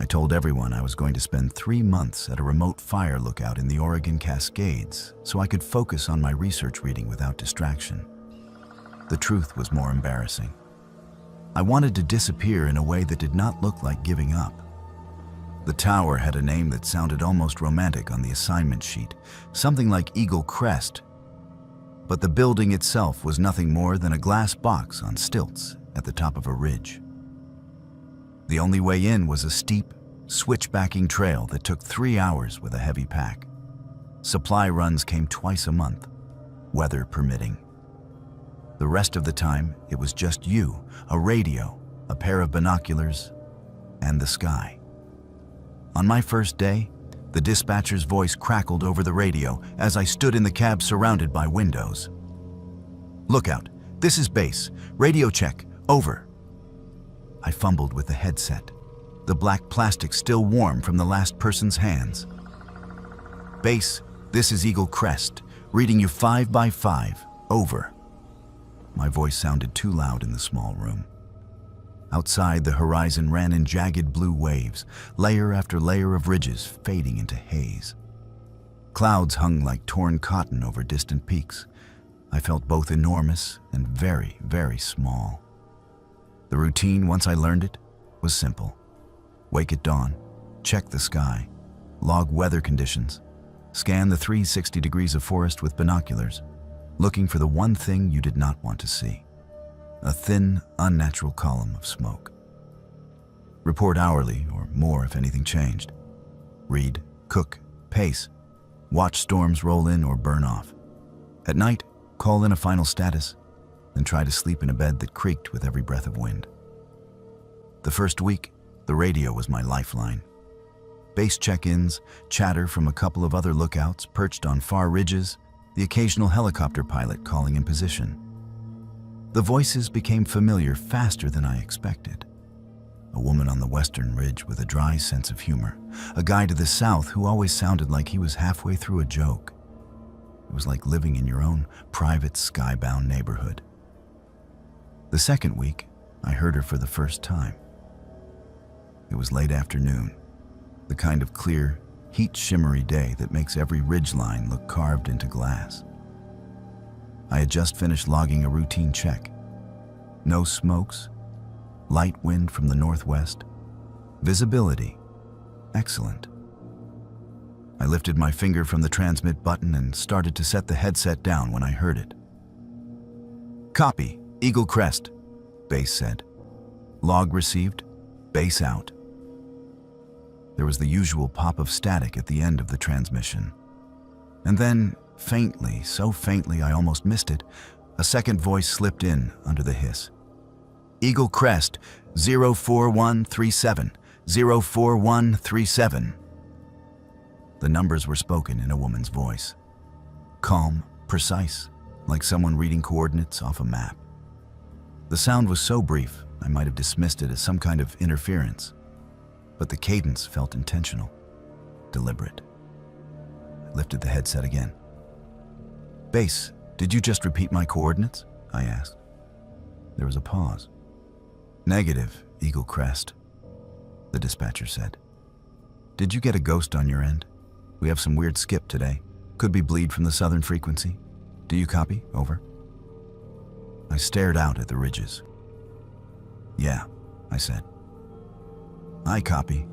I told everyone I was going to spend 3 months at a remote fire lookout in the Oregon Cascades so I could focus on my research reading without distraction. The truth was more embarrassing. I wanted to disappear in a way that did not look like giving up. The tower had a name that sounded almost romantic on the assignment sheet, something like Eagle Crest. But the building itself was nothing more than a glass box on stilts at the top of a ridge. The only way in was a steep, switchbacking trail that took 3 hours with a heavy pack. Supply runs came twice a month, weather permitting. The rest of the time, it was just you, a radio, a pair of binoculars, and the sky. On my first day, the dispatcher's voice crackled over the radio as I stood in the cab surrounded by windows. "Lookout, this is base. Radio check, over." I fumbled with the headset, the black plastic still warm from the last person's hands. "Base, this is Eagle Crest, reading you 5 by 5, over." My voice sounded too loud in the small room. Outside, the horizon ran in jagged blue waves, layer after layer of ridges fading into haze. Clouds hung like torn cotton over distant peaks. I felt both enormous and very, very small. The routine, once I learned it, was simple. Wake at dawn, check the sky, log weather conditions, scan the 360 degrees of forest with binoculars, looking for the one thing you did not want to see: a thin, unnatural column of smoke. Report hourly, or more if anything changed. Read, cook, pace, watch storms roll in or burn off. At night, call in a final status, then try to sleep in a bed that creaked with every breath of wind. The first week, the radio was my lifeline. Base check-ins, chatter from a couple of other lookouts perched on far ridges, the occasional helicopter pilot calling in position. The voices became familiar faster than I expected. A woman on the western ridge with a dry sense of humor, a guy to the south who always sounded like he was halfway through a joke. It was like living in your own private skybound neighborhood. The second week, I heard her for the first time. It was late afternoon, the kind of clear, heat-shimmery day that makes every ridgeline look carved into glass. I had just finished logging a routine check. No smokes, light wind from the northwest, visibility, excellent. I lifted my finger from the transmit button and started to set the headset down when I heard it. "Copy, Eagle Crest," base said. "Log received, base out." There was the usual pop of static at the end of the transmission. And then, faintly, so faintly I almost missed it, a second voice slipped in under the hiss. "Eagle Crest, 04137, 04137. The numbers were spoken in a woman's voice. Calm, precise, like someone reading coordinates off a map. The sound was so brief, I might have dismissed it as some kind of interference. But the cadence felt intentional, deliberate. I lifted the headset again. "Base, did you just repeat my coordinates?" I asked. There was a pause. "Negative, Eagle Crest," the dispatcher said. "Did you get a ghost on your end? We have some weird skip today. Could be bleed from the southern frequency. Do you copy? Over." I stared out at the ridges. "Yeah," I said. "I copy.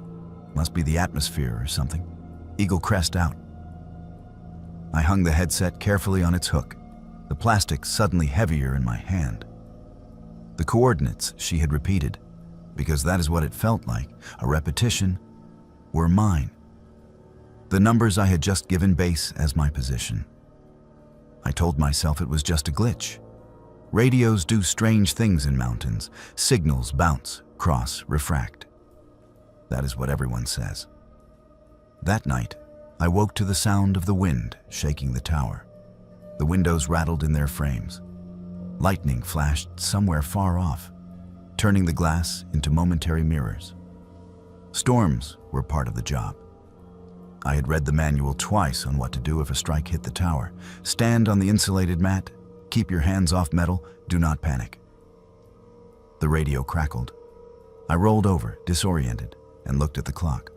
Must be the atmosphere or something. Eagle Crest out." I hung the headset carefully on its hook, the plastic suddenly heavier in my hand. The coordinates she had repeated, because that is what it felt like, a repetition, were mine. The numbers I had just given base as my position. I told myself it was just a glitch. Radios do strange things in mountains. Signals bounce, cross, refract. That is what everyone says. That night, I woke to the sound of the wind shaking the tower. The windows rattled in their frames. Lightning flashed somewhere far off, turning the glass into momentary mirrors. Storms were part of the job. I had read the manual twice on what to do if a strike hit the tower. Stand on the insulated mat, keep your hands off metal, do not panic. The radio crackled. I rolled over, disoriented. and looked at the clock.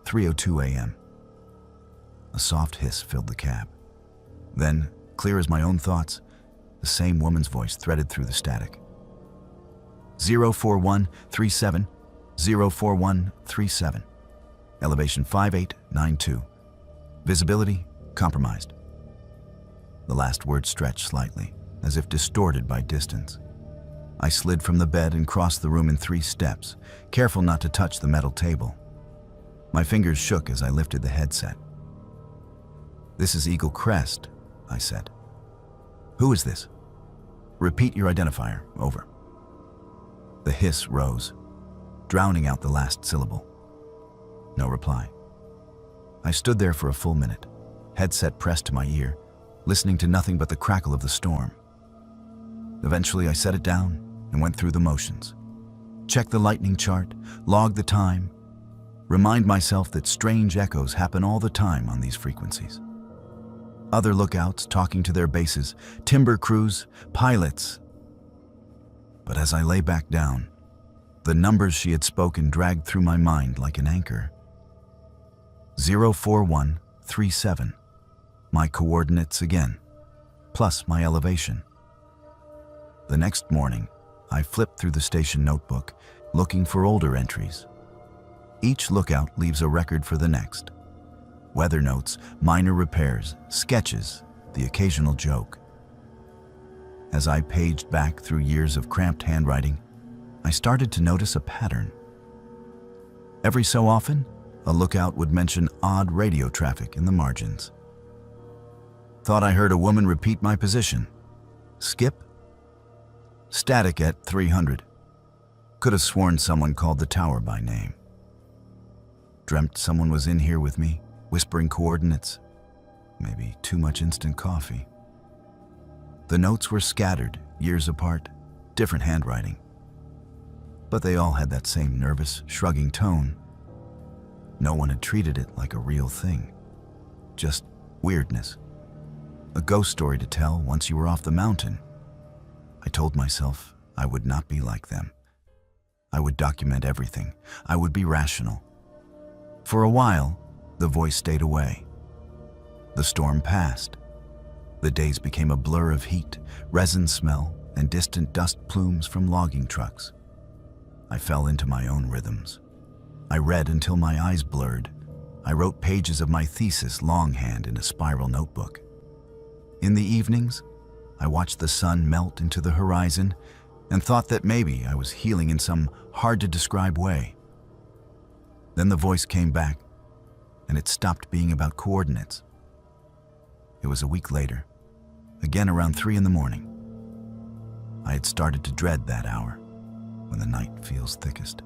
3:02 a.m. A soft hiss filled the cab. Then, clear as my own thoughts, the same woman's voice threaded through the static. 04137, 04137. Elevation 5892. Visibility compromised. The last word stretched slightly, as if distorted by distance. I slid from the bed and crossed the room in 3 steps, careful not to touch the metal table. My fingers shook as I lifted the headset. "This is Eagle Crest," I said. "Who is this? Repeat your identifier, over." The hiss rose, drowning out the last syllable. No reply. I stood there for a full minute, headset pressed to my ear, listening to nothing but the crackle of the storm. Eventually, I set it down and went through the motions. Check the lightning chart, log the time, remind myself that strange echoes happen all the time on these frequencies. Other lookouts talking to their bases, timber crews, pilots. But as I lay back down, the numbers she had spoken dragged through my mind like an anchor. 04137, my coordinates again, plus my elevation. The next morning, I flipped through the station notebook, looking for older entries. Each lookout leaves a record for the next. Weather notes, minor repairs, sketches, the occasional joke. As I paged back through years of cramped handwriting, I started to notice a pattern. Every so often, a lookout would mention odd radio traffic in the margins. Thought I heard a woman repeat my position. Skip? Static at 300. Could have sworn someone called the tower by name. Dreamt someone was in here with me, whispering coordinates. Maybe too much instant coffee. The notes were scattered, years apart, different handwriting. But they all had that same nervous, shrugging tone. No one had treated it like a real thing. Just weirdness. A ghost story to tell once you were off the mountain. I told myself I would not be like them. I would document everything. I would be rational. For a while, the voice stayed away. The storm passed. The days became a blur of heat, resin smell, and distant dust plumes from logging trucks. I fell into my own rhythms. I read until my eyes blurred. I wrote pages of my thesis longhand in a spiral notebook. In the evenings, I watched the sun melt into the horizon and thought that maybe I was healing in some hard-to-describe way. Then the voice came back, and it stopped being about coordinates. It was a week later, again around 3 in the morning. I had started to dread that hour, when the night feels thickest.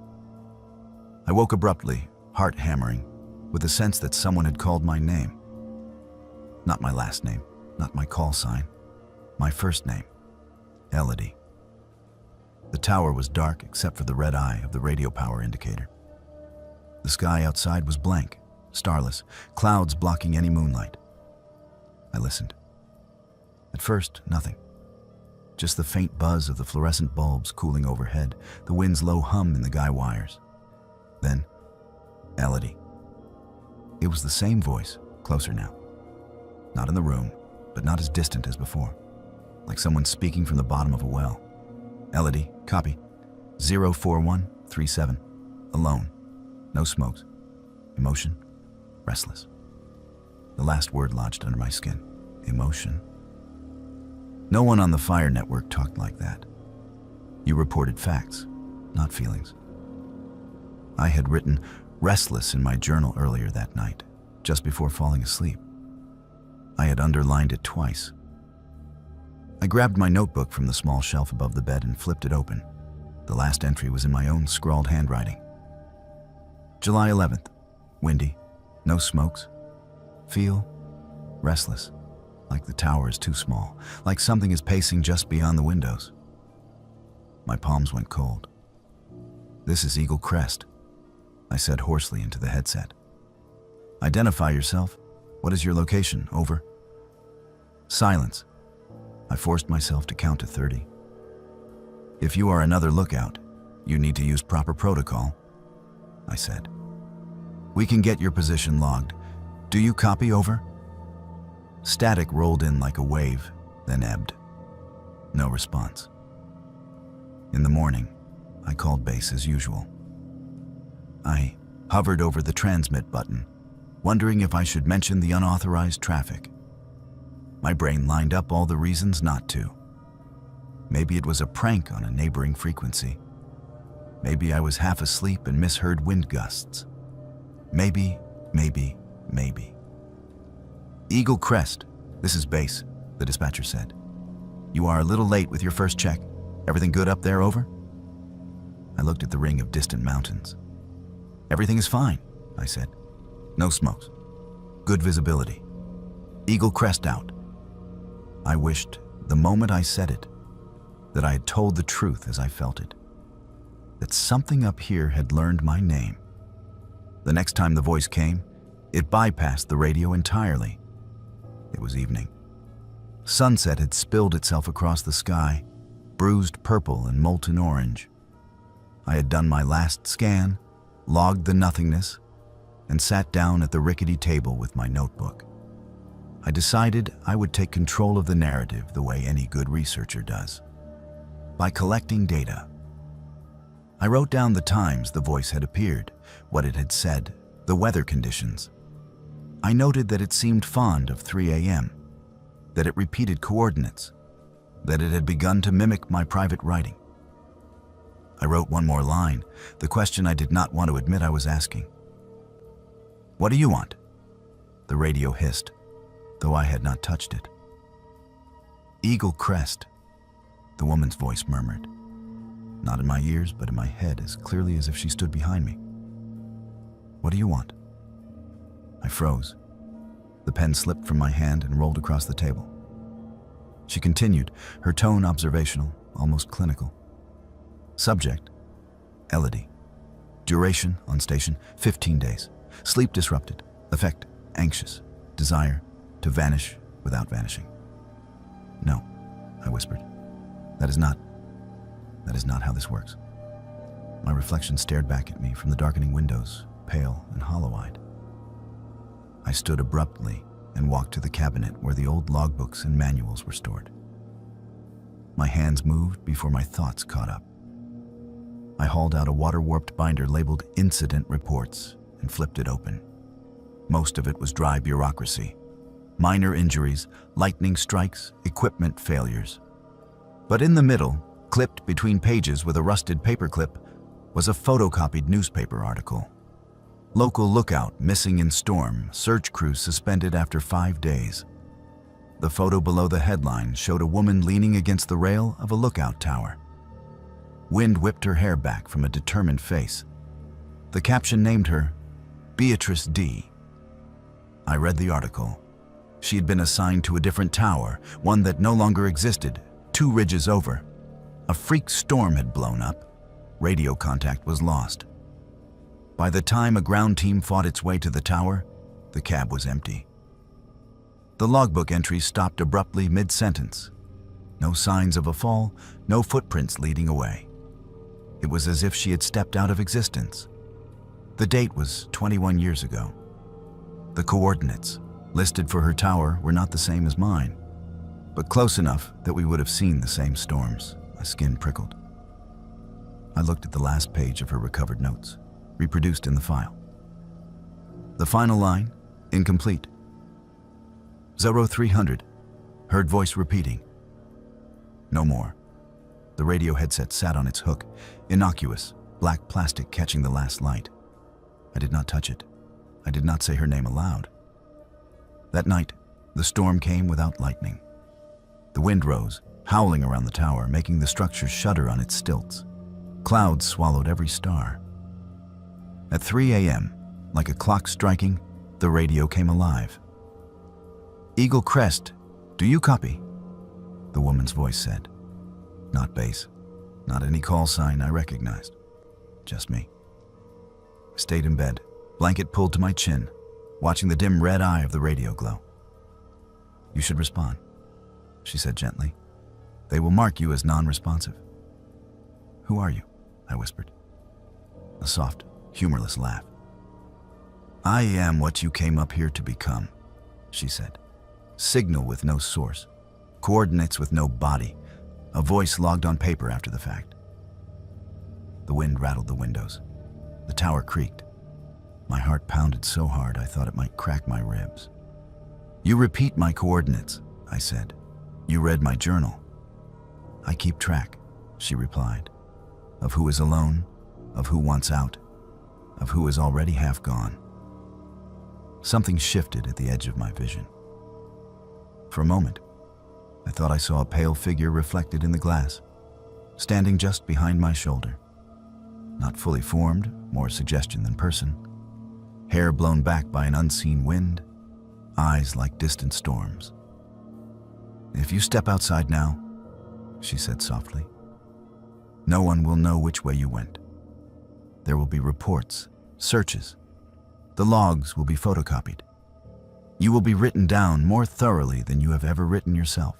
I woke abruptly, heart hammering, with a sense that someone had called my name. Not my last name, not my call sign, my first name, Elodie. The tower was dark except for the red eye of the radio power indicator. The sky outside was blank, starless, clouds blocking any moonlight. I listened. At first, nothing. Just the faint buzz of the fluorescent bulbs cooling overhead, the wind's low hum in the guy wires. Then, Elodie. It was the same voice, closer now. Not in the room, but not as distant as before. Like someone speaking from the bottom of a well. Elodie, copy. 04137. Alone. No smokes. Emotion. Restless. The last word lodged under my skin. Emotion. No one on the fire network talked like that. You reported facts, not feelings. I had written restless in my journal earlier that night, just before falling asleep. I had underlined it twice. I grabbed my notebook from the small shelf above the bed and flipped it open. The last entry was in my own scrawled handwriting. July 11th. Windy. No smokes. Feel restless. Like the tower is too small. Like something is pacing just beyond the windows. My palms went cold. This is Eagle Crest, I said hoarsely into the headset. Identify yourself. What is your location? Over. Silence. I forced myself to count to 30. If you are another lookout, you need to use proper protocol. I said. "We can get your position logged. Do you copy, over?" Static rolled in like a wave, then ebbed. No response. In the morning, I called base as usual. I hovered over the transmit button, wondering if I should mention the unauthorized traffic. My brain lined up all the reasons not to. Maybe it was a prank on a neighboring frequency. Maybe I was half asleep and misheard wind gusts. Maybe. "Eagle Crest, this is base," the dispatcher said. "You are a little late with your first check. Everything good up there, over?" I looked at the ring of distant mountains. "Everything is fine," I said. "No smokes. Good visibility. Eagle Crest out." I wished, the moment I said it, that I had told the truth as I felt it. That something up here had learned my name. The next time the voice came, it bypassed the radio entirely. It was evening. Sunset had spilled itself across the sky, bruised purple and molten orange. I had done my last scan, logged the nothingness, and sat down at the rickety table with my notebook. I decided I would take control of the narrative the way any good researcher does, by collecting data. I wrote down the times the voice had appeared, what it had said, the weather conditions. I noted that it seemed fond of 3 a.m., that it repeated coordinates, that it had begun to mimic my private writing. I wrote one more line, the question I did not want to admit I was asking. "What do you want?" The radio hissed, though I had not touched it. "Eagle Crest," the woman's voice murmured. Not in my ears, but in my head, as clearly as if she stood behind me. "What do you want?" I froze. The pen slipped from my hand and rolled across the table. She continued, her tone observational, almost clinical. "Subject, Elodie. Duration, on station, 15 days. Sleep disrupted. Effect, anxious. Desire, to vanish without vanishing." "No," I whispered. That is not how this works." My reflection stared back at me from the darkening windows, pale and hollow-eyed. I stood abruptly and walked to the cabinet where the old logbooks and manuals were stored. My hands moved before my thoughts caught up. I hauled out a water-warped binder labeled Incident Reports and flipped it open. Most of it was dry bureaucracy. Minor injuries, lightning strikes, equipment failures. But in the middle, clipped between pages with a rusted paperclip, was a photocopied newspaper article. "Local lookout missing in storm, search crew suspended after 5 days." The photo below the headline showed a woman leaning against the rail of a lookout tower. Wind whipped her hair back from a determined face. The caption named her Beatrice D. I read the article. She had been assigned to a different tower, one that no longer existed, 2 ridges over. A freak storm had blown up. Radio contact was lost. By the time a ground team fought its way to the tower, the cab was empty. The logbook entries stopped abruptly mid-sentence. No signs of a fall, no footprints leading away. It was as if she had stepped out of existence. The date was 21 years ago. The coordinates, listed for her tower, were not the same as mine, but close enough that we would have seen the same storms. My skin prickled. I looked at the last page of her recovered notes, reproduced in the file. The final line, incomplete. 0300, heard voice repeating. No more. The radio headset sat on its hook, innocuous, black plastic catching the last light. I did not touch it. I did not say her name aloud. That night, the storm came without lightning. The wind rose, howling around the tower, making the structure shudder on its stilts. Clouds swallowed every star. At 3 a.m., like a clock striking, the radio came alive. "Eagle Crest, do you copy?" The woman's voice said. Not base, not any call sign I recognized. Just me. I stayed in bed, blanket pulled to my chin, watching the dim red eye of the radio glow. "You should respond," she said gently. "They will mark you as non-responsive." "Who are you?" I whispered. A soft, humorless laugh. "I am what you came up here to become," she said. "Signal with no source, coordinates with no body, a voice logged on paper after the fact." The wind rattled the windows. The tower creaked. My heart pounded so hard I thought it might crack my ribs. "You repeat my coordinates," I said. "You read my journal." "I keep track," she replied, "of who is alone, of who wants out, of who is already half gone." Something shifted at the edge of my vision. For a moment, I thought I saw a pale figure reflected in the glass, standing just behind my shoulder. Not fully formed, more suggestion than person. Hair blown back by an unseen wind, eyes like distant storms. "If you step outside now," she said softly, "no one will know which way you went. There will be reports, searches. The logs will be photocopied. You will be written down more thoroughly than you have ever written yourself.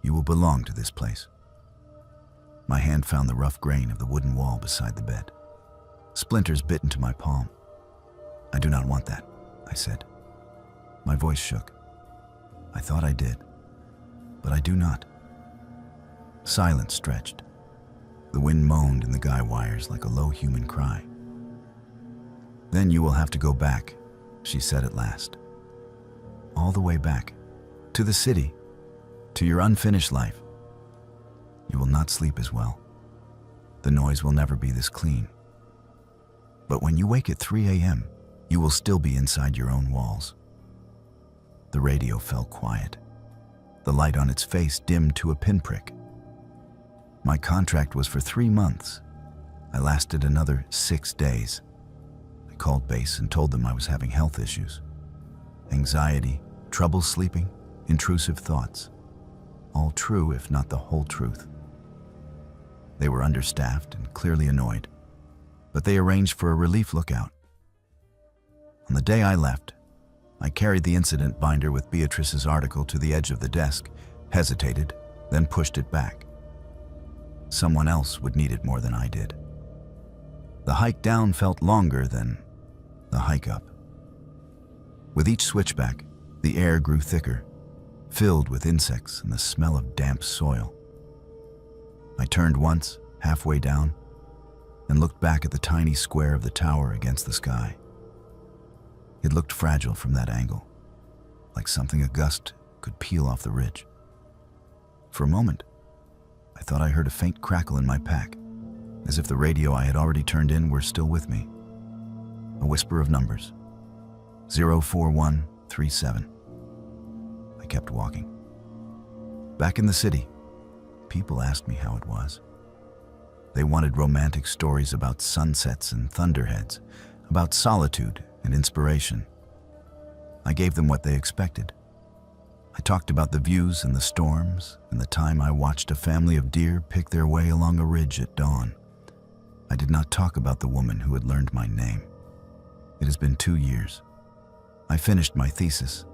You will belong to this place." My hand found the rough grain of the wooden wall beside the bed. Splinters bit into my palm. "I do not want that," I said. My voice shook. I thought I did, but I do not. Silence stretched. The wind moaned in the guy wires like a low human cry. "Then you will have to go back," she said at last. "All the way back, to the city, to your unfinished life. You will not sleep as well. The noise will never be this clean. But when you wake at 3 a.m., you will still be inside your own walls." The radio fell quiet. The light on its face dimmed to a pinprick. My contract was for 3 months. I lasted another 6 days. I called base and told them I was having health issues. Anxiety, trouble sleeping, intrusive thoughts. All true, if not the whole truth. They were understaffed and clearly annoyed, but they arranged for a relief lookout. On the day I left, I carried the incident binder with Beatrice's article to the edge of the desk, hesitated, then pushed it back. Someone else would need it more than I did. The hike down felt longer than the hike up. With each switchback, the air grew thicker, filled with insects and the smell of damp soil. I turned once, halfway down, and looked back at the tiny square of the tower against the sky. It looked fragile from that angle, like something a gust could peel off the ridge. For a moment, I thought I heard a faint crackle in my pack, as if the radio I had already turned in were still with me. A whisper of numbers. 04137. I kept walking. Back in the city, people asked me how it was. They wanted romantic stories about sunsets and thunderheads, about solitude and inspiration. I gave them what they expected. I talked about the views and the storms and the time I watched a family of deer pick their way along a ridge at dawn. I did not talk about the woman who had learned my name. It has been 2 years. I finished my thesis.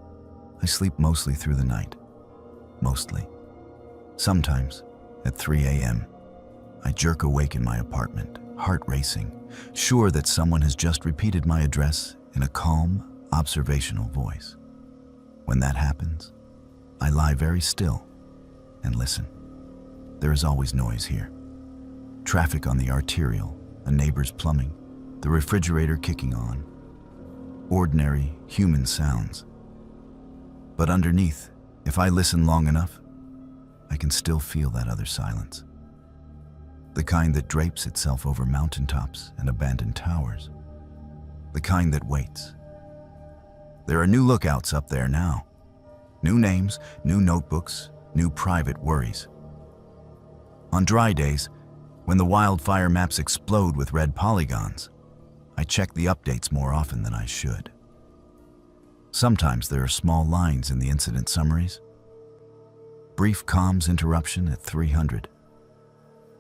I sleep mostly through the night. Mostly. Sometimes, at 3 a.m., I jerk awake in my apartment, heart racing, sure that someone has just repeated my address in a calm, observational voice. When that happens, I lie very still and listen. There is always noise here. Traffic on the arterial, a neighbor's plumbing, the refrigerator kicking on. Ordinary, human sounds. But underneath, if I listen long enough, I can still feel that other silence. The kind that drapes itself over mountaintops and abandoned towers. The kind that waits. There are new lookouts up there now. New names, new notebooks, new private worries. On dry days, when the wildfire maps explode with red polygons, I check the updates more often than I should. Sometimes there are small lines in the incident summaries. Brief comms interruption at 300.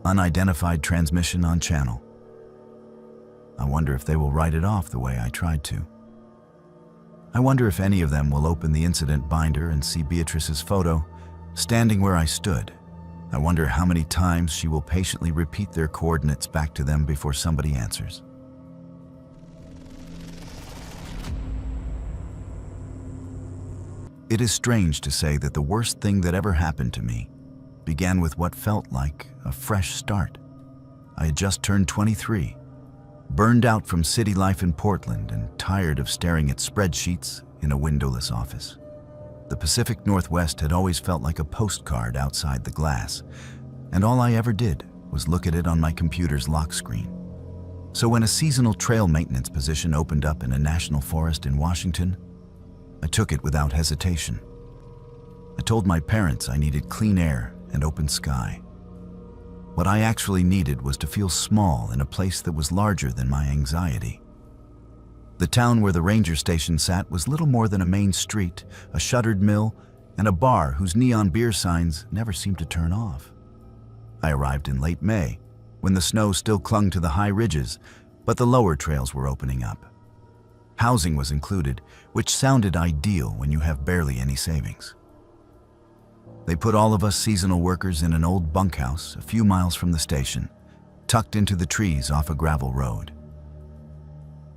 Unidentified transmission on channel. I wonder if they will write it off the way I tried to. I wonder if any of them will open the incident binder and see Beatrice's photo, standing where I stood. I wonder how many times she will patiently repeat their coordinates back to them before somebody answers. It is strange to say that the worst thing that ever happened to me began with what felt like a fresh start. I had just turned 23, burned out from city life in Portland and tired of staring at spreadsheets in a windowless office. The Pacific Northwest had always felt like a postcard outside the glass, and all I ever did was look at it on my computer's lock screen. So when a seasonal trail maintenance position opened up in a national forest in Washington, I took it without hesitation. I told my parents I needed clean air and open sky. What I actually needed was to feel small in a place that was larger than my anxiety. The town where the ranger station sat was little more than a main street, a shuttered mill, and a bar whose neon beer signs never seemed to turn off. I arrived in late May, when the snow still clung to the high ridges, but the lower trails were opening up. Housing was included, which sounded ideal when you have barely any savings. They put all of us seasonal workers in an old bunkhouse a few miles from the station, tucked into the trees off a gravel road.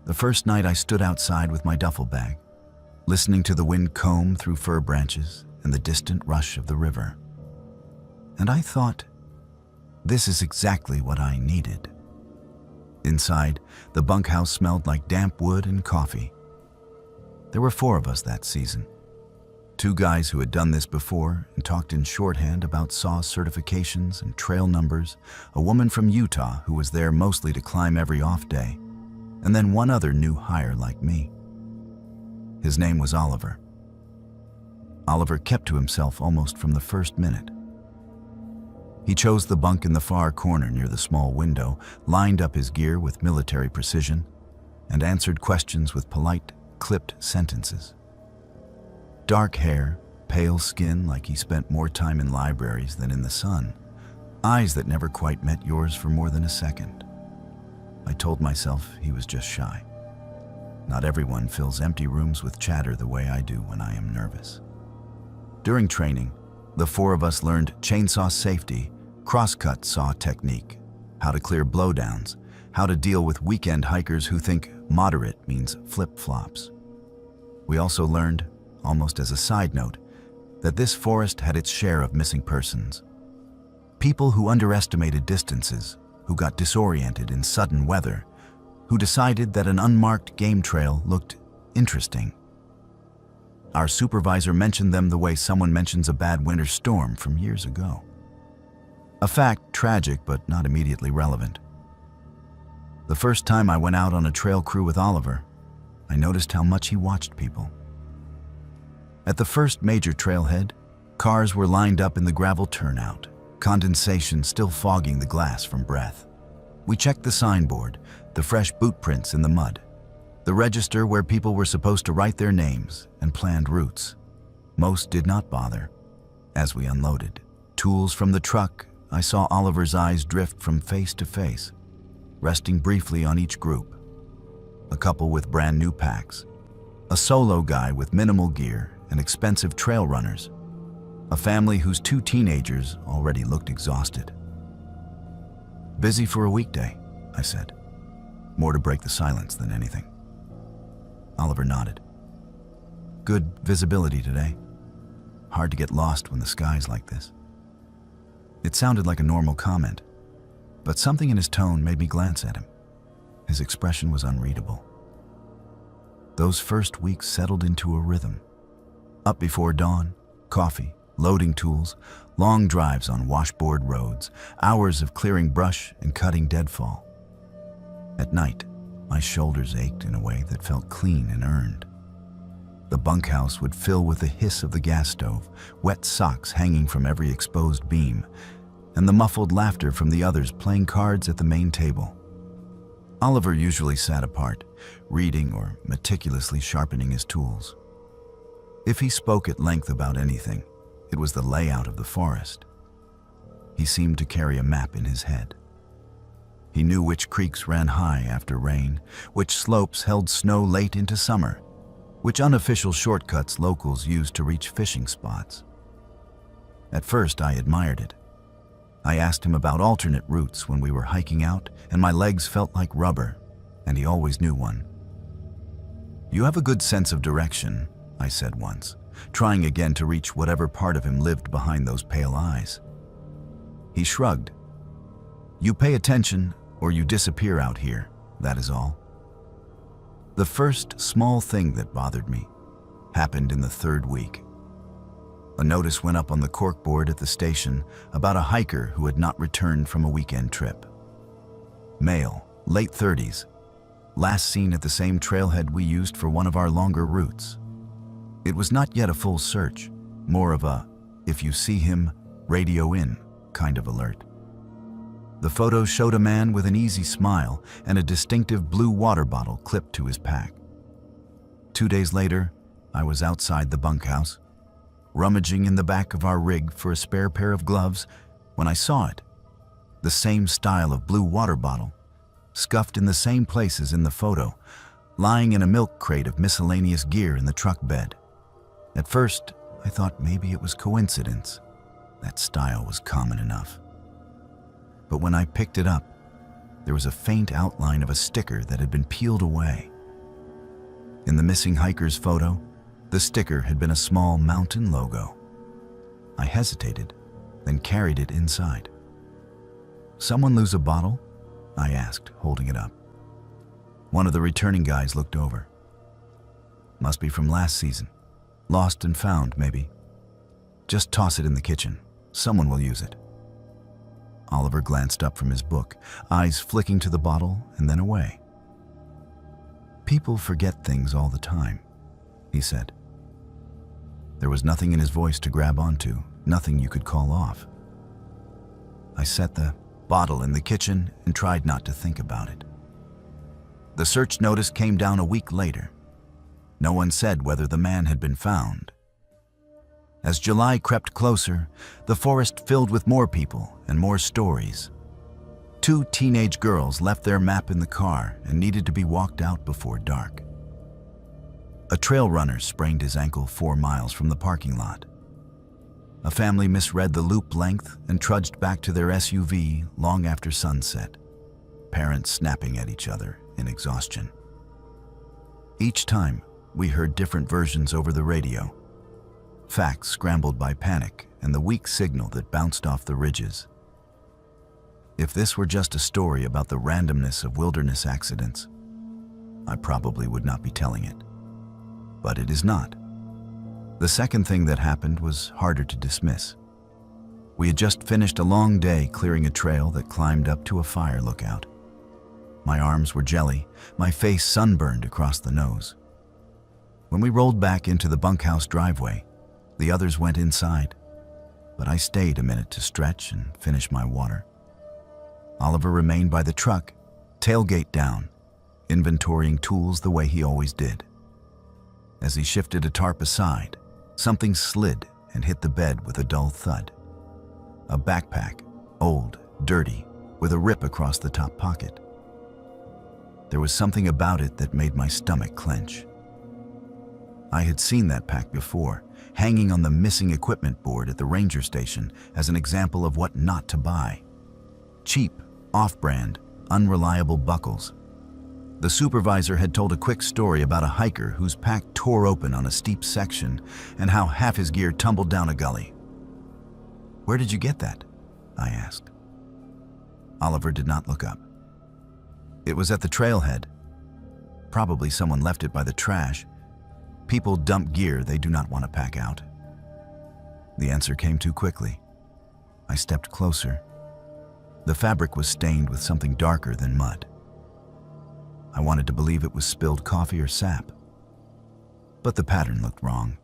The first night I stood outside with my duffel bag, listening to the wind comb through fir branches and the distant rush of the river. And I thought, this is exactly what I needed. Inside, the bunkhouse smelled like damp wood and coffee. There were 4 of us that season. 2 guys who had done this before and talked in shorthand about SAW certifications and trail numbers, a woman from Utah who was there mostly to climb every off day, and then 1 other new hire like me. His name was Oliver. Oliver kept to himself almost from the first minute. He chose the bunk in the far corner near the small window, lined up his gear with military precision, and answered questions with polite, clipped sentences. Dark hair, pale skin like he spent more time in libraries than in the sun, eyes that never quite met yours for more than a second. I told myself he was just shy. Not everyone fills empty rooms with chatter the way I do when I am nervous. During training, the 4 of us learned chainsaw safety, crosscut saw technique, how to clear blowdowns, how to deal with weekend hikers who think moderate means flip-flops. We also learned, almost as a side note, that this forest had its share of missing persons. People who underestimated distances, who got disoriented in sudden weather, who decided that an unmarked game trail looked interesting. Our supervisor mentioned them the way someone mentions a bad winter storm from years ago. A fact tragic but not immediately relevant. The first time I went out on a trail crew with Oliver, I noticed how much he watched people. At the first major trailhead, cars were lined up in the gravel turnout, condensation still fogging the glass from breath. We checked the signboard, the fresh boot prints in the mud, the register where people were supposed to write their names, and planned routes. Most did not bother. As we unloaded tools from the truck, I saw Oliver's eyes drift from face to face, resting briefly on each group. A couple with brand new packs, a solo guy with minimal gear and expensive trail runners, a family whose 2 teenagers already looked exhausted. Busy for a weekday, I said, more to break the silence than anything. Oliver nodded. Good visibility today. Hard to get lost when the sky's like this. It sounded like a normal comment, but something in his tone made me glance at him. His expression was unreadable. Those first weeks settled into a rhythm. Up before dawn, coffee, loading tools, long drives on washboard roads, hours of clearing brush and cutting deadfall. At night, my shoulders ached in a way that felt clean and earned. The bunkhouse would fill with the hiss of the gas stove, wet socks hanging from every exposed beam, and the muffled laughter from the others playing cards at the main table. Oliver usually sat apart, reading or meticulously sharpening his tools. If he spoke at length about anything, it was the layout of the forest. He seemed to carry a map in his head. He knew which creeks ran high after rain, which slopes held snow late into summer, which unofficial shortcuts locals used to reach fishing spots. At first, I admired it. I asked him about alternate routes when we were hiking out, and my legs felt like rubber, and he always knew one. "You have a good sense of direction," I said once, trying again to reach whatever part of him lived behind those pale eyes. He shrugged. "You pay attention or you disappear out here, that is all." The first small thing that bothered me happened in the third week. A notice went up on the corkboard at the station about a hiker who had not returned from a weekend trip. Male, late 30s, last seen at the same trailhead we used for one of our longer routes. It was not yet a full search, more of a, if you see him, radio in kind of alert. The photo showed a man with an easy smile and a distinctive blue water bottle clipped to his pack. 2 days later, I was outside the bunkhouse, rummaging in the back of our rig for a spare pair of gloves when I saw it. The same style of blue water bottle, scuffed in the same places in the photo, lying in a milk crate of miscellaneous gear in the truck bed. At first, I thought maybe it was coincidence. That style was common enough. But when I picked it up, there was a faint outline of a sticker that had been peeled away. In the missing hiker's photo, the sticker had been a small mountain logo. I hesitated, then carried it inside. "Someone lose a bottle?" I asked, holding it up. One of the returning guys looked over. "Must be from last season. Lost and found, maybe. Just toss it in the kitchen. Someone will use it." Oliver glanced up from his book, eyes flicking to the bottle and then away. "People forget things all the time," he said. There was nothing in his voice to grab onto, nothing you could call off. I set the bottle in the kitchen and tried not to think about it. The search notice came down a week later. No one said whether the man had been found. As July crept closer, the forest filled with more people and more stories. 2 teenage girls left their map in the car and needed to be walked out before dark. A trail runner sprained his ankle 4 miles from the parking lot. A family misread the loop length and trudged back to their SUV long after sunset, parents snapping at each other in exhaustion. Each time, we heard different versions over the radio. Facts scrambled by panic and the weak signal that bounced off the ridges. If this were just a story about the randomness of wilderness accidents, I probably would not be telling it. But it is not. The second thing that happened was harder to dismiss. We had just finished a long day clearing a trail that climbed up to a fire lookout. My arms were jelly, my face sunburned across the nose. When we rolled back into the bunkhouse driveway, the others went inside, but I stayed a minute to stretch and finish my water. Oliver remained by the truck, tailgate down, inventorying tools the way he always did. As he shifted a tarp aside, something slid and hit the bed with a dull thud. A backpack, old, dirty, with a rip across the top pocket. There was something about it that made my stomach clench. I had seen that pack before, hanging on the missing equipment board at the ranger station as an example of what not to buy. Cheap, off-brand, unreliable buckles. The supervisor had told a quick story about a hiker whose pack tore open on a steep section and how half his gear tumbled down a gully. "Where did you get that?" I asked. Oliver did not look up. "It was at the trailhead. Probably someone left it by the trash. People dump gear they do not want to pack out." The answer came too quickly. I stepped closer. The fabric was stained with something darker than mud. I wanted to believe it was spilled coffee or sap, but the pattern looked wrong.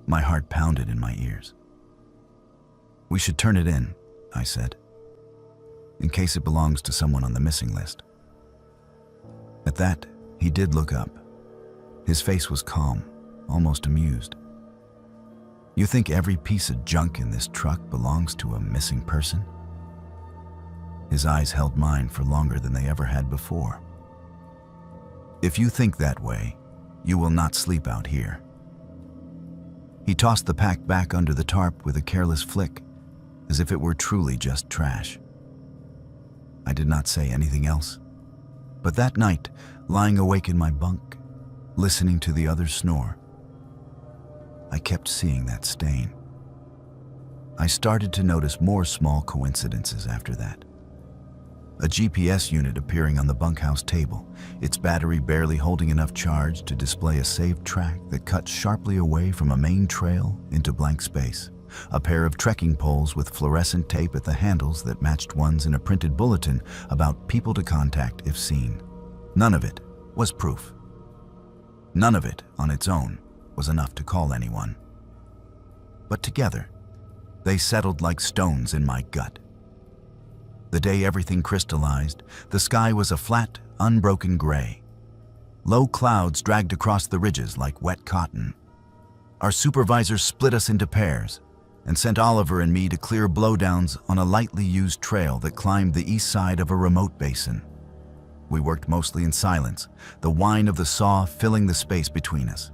My heart pounded in my ears. "We should turn it in," I said, "in case it belongs to someone on the missing list." At that, he did look up. His face was calm, almost amused. "You think every piece of junk in this truck belongs to a missing person?" His eyes held mine for longer than they ever had before. "If you think that way, you will not sleep out here." He tossed the pack back under the tarp with a careless flick, as if it were truly just trash. I did not say anything else, but that night, lying awake in my bunk, listening to the others snore, I kept seeing that stain. I started to notice more small coincidences after that. A GPS unit appearing on the bunkhouse table, its battery barely holding enough charge to display a saved track that cut sharply away from a main trail into blank space. A pair of trekking poles with fluorescent tape at the handles that matched ones in a printed bulletin about people to contact if seen. None of it was proof. None of it, on its own, was enough to call anyone. But together, they settled like stones in my gut. The day everything crystallized, the sky was a flat, unbroken gray. Low clouds dragged across the ridges like wet cotton. Our supervisor split us into pairs and sent Oliver and me to clear blowdowns on a lightly used trail that climbed the east side of a remote basin. We worked mostly in silence, the whine of the saw filling the space between us.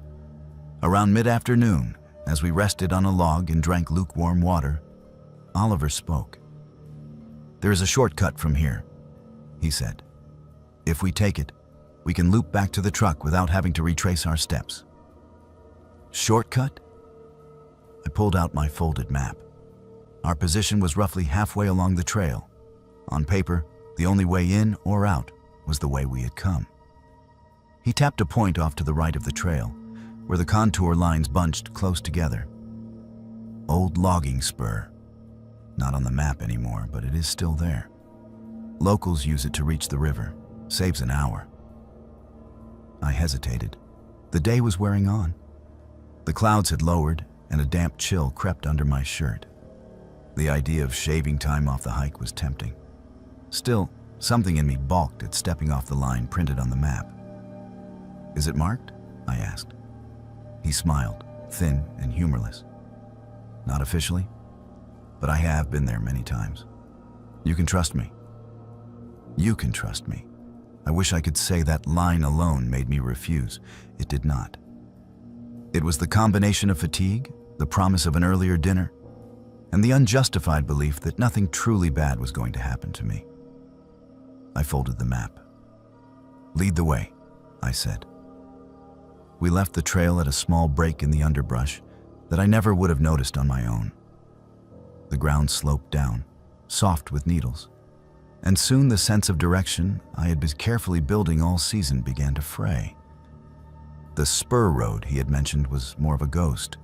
Around mid-afternoon, as we rested on a log and drank lukewarm water, Oliver spoke. "There is a shortcut from here," he said. "If we take it, we can loop back to the truck without having to retrace our steps." Shortcut? I pulled out my folded map. Our position was roughly halfway along the trail. On paper, the only way in or out was the way we had come. He tapped a point off to the right of the trail, where the contour lines bunched close together. Old logging spur. Not on the map anymore, but it is still there. Locals use it to reach the river. Saves an hour. I hesitated. The day was wearing on. The clouds had lowered, and a damp chill crept under my shirt. The idea of shaving time off the hike was tempting. Still, something in me balked at stepping off the line printed on the map. "Is it marked?" I asked. He smiled, thin and humorless. "Not officially, but I have been there many times. You can trust me." You can trust me. I wish I could say that line alone made me refuse. It did not. It was the combination of fatigue, the promise of an earlier dinner, and the unjustified belief that nothing truly bad was going to happen to me. I folded the map. "Lead the way," I said. We left the trail at a small break in the underbrush that I never would have noticed on my own. The ground sloped down, soft with needles, and soon the sense of direction I had been carefully building all season began to fray. The spur road he had mentioned was more of a ghost.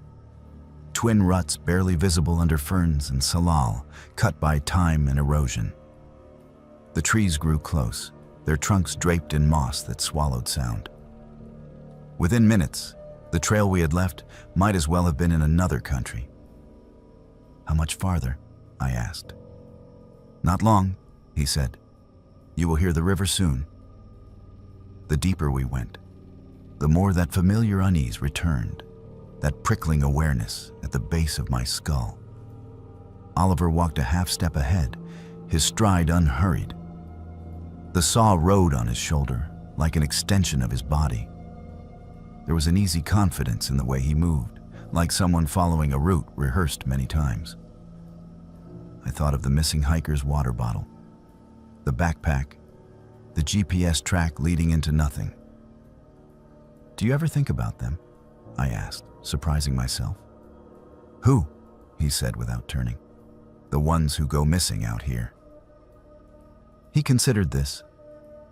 Twin ruts barely visible under ferns and salal, cut by time and erosion. The trees grew close, their trunks draped in moss that swallowed sound. Within minutes, the trail we had left might as well have been in another country. "How much farther?" I asked. "Not long," he said. "You will hear the river soon." The deeper we went, the more that familiar unease returned, that prickling awareness at the base of my skull. Oliver walked a half step ahead, his stride unhurried. The saw rode on his shoulder, like an extension of his body. There was an easy confidence in the way he moved, like someone following a route rehearsed many times. I thought of the missing hiker's water bottle, the backpack, the GPS track leading into nothing. "Do you ever think about them?" I asked, surprising myself. "Who?" he said without turning. "The ones who go missing out here." He considered this.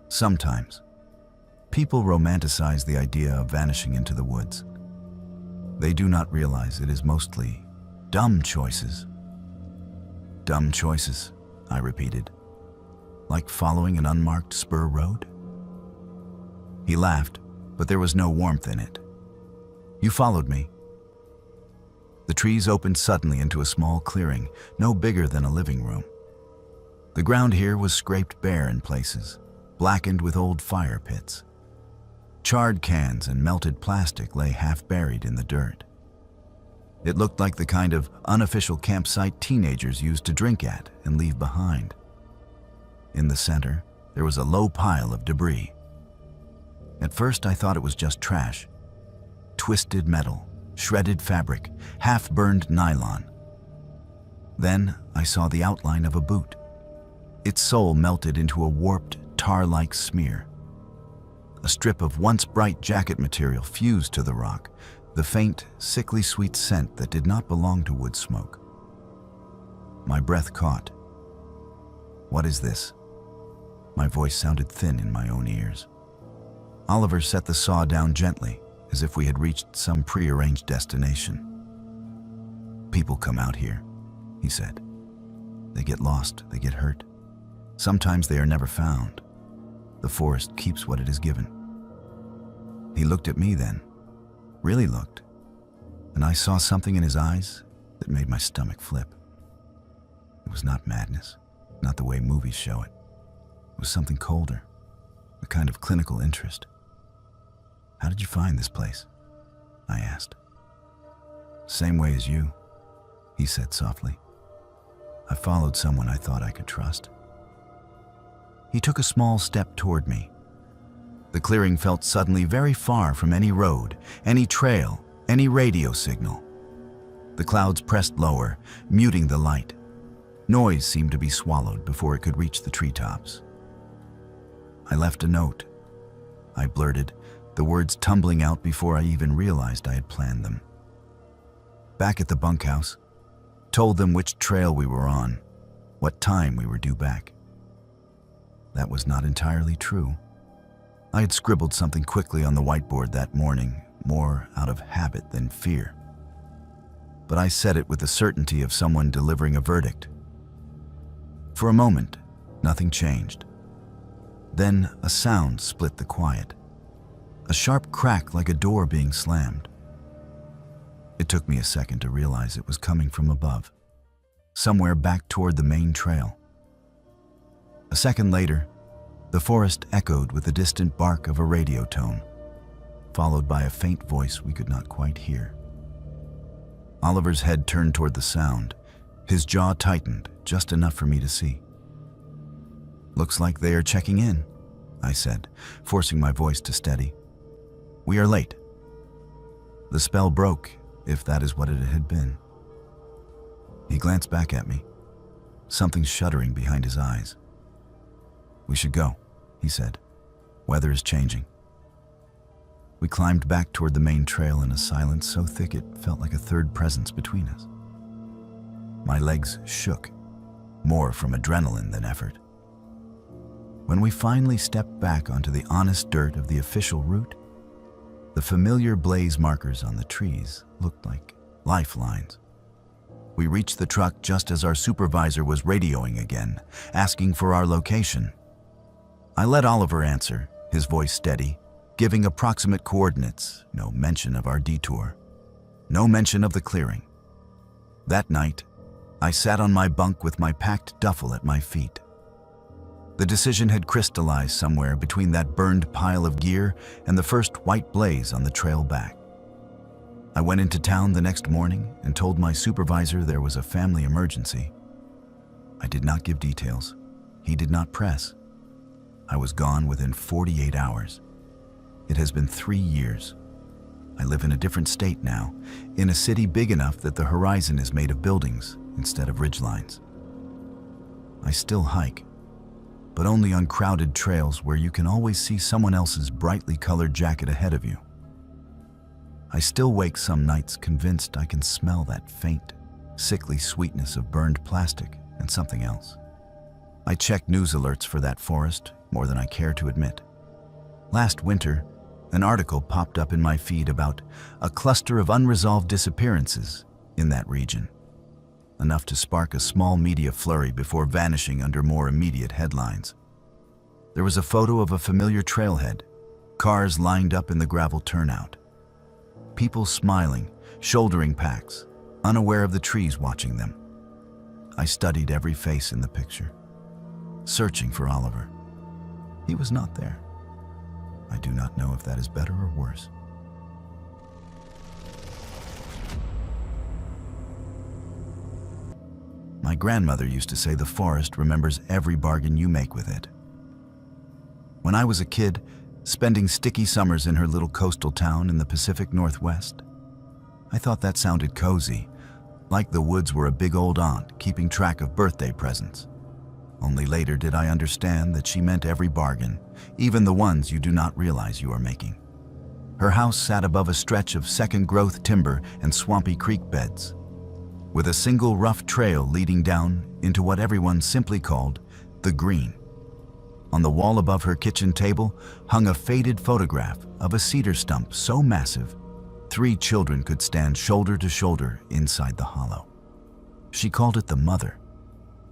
Sometimes, people romanticize the idea of vanishing into the woods. They do not realize it is mostly dumb choices. "Dumb choices," I repeated. "Like following an unmarked spur road?" He laughed, but there was no warmth in it. "You followed me." The trees opened suddenly into a small clearing, no bigger than a living room. The ground here was scraped bare in places, blackened with old fire pits. Charred cans and melted plastic lay half buried in the dirt. It looked like the kind of unofficial campsite teenagers used to drink at and leave behind. In the center, there was a low pile of debris. At first, I thought it was just trash. Twisted metal, shredded fabric, half-burned nylon. Then I saw the outline of a boot. Its sole melted into a warped, tar-like smear. A strip of once bright jacket material fused to the rock, the faint, sickly sweet scent that did not belong to wood smoke. My breath caught. "What is this?" My voice sounded thin in my own ears. Oliver set the saw down gently, as if we had reached some prearranged destination. "People come out here," he said. "They get lost, they get hurt. Sometimes they are never found. The forest keeps what it is given." He looked at me then, really looked, and I saw something in his eyes that made my stomach flip. It was not madness, not the way movies show it. It was something colder, a kind of clinical interest. "How did you find this place?" I asked. "Same way as you," he said softly. "I followed someone I thought I could trust." He took a small step toward me. The clearing felt suddenly very far from any road, any trail, any radio signal. The clouds pressed lower, muting the light. Noise seemed to be swallowed before it could reach the treetops. "I left a note," I blurted, the words tumbling out before I even realized I had planned them. "Back at the bunkhouse. Told them which trail we were on, what time we were due back." That was not entirely true. I had scribbled something quickly on the whiteboard that morning, more out of habit than fear. But I said it with the certainty of someone delivering a verdict. For a moment, nothing changed. Then a sound split the quiet. A sharp crack like a door being slammed. It took me a second to realize it was coming from above, somewhere back toward the main trail. A second later, the forest echoed with the distant bark of a radio tone, followed by a faint voice we could not quite hear. Oliver's head turned toward the sound. His jaw tightened, just enough for me to see. "Looks like they are checking in," I said, forcing my voice to steady. "We are late." The spell broke, if that is what it had been. He glanced back at me, something shuddering behind his eyes. "We should go," he said. "Weather is changing." We climbed back toward the main trail in a silence so thick it felt like a third presence between us. My legs shook, more from adrenaline than effort. When we finally stepped back onto the honest dirt of the official route, the familiar blaze markers on the trees looked like lifelines. We reached the truck just as our supervisor was radioing again, asking for our location. I let Oliver answer, his voice steady, giving approximate coordinates, no mention of our detour, no mention of the clearing. That night, I sat on my bunk with my packed duffel at my feet. The decision had crystallized somewhere between that burned pile of gear and the first white blaze on the trail back. I went into town the next morning and told my supervisor there was a family emergency. I did not give details. He did not press. I was gone within 48 hours. It has been 3 years. I live in a different state now, in a city big enough that the horizon is made of buildings instead of ridgelines. I still hike, but only on crowded trails where you can always see someone else's brightly colored jacket ahead of you. I still wake some nights convinced I can smell that faint, sickly sweetness of burned plastic and something else. I check news alerts for that forest more than I care to admit. Last winter, an article popped up in my feed about a cluster of unresolved disappearances in that region, enough to spark a small media flurry before vanishing under more immediate headlines. There was a photo of a familiar trailhead, cars lined up in the gravel turnout. People smiling, shouldering packs, unaware of the trees watching them. I studied every face in the picture, searching for Oliver. He was not there. I do not know if that is better or worse. My grandmother used to say the forest remembers every bargain you make with it. When I was a kid, spending sticky summers in her little coastal town in the Pacific Northwest, I thought that sounded cozy, like the woods were a big old aunt keeping track of birthday presents. Only later did I understand that she meant every bargain, even the ones you do not realize you are making. Her house sat above a stretch of second-growth timber and swampy creek beds, with a single rough trail leading down into what everyone simply called the green. On the wall above her kitchen table hung a faded photograph of a cedar stump so massive 3 children could stand shoulder to shoulder inside the hollow. She called it the mother.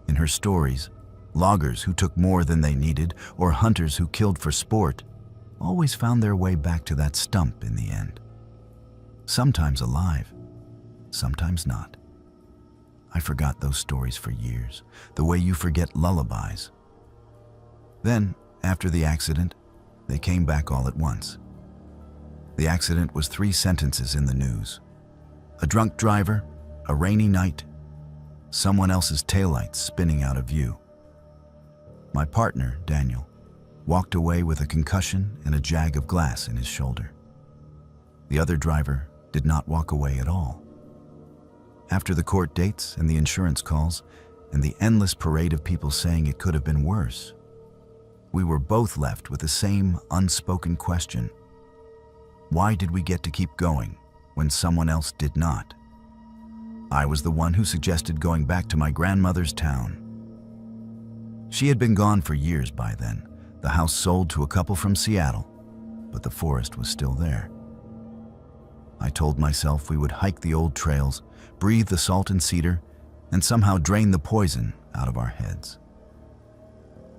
In her stories, loggers who took more than they needed or hunters who killed for sport always found their way back to that stump in the end. Sometimes alive, sometimes not. I forgot those stories for years, the way you forget lullabies. Then, after the accident, they came back all at once. The accident was 3 sentences in the news. A drunk driver, a rainy night, someone else's taillights spinning out of view. My partner, Daniel, walked away with a concussion and a jag of glass in his shoulder. The other driver did not walk away at all. After the court dates and the insurance calls and the endless parade of people saying it could have been worse, we were both left with the same unspoken question. Why did we get to keep going when someone else did not? I was the one who suggested going back to my grandmother's town. She had been gone for years by then. The house sold to a couple from Seattle, but the forest was still there. I told myself we would hike the old trails, breathe the salt and cedar, and somehow drain the poison out of our heads.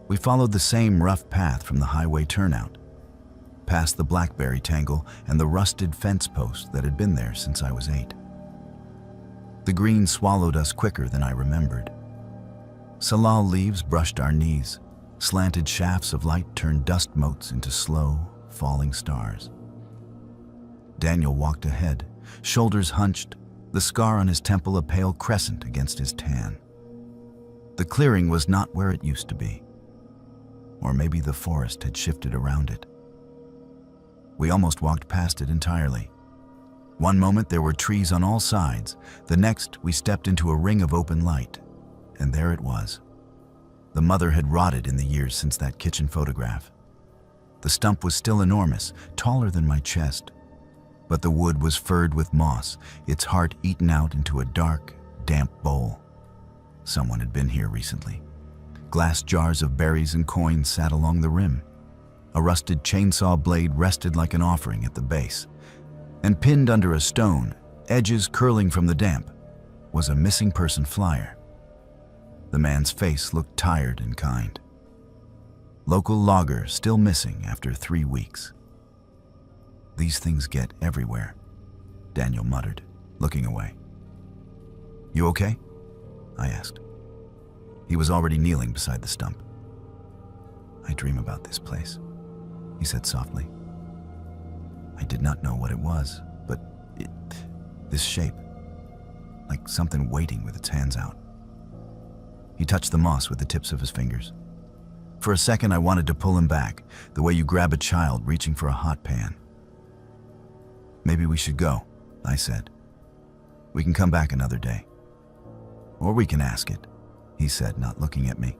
We followed the same rough path from the highway turnout, past the blackberry tangle and the rusted fence post that had been there since I was 8. The green swallowed us quicker than I remembered. Salal leaves brushed our knees. Slanted shafts of light turned dust motes into slow, falling stars. Daniel walked ahead, shoulders hunched, the scar on his temple a pale crescent against his tan. The clearing was not where it used to be. Or maybe the forest had shifted around it. We almost walked past it entirely. One moment there were trees on all sides, the next we stepped into a ring of open light, and there it was. The mother had rotted in the years since that kitchen photograph. The stump was still enormous, taller than my chest, but the wood was furred with moss, its heart eaten out into a dark, damp bowl. Someone had been here recently. Glass jars of berries and coins sat along the rim. A rusted chainsaw blade rested like an offering at the base, and pinned under a stone, edges curling from the damp, was a missing person flyer. The man's face looked tired and kind. Local logger still missing after 3 weeks. These things get everywhere, Daniel muttered, looking away. You okay? I asked. He was already kneeling beside the stump. I dream about this place, he said softly. I did not know what it was, but this shape, like something waiting with its hands out. He touched the moss with the tips of his fingers. For a second, I wanted to pull him back, the way you grab a child reaching for a hot pan. Maybe we should go, I said. We can come back another day. Or we can ask it, he said, not looking at me.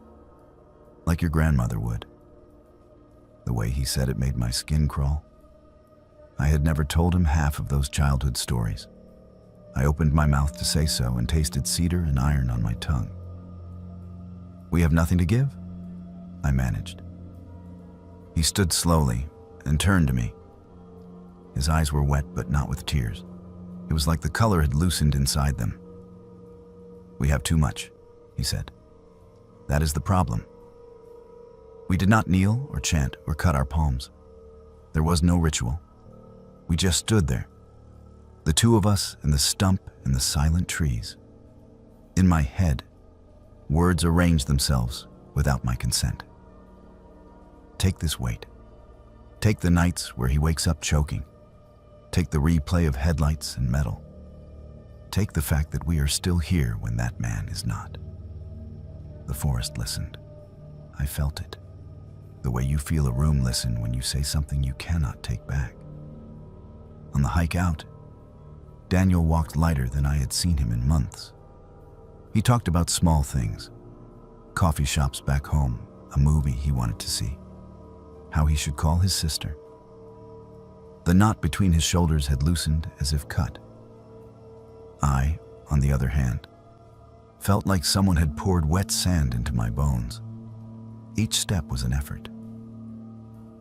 Like your grandmother would. The way he said it made my skin crawl. I had never told him half of those childhood stories. I opened my mouth to say so and tasted cedar and iron on my tongue. We have nothing to give? I managed. He stood slowly and turned to me. His eyes were wet, but not with tears. It was like the color had loosened inside them. We have too much, he said. That is the problem. We did not kneel or chant or cut our palms. There was no ritual. We just stood there, the two of us and the stump and the silent trees. In my head, words arranged themselves without my consent. Take this weight. Take the nights where he wakes up choking. Take the replay of headlights and metal. Take the fact that we are still here when that man is not. The forest listened. I felt it. The way you feel a room listen when you say something you cannot take back. On the hike out, Daniel walked lighter than I had seen him in months. He talked about small things. Coffee shops back home, a movie he wanted to see. How he should call his sister. The knot between his shoulders had loosened as if cut. I, on the other hand, felt like someone had poured wet sand into my bones. Each step was an effort.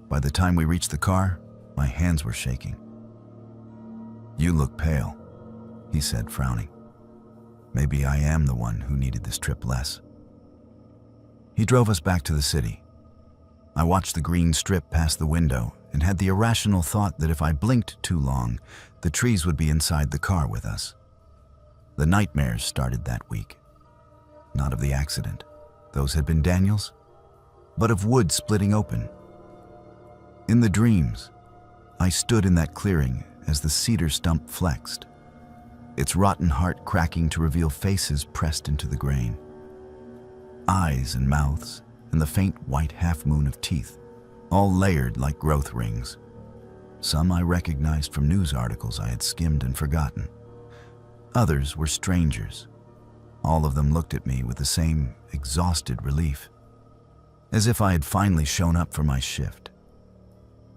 By the time we reached the car, my hands were shaking. "You look pale," he said, frowning. "Maybe I am the one who needed this trip less." He drove us back to the city. I watched the green strip past the window and had the irrational thought that if I blinked too long, the trees would be inside the car with us. The nightmares started that week. Not of the accident, those had been Daniel's, but of wood splitting open. In the dreams, I stood in that clearing as the cedar stump flexed, its rotten heart cracking to reveal faces pressed into the grain. Eyes and mouths, and the faint white half-moon of teeth, all layered like growth rings. Some I recognized from news articles I had skimmed and forgotten. Others were strangers. All of them looked at me with the same exhausted relief, as if I had finally shown up for my shift.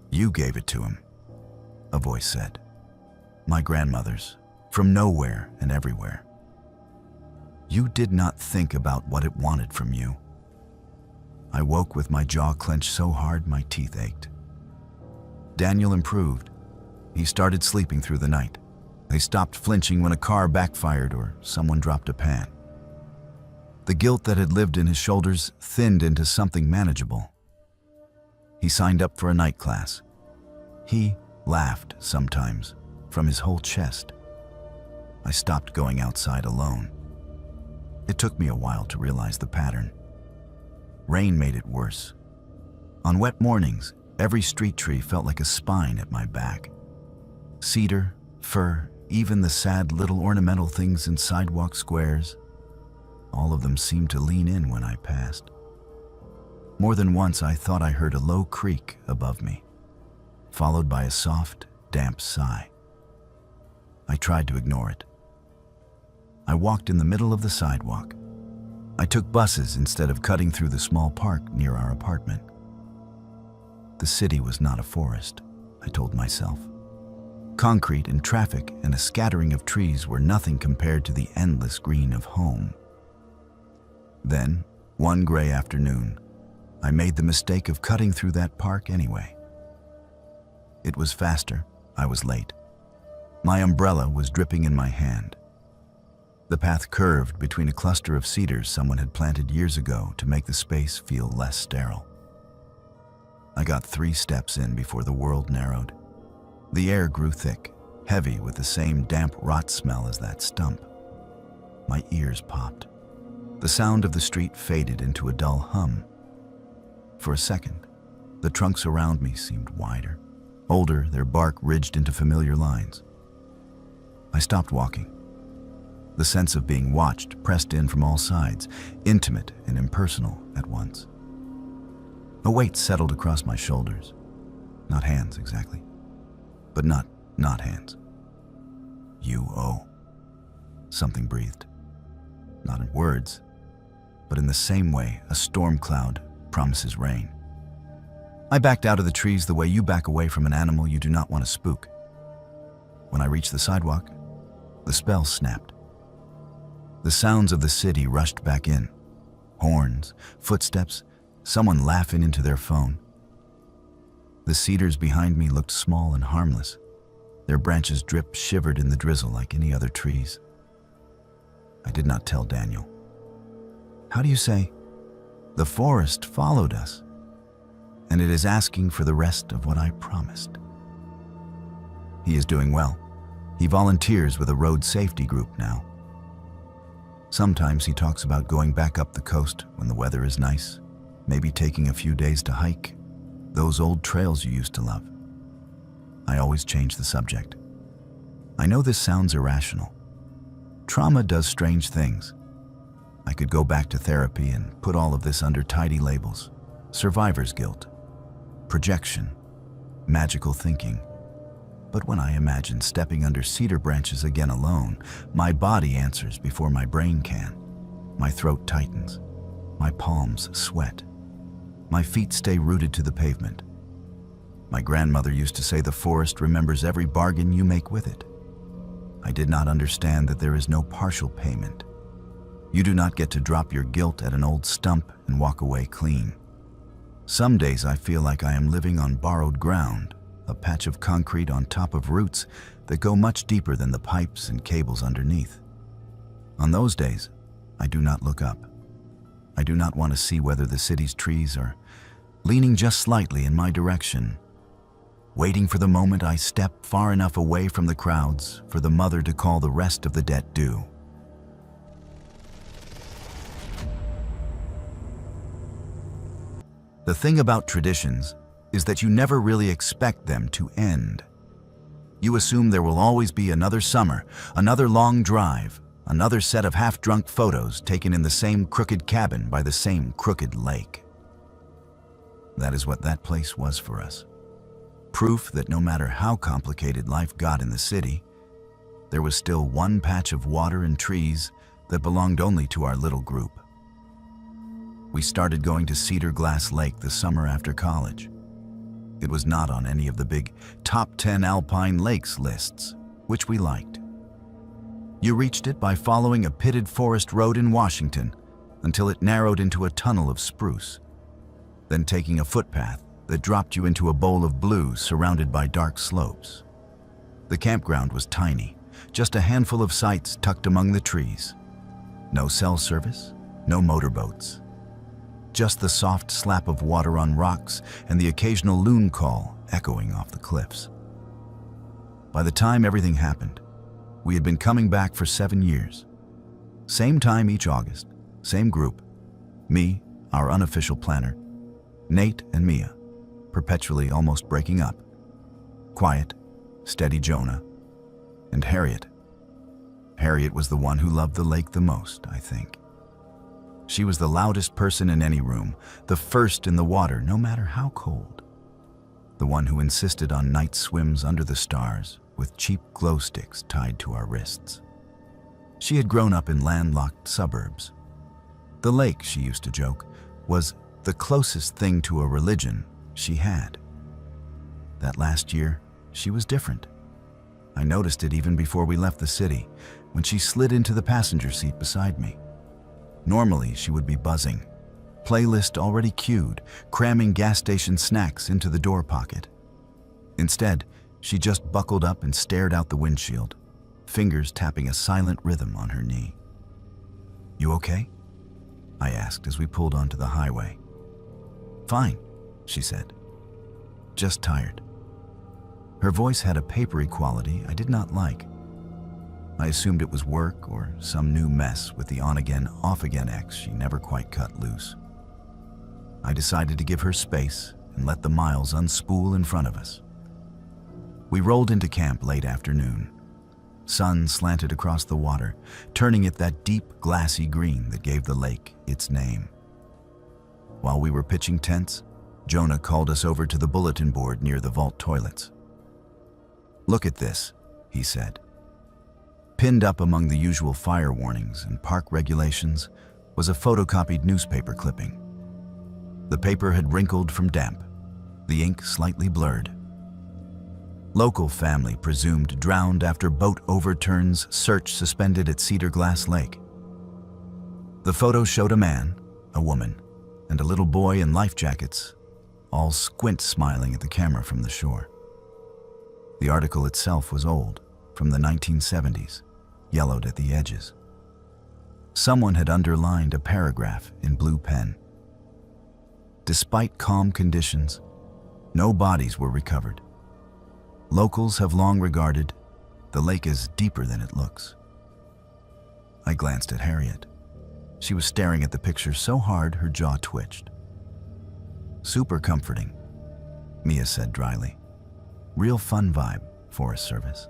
"You gave it to him," a voice said. My grandmother's, from nowhere and everywhere. "You did not think about what it wanted from you." I woke with my jaw clenched so hard my teeth ached. Daniel improved. He started sleeping through the night. They stopped flinching when a car backfired or someone dropped a pan. The guilt that had lived in his shoulders thinned into something manageable. He signed up for a night class. He laughed sometimes from his whole chest. I stopped going outside alone. It took me a while to realize the pattern. Rain made it worse. On wet mornings, every street tree felt like a spine at my back. Cedar, fir, even the sad little ornamental things in sidewalk squares, all of them seemed to lean in when I passed. More than once I thought I heard a low creak above me, followed by a soft, damp sigh. I tried to ignore it. I walked in the middle of the sidewalk. I took buses instead of cutting through the small park near our apartment. The city was not a forest, I told myself. Concrete and traffic and a scattering of trees were nothing compared to the endless green of home. Then, one gray afternoon, I made the mistake of cutting through that park anyway. It was faster. I was late. My umbrella was dripping in my hand. The path curved between a cluster of cedars someone had planted years ago to make the space feel less sterile. I got 3 steps in before the world narrowed. The air grew thick, heavy with the same damp rot smell as that stump. My ears popped. The sound of the street faded into a dull hum. For a second, the trunks around me seemed wider, older, their bark ridged into familiar lines. I stopped walking. The sense of being watched pressed in from all sides, intimate and impersonal at once. A weight settled across my shoulders. Not hands, exactly, but not hands. "You owe," something breathed. Not in words, but in the same way a storm cloud promises rain. I backed out of the trees the way you back away from an animal you do not want to spook. When I reached the sidewalk, the spell snapped. The sounds of the city rushed back in. Horns, footsteps, someone laughing into their phone. The cedars behind me looked small and harmless. Their branches dripped, shivered in the drizzle like any other trees. I did not tell Daniel. "How do you say? The forest followed us, and it is asking for the rest of what I promised." He is doing well. He volunteers with a road safety group now. Sometimes he talks about going back up the coast when the weather is nice, maybe taking a few days to hike those old trails you used to love. I always change the subject. I know this sounds irrational. Trauma does strange things. I could go back to therapy and put all of this under tidy labels: survivor's guilt, projection, magical thinking. But when I imagine stepping under cedar branches again alone, my body answers before my brain can. My throat tightens. My palms sweat. My feet stay rooted to the pavement. My grandmother used to say the forest remembers every bargain you make with it. I did not understand that there is no partial payment. You do not get to drop your guilt at an old stump and walk away clean. Some days I feel like I am living on borrowed ground, a patch of concrete on top of roots that go much deeper than the pipes and cables underneath. On those days, I do not look up. I do not want to see whether the city's trees are leaning just slightly in my direction, waiting for the moment I step far enough away from the crowds for the mother to call the rest of the debt due. The thing about traditions is that you never really expect them to end. You assume there will always be another summer, another long drive, another set of half-drunk photos taken in the same crooked cabin by the same crooked lake. That is what that place was for us. Proof that no matter how complicated life got in the city, there was still one patch of water and trees that belonged only to our little group. We started going to Cedar Glass Lake the summer after college. It was not on any of the big top 10 alpine lakes lists, which we liked. You reached it by following a pitted forest road in Washington until it narrowed into a tunnel of spruce, then taking a footpath that dropped you into a bowl of blue surrounded by dark slopes. The campground was tiny, just a handful of sites tucked among the trees. No cell service, no motorboats. Just the soft slap of water on rocks and the occasional loon call echoing off the cliffs. By the time everything happened, we had been coming back for 7 years. Same time each August, same group. Me, our unofficial planner, Nate and Mia, perpetually almost breaking up. Quiet, steady Jonah, and Harriet. Harriet was the one who loved the lake the most, I think. She was the loudest person in any room, the first in the water, no matter how cold. The one who insisted on night swims under the stars with cheap glow sticks tied to our wrists. She had grown up in landlocked suburbs. The lake, she used to joke, was the closest thing to a religion she had. That last year, she was different. I noticed it even before we left the city, when she slid into the passenger seat beside me. Normally, she would be buzzing, playlist already queued, cramming gas station snacks into the door pocket. Instead, she just buckled up and stared out the windshield, fingers tapping a silent rhythm on her knee. "You okay?" I asked as we pulled onto the highway. "Fine," she said. "Just tired." Her voice had a papery quality I did not like. I assumed it was work or some new mess with the on-again, off-again ex she never quite cut loose. I decided to give her space and let the miles unspool in front of us. We rolled into camp late afternoon. Sun slanted across the water, turning it that deep, glassy green that gave the lake its name. While we were pitching tents, Jonah called us over to the bulletin board near the vault toilets. "Look at this," he said. Pinned up among the usual fire warnings and park regulations was a photocopied newspaper clipping. The paper had wrinkled from damp, the ink slightly blurred. Local family presumed drowned after boat overturns, search suspended at Cedar Glass Lake. The photo showed a man, a woman, and a little boy in life jackets, all squint smiling at the camera from the shore. The article itself was old, from the 1970s, yellowed at the edges. Someone had underlined a paragraph in blue pen. Despite calm conditions, no bodies were recovered. Locals have long regarded the lake as deeper than it looks. I glanced at Harriet. She was staring at the picture so hard her jaw twitched. "Super comforting," Mia said dryly. "Real fun vibe, Forest Service."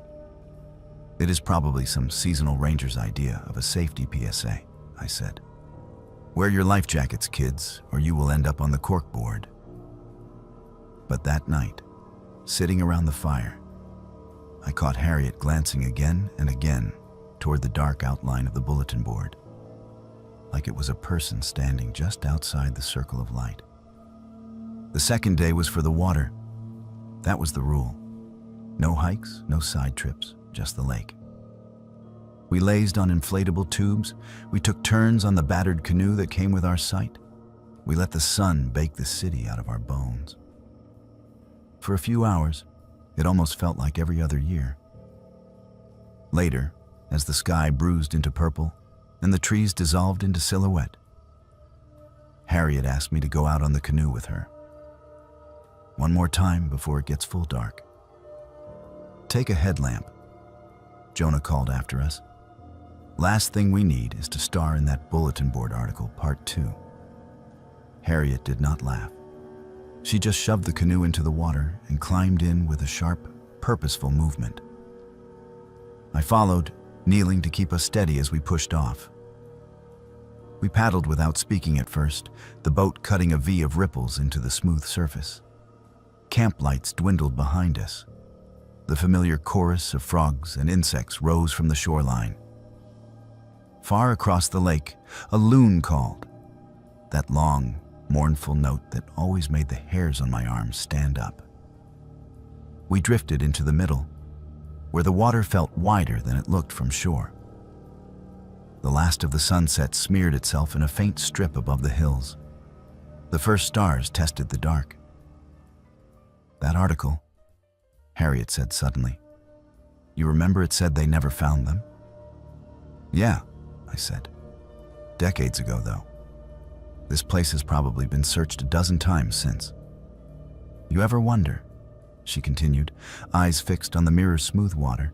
"It is probably some seasonal ranger's idea of a safety PSA," I said. "Wear your life jackets, kids, or you will end up on the corkboard." But that night, sitting around the fire, I caught Harriet glancing again and again toward the dark outline of the bulletin board, like it was a person standing just outside the circle of light. The second day was for the water. That was the rule. No hikes, no side trips, just the lake. We lazed on inflatable tubes. We took turns on the battered canoe that came with our sight. We let the sun bake the city out of our bones. For a few hours, it almost felt like every other year. Later, as the sky bruised into purple and the trees dissolved into silhouette, Harriet asked me to go out on the canoe with her. One more time before it gets full dark. Take a headlamp, Jonah called after us. Last thing we need is to star in that bulletin board article, part 2. Harriet did not laugh. She just shoved the canoe into the water and climbed in with a sharp, purposeful movement. I followed, kneeling to keep us steady as we pushed off. We paddled without speaking at first, the boat cutting a V of ripples into the smooth surface. Camp lights dwindled behind us. The familiar chorus of frogs and insects rose from the shoreline. Far across the lake, a loon called, that long, mournful note that always made the hairs on my arms stand up. We drifted into the middle, where the water felt wider than it looked from shore. The last of the sunset smeared itself in a faint strip above the hills. The first stars tested the dark. That article, Harriet said suddenly. You remember it said they never found them? Yeah, I said. Decades ago, though. This place has probably been searched a dozen times since. You ever wonder, she continued, eyes fixed on the mirror's smooth water,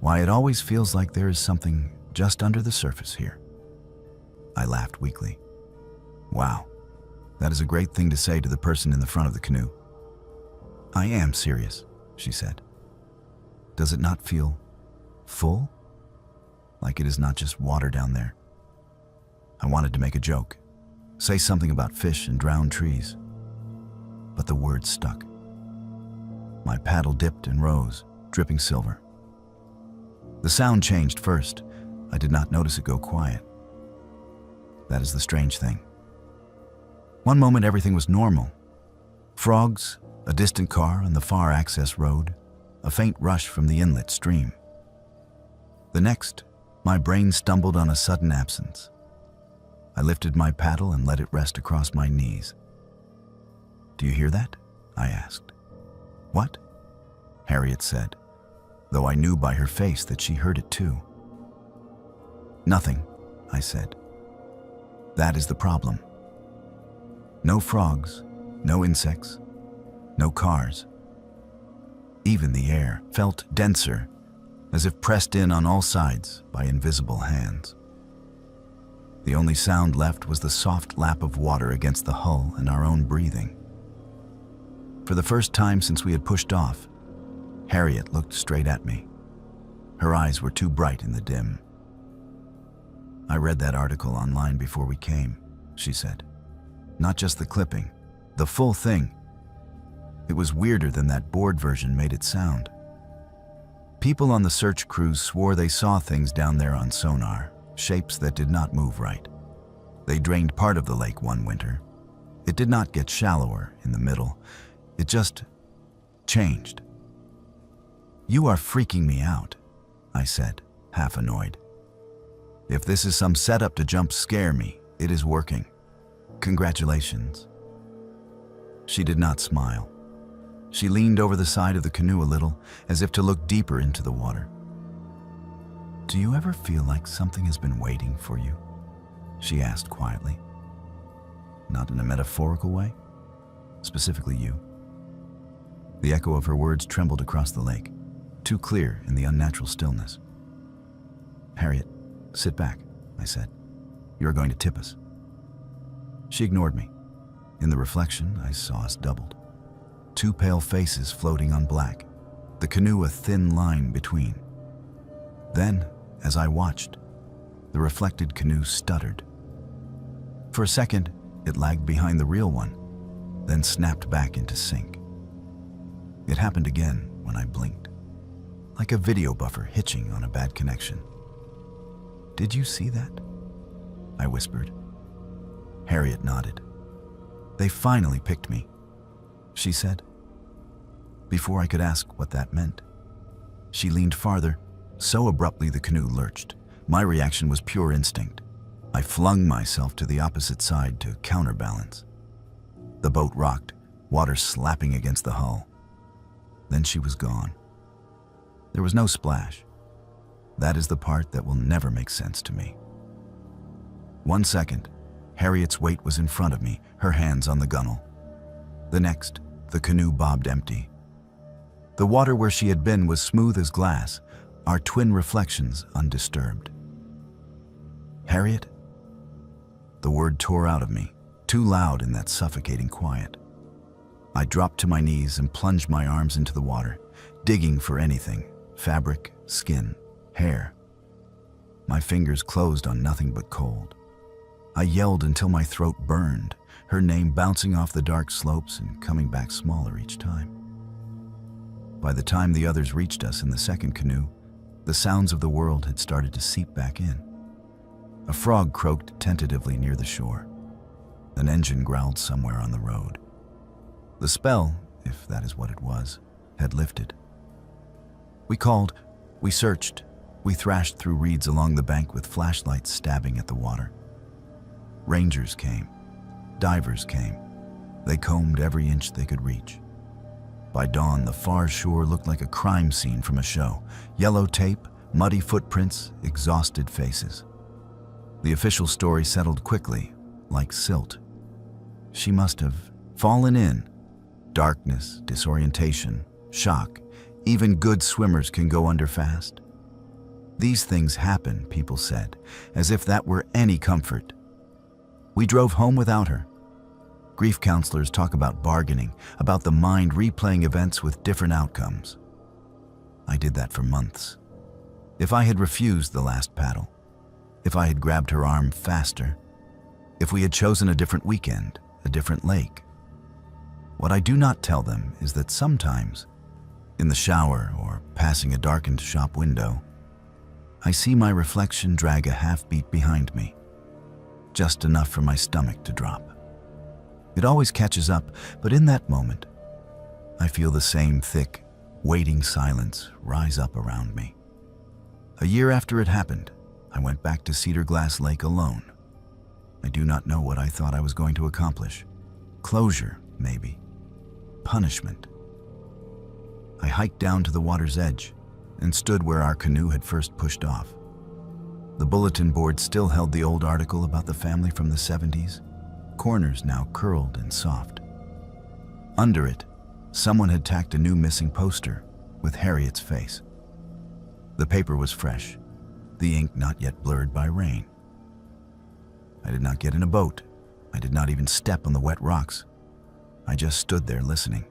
why it always feels like there is something just under the surface here? I laughed weakly. Wow, that is a great thing to say to the person in the front of the canoe. I am serious, she said. Does it not feel full? Like it is not just water down there? I wanted to make a joke, say something about fish and drowned trees, but the words stuck. My paddle dipped and rose, dripping silver. The sound changed first. I did not notice it go quiet. That is the strange thing. One moment everything was normal. Frogs, a distant car on the far access road, a faint rush from the inlet stream. The next, my brain stumbled on a sudden absence. I lifted my paddle and let it rest across my knees. Do you hear that? I asked. What? Harriet said, though I knew by her face that she heard it too. Nothing, I said. That is the problem. No frogs, no insects, no cars. Even the air felt denser, as if pressed in on all sides by invisible hands. The only sound left was the soft lap of water against the hull and our own breathing. For the first time since we had pushed off, Harriet looked straight at me. Her eyes were too bright in the dim. I read that article online before we came, she said. Not just the clipping, the full thing. It was weirder than that board version made it sound. People on the search crews swore they saw things down there on sonar, shapes that did not move right. They drained part of the lake one winter. It did not get shallower in the middle. It just changed. You are freaking me out, I said, half annoyed. If this is some setup to jump scare me, it is working. Congratulations. She did not smile. She leaned over the side of the canoe a little, as if to look deeper into the water. Do you ever feel like something has been waiting for you? She asked quietly. Not in a metaphorical way? Specifically you. The echo of her words trembled across the lake, too clear in the unnatural stillness. Harriet, sit back, I said. You are going to tip us. She ignored me. In the reflection, I saw us doubled. Two pale faces floating on black, the canoe a thin line between. Then, as I watched, the reflected canoe stuttered. For a second, it lagged behind the real one, then snapped back into sync. It happened again when I blinked, like a video buffer hitching on a bad connection. Did you see that? I whispered. Harriet nodded. They finally picked me, she said. Before I could ask what that meant, she leaned farther, so abruptly the canoe lurched. My reaction was pure instinct. I flung myself to the opposite side to counterbalance. The boat rocked, water slapping against the hull. Then she was gone. There was no splash. That is the part that will never make sense to me. 1 second, Harriet's weight was in front of me, her hands on the gunwale. The next, the canoe bobbed empty. The water where she had been was smooth as glass, our twin reflections undisturbed. Harriet? The word tore out of me, too loud in that suffocating quiet. I dropped to my knees and plunged my arms into the water, digging for anything: fabric, skin, hair. My fingers closed on nothing but cold. I yelled until my throat burned, her name bouncing off the dark slopes and coming back smaller each time. By the time the others reached us in the second canoe, the sounds of the world had started to seep back in. A frog croaked tentatively near the shore. An engine growled somewhere on the road. The spell, if that is what it was, had lifted. We called, we searched, we thrashed through reeds along the bank with flashlights stabbing at the water. Rangers came, divers came. They combed every inch they could reach. By dawn, the far shore looked like a crime scene from a show. Yellow tape, muddy footprints, exhausted faces. The official story settled quickly, like silt. She must have fallen in. Darkness, disorientation, shock. Even good swimmers can go under fast. These things happen, people said, as if that were any comfort. We drove home without her. Grief counselors talk about bargaining, about the mind replaying events with different outcomes. I did that for months. If I had refused the last paddle, if I had grabbed her arm faster, if we had chosen a different weekend, a different lake. What I do not tell them is that sometimes, in the shower or passing a darkened shop window, I see my reflection drag a half beat behind me, just enough for my stomach to drop. It always catches up, but in that moment, I feel the same thick, waiting silence rise up around me. A year after it happened, I went back to Cedar Glass Lake alone. I do not know what I thought I was going to accomplish. Closure, maybe. Punishment. I hiked down to the water's edge and stood where our canoe had first pushed off. The bulletin board still held the old article about the family from the 70s, corners now curled and soft. Under it, someone had tacked a new missing poster with Harriet's face. The paper was fresh, the ink not yet blurred by rain. I did not get in a boat. I did not even step on the wet rocks. I just stood there listening.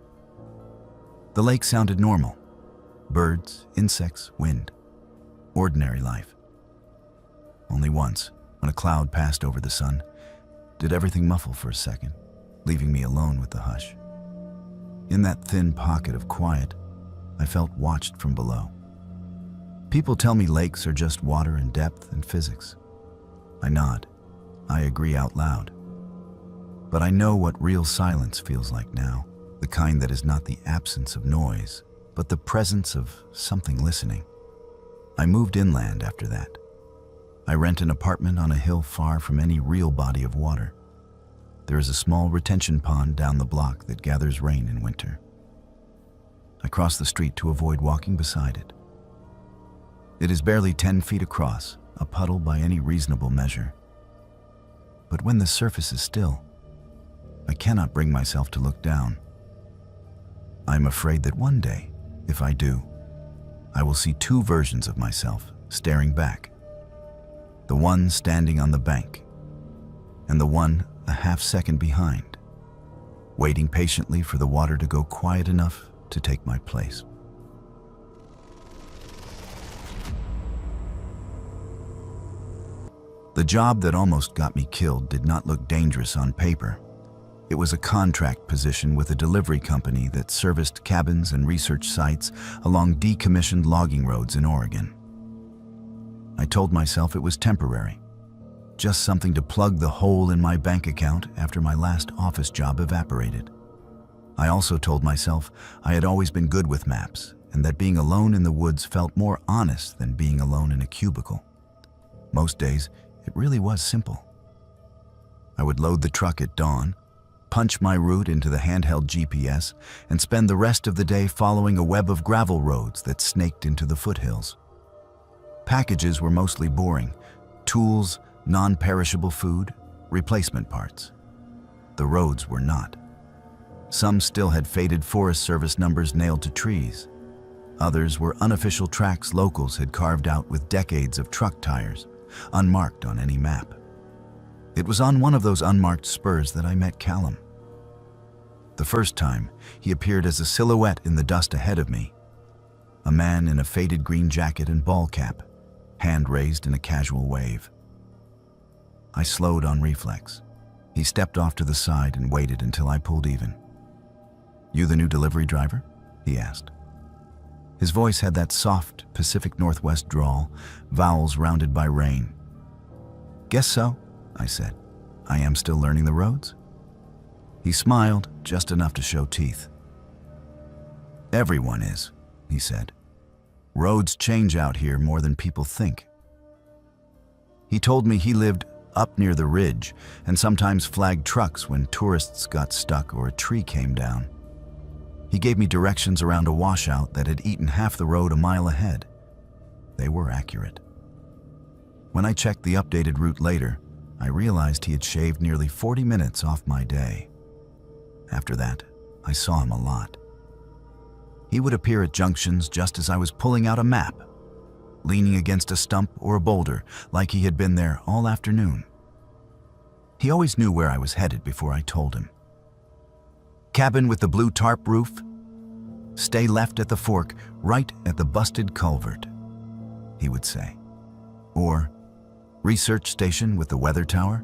The lake sounded normal. Birds, insects, wind. Ordinary life. Only once, when a cloud passed over the sun, did everything muffle for a second, leaving me alone with the hush. In that thin pocket of quiet, I felt watched from below. People tell me lakes are just water and depth and physics. I nod. I agree out loud. But I know what real silence feels like now, the kind that is not the absence of noise, but the presence of something listening. I moved inland after that. I rent an apartment on a hill far from any real body of water. There is a small retention pond down the block that gathers rain in winter. I cross the street to avoid walking beside it. It is barely 10 feet across, a puddle by any reasonable measure. But when the surface is still, I cannot bring myself to look down. I am afraid that one day, if I do, I will see two versions of myself staring back. The one standing on the bank, and the one a half second behind, waiting patiently for the water to go quiet enough to take my place. The job that almost got me killed did not look dangerous on paper. It was a contract position with a delivery company that serviced cabins and research sites along decommissioned logging roads in Oregon. I told myself it was temporary, just something to plug the hole in my bank account after my last office job evaporated. I also told myself I had always been good with maps, and that being alone in the woods felt more honest than being alone in a cubicle. Most days, it really was simple. I would load the truck at dawn, punch my route into the handheld GPS, and spend the rest of the day following a web of gravel roads that snaked into the foothills. Packages were mostly boring: tools, non-perishable food, replacement parts. The roads were not. Some still had faded Forest Service numbers nailed to trees. Others were unofficial tracks locals had carved out with decades of truck tires, unmarked on any map. It was on one of those unmarked spurs that I met Callum. The first time, he appeared as a silhouette in the dust ahead of me. A man in a faded green jacket and ball cap, hand raised in a casual wave. I slowed on reflex. He stepped off to the side and waited until I pulled even. "You the new delivery driver?" he asked. His voice had that soft Pacific Northwest drawl, vowels rounded by rain. "Guess so," I said. "I am still learning the roads." He smiled, just enough to show teeth. "Everyone is," he said. "Roads change out here more than people think." He told me he lived up near the ridge and sometimes flagged trucks when tourists got stuck or a tree came down. He gave me directions around a washout that had eaten half the road a mile ahead. They were accurate. When I checked the updated route later, I realized he had shaved nearly 40 minutes off my day. After that, I saw him a lot. He would appear at junctions just as I was pulling out a map, leaning against a stump or a boulder like he had been there all afternoon. He always knew where I was headed before I told him. "Cabin with the blue tarp roof? Stay left at the fork, right at the busted culvert," he would say. Or, "Research station with the weather tower?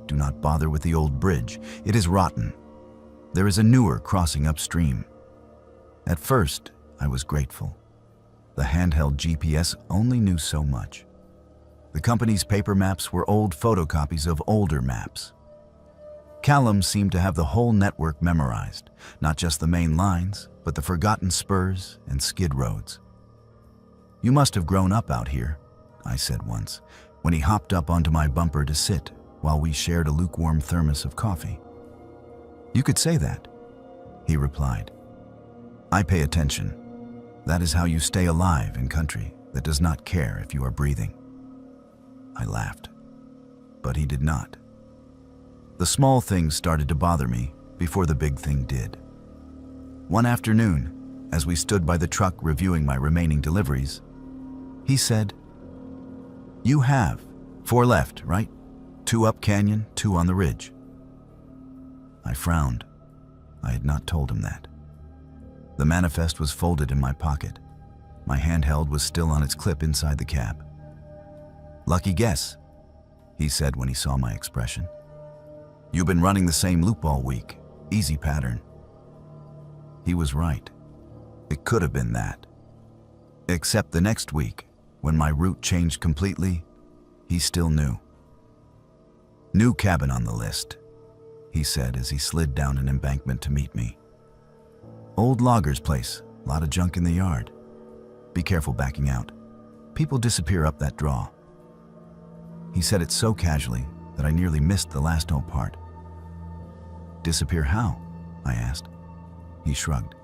Do not bother with the old bridge. It is rotten. There is a newer crossing upstream." At first, I was grateful. The handheld GPS only knew so much. The company's paper maps were old photocopies of older maps. Callum seemed to have the whole network memorized, not just the main lines, but the forgotten spurs and skid roads. "You must have grown up out here," I said once, when he hopped up onto my bumper to sit while we shared a lukewarm thermos of coffee. "You could say that," he replied. "I pay attention. That is how you stay alive in country that does not care if you are breathing." I laughed, but he did not. The small things started to bother me before the big thing did. One afternoon, as we stood by the truck reviewing my remaining deliveries, he said, "You have 4 left, right? 2 up canyon, 2 on the ridge." I frowned. I had not told him that. The manifest was folded in my pocket. My handheld was still on its clip inside the cab. "Lucky guess," he said when he saw my expression. "You've been running the same loop all week. Easy pattern." He was right. It could have been that. Except the next week, when my route changed completely, he still knew. "New cabin on the list," he said as he slid down an embankment to meet me. "Old logger's place, a lot of junk in the yard. Be careful backing out. People disappear up that draw." He said it so casually that I nearly missed the last "oh" part. "Disappear how?" I asked. He shrugged.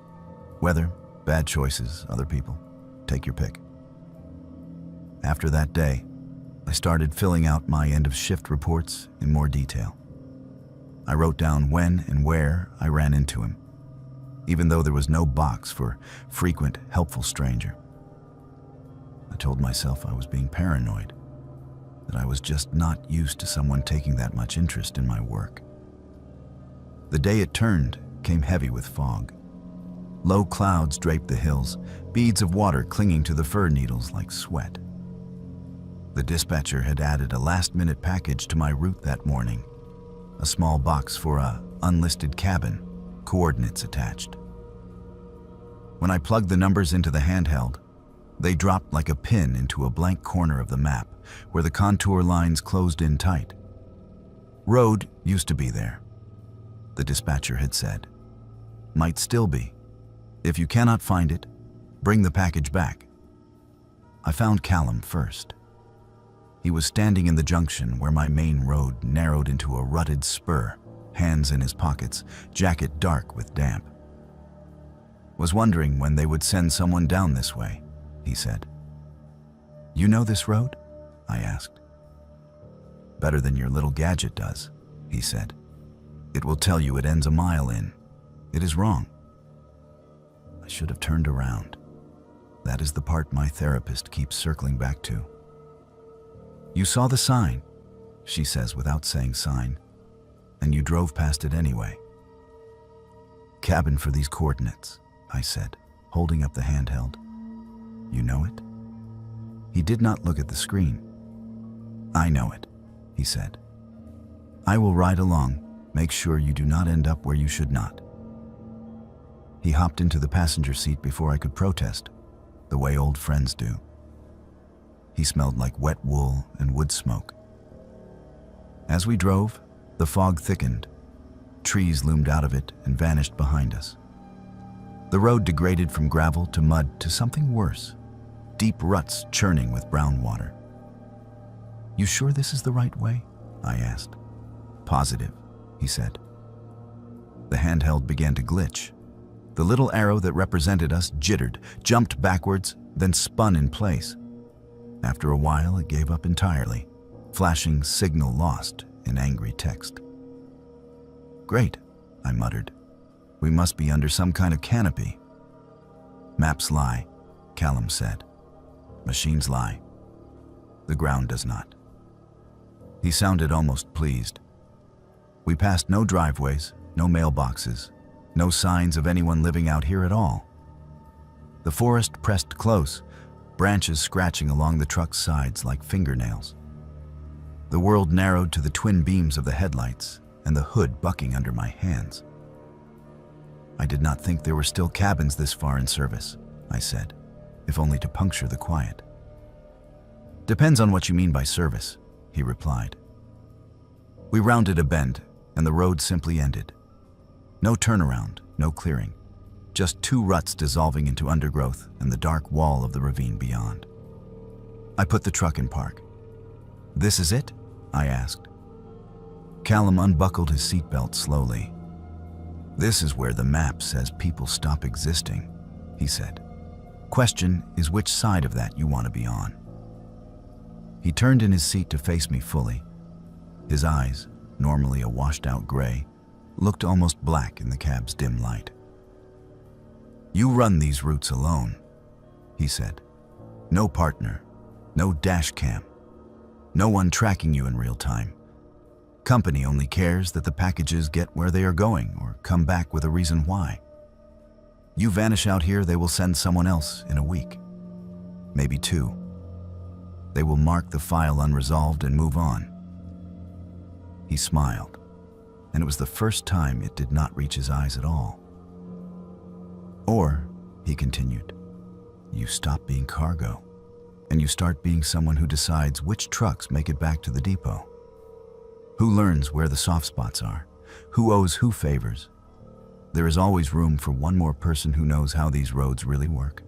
"Weather, bad choices, other people. Take your pick." After that day, I started filling out my end-of-shift reports in more detail. I wrote down when and where I ran into him, even though there was no box for frequent, helpful stranger. I told myself I was being paranoid, that I was just not used to someone taking that much interest in my work. The day it turned came heavy with fog. Low clouds draped the hills, beads of water clinging to the fir needles like sweat. The dispatcher had added a last-minute package to my route that morning, a small box for a unlisted cabin, coordinates attached. When I plugged the numbers into the handheld, they dropped like a pin into a blank corner of the map where the contour lines closed in tight. "Road used to be there," the dispatcher had said. Might still be. If you cannot find it, bring the package back. I found Callum first. He was standing in the junction where my main road narrowed into a rutted spur, hands in his pockets, jacket dark with damp. Was wondering when they would send someone down this way, he said. You know this road? I asked. Better than your little gadget does, he said. It will tell you it ends a mile in. It is wrong. I should have turned around. That is the part my therapist keeps circling back to. You saw the sign, she says without saying sign, and you drove past it anyway. Cabin for these coordinates, I said, holding up the handheld. You know it? He did not look at the screen. I know it, he said. I will ride along, make sure you do not end up where you should not. He hopped into the passenger seat before I could protest, the way old friends do. He smelled like wet wool and wood smoke. As we drove, the fog thickened. Trees loomed out of it and vanished behind us. The road degraded from gravel to mud to something worse, deep ruts churning with brown water. You sure this is the right way? I asked. Positive, he said. The handheld began to glitch. The little arrow that represented us jittered, jumped backwards, then spun in place. After a while, it gave up entirely, flashing signal lost in angry text. Great, I muttered. We must be under some kind of canopy. Maps lie, Callum said. Machines lie. The ground does not. He sounded almost pleased. We passed no driveways, no mailboxes, no signs of anyone living out here at all. The forest pressed close, branches scratching along the truck's sides like fingernails. The world narrowed to the twin beams of the headlights and the hood bucking under my hands. I did not think there were still cabins this far in service, I said, if only to puncture the quiet. Depends on what you mean by service, he replied. We rounded a bend, and the road simply ended. No turnaround, no clearing. Just two ruts dissolving into undergrowth and the dark wall of the ravine beyond. I put the truck in park. This is it? I asked. Callum unbuckled his seatbelt slowly. This is where the map says people stop existing, he said. Question is which side of that you want to be on. He turned in his seat to face me fully. His eyes, normally a washed-out gray, looked almost black in the cab's dim light. You run these routes alone, he said. No partner, no dash cam, no one tracking you in real time. Company only cares that the packages get where they are going or come back with a reason why. You vanish out here, they will send someone else in a week, maybe two. They will mark the file unresolved and move on. He smiled, and it was the first time it did not reach his eyes at all. Or, he continued, you stop being cargo, and you start being someone who decides which trucks make it back to the depot. Who learns where the soft spots are? Who owes who favors? There is always room for one more person who knows how these roads really work.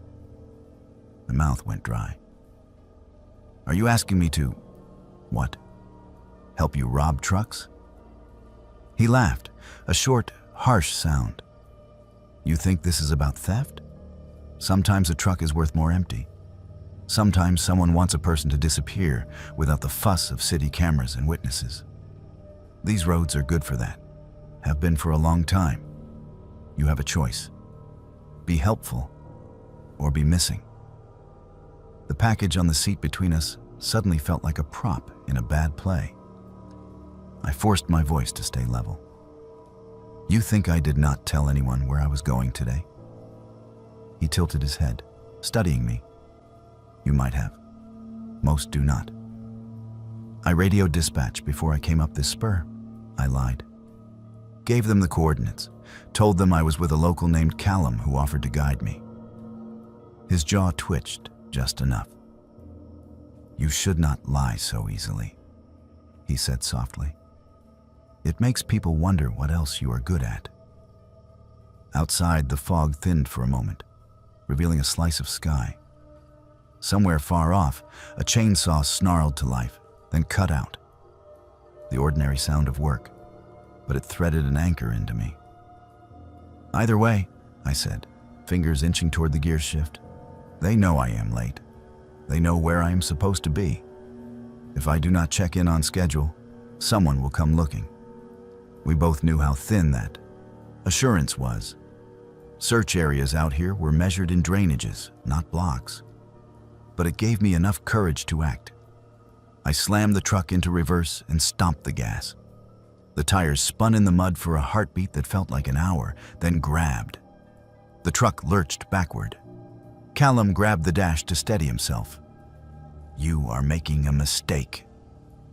My mouth went dry. Are you asking me to, what? Help you rob trucks? He laughed, a short, harsh sound. You think this is about theft? Sometimes a truck is worth more empty. Sometimes someone wants a person to disappear without the fuss of city cameras and witnesses. These roads are good for that, have been for a long time. You have a choice. Be helpful or be missing. The package on the seat between us suddenly felt like a prop in a bad play. I forced my voice to stay level. You think I did not tell anyone where I was going today? He tilted his head, studying me. You might have. Most do not. I radioed dispatch before I came up this spur. I lied. Gave them the coordinates, told them I was with a local named Callum who offered to guide me. His jaw twitched just enough. You should not lie so easily, he said softly. It makes people wonder what else you are good at. Outside, the fog thinned for a moment, revealing a slice of sky. Somewhere far off, a chainsaw snarled to life, then cut out. The ordinary sound of work, but it threaded an anchor into me. "Either way," I said, fingers inching toward the gear shift. "They know I am late. They know where I am supposed to be. If I do not check in on schedule, someone will come looking." We both knew how thin that assurance was. Search areas out here were measured in drainages, not blocks. But it gave me enough courage to act. I slammed the truck into reverse and stomped the gas. The tires spun in the mud for a heartbeat that felt like an hour, then grabbed. The truck lurched backward. Callum grabbed the dash to steady himself. "You are making a mistake,"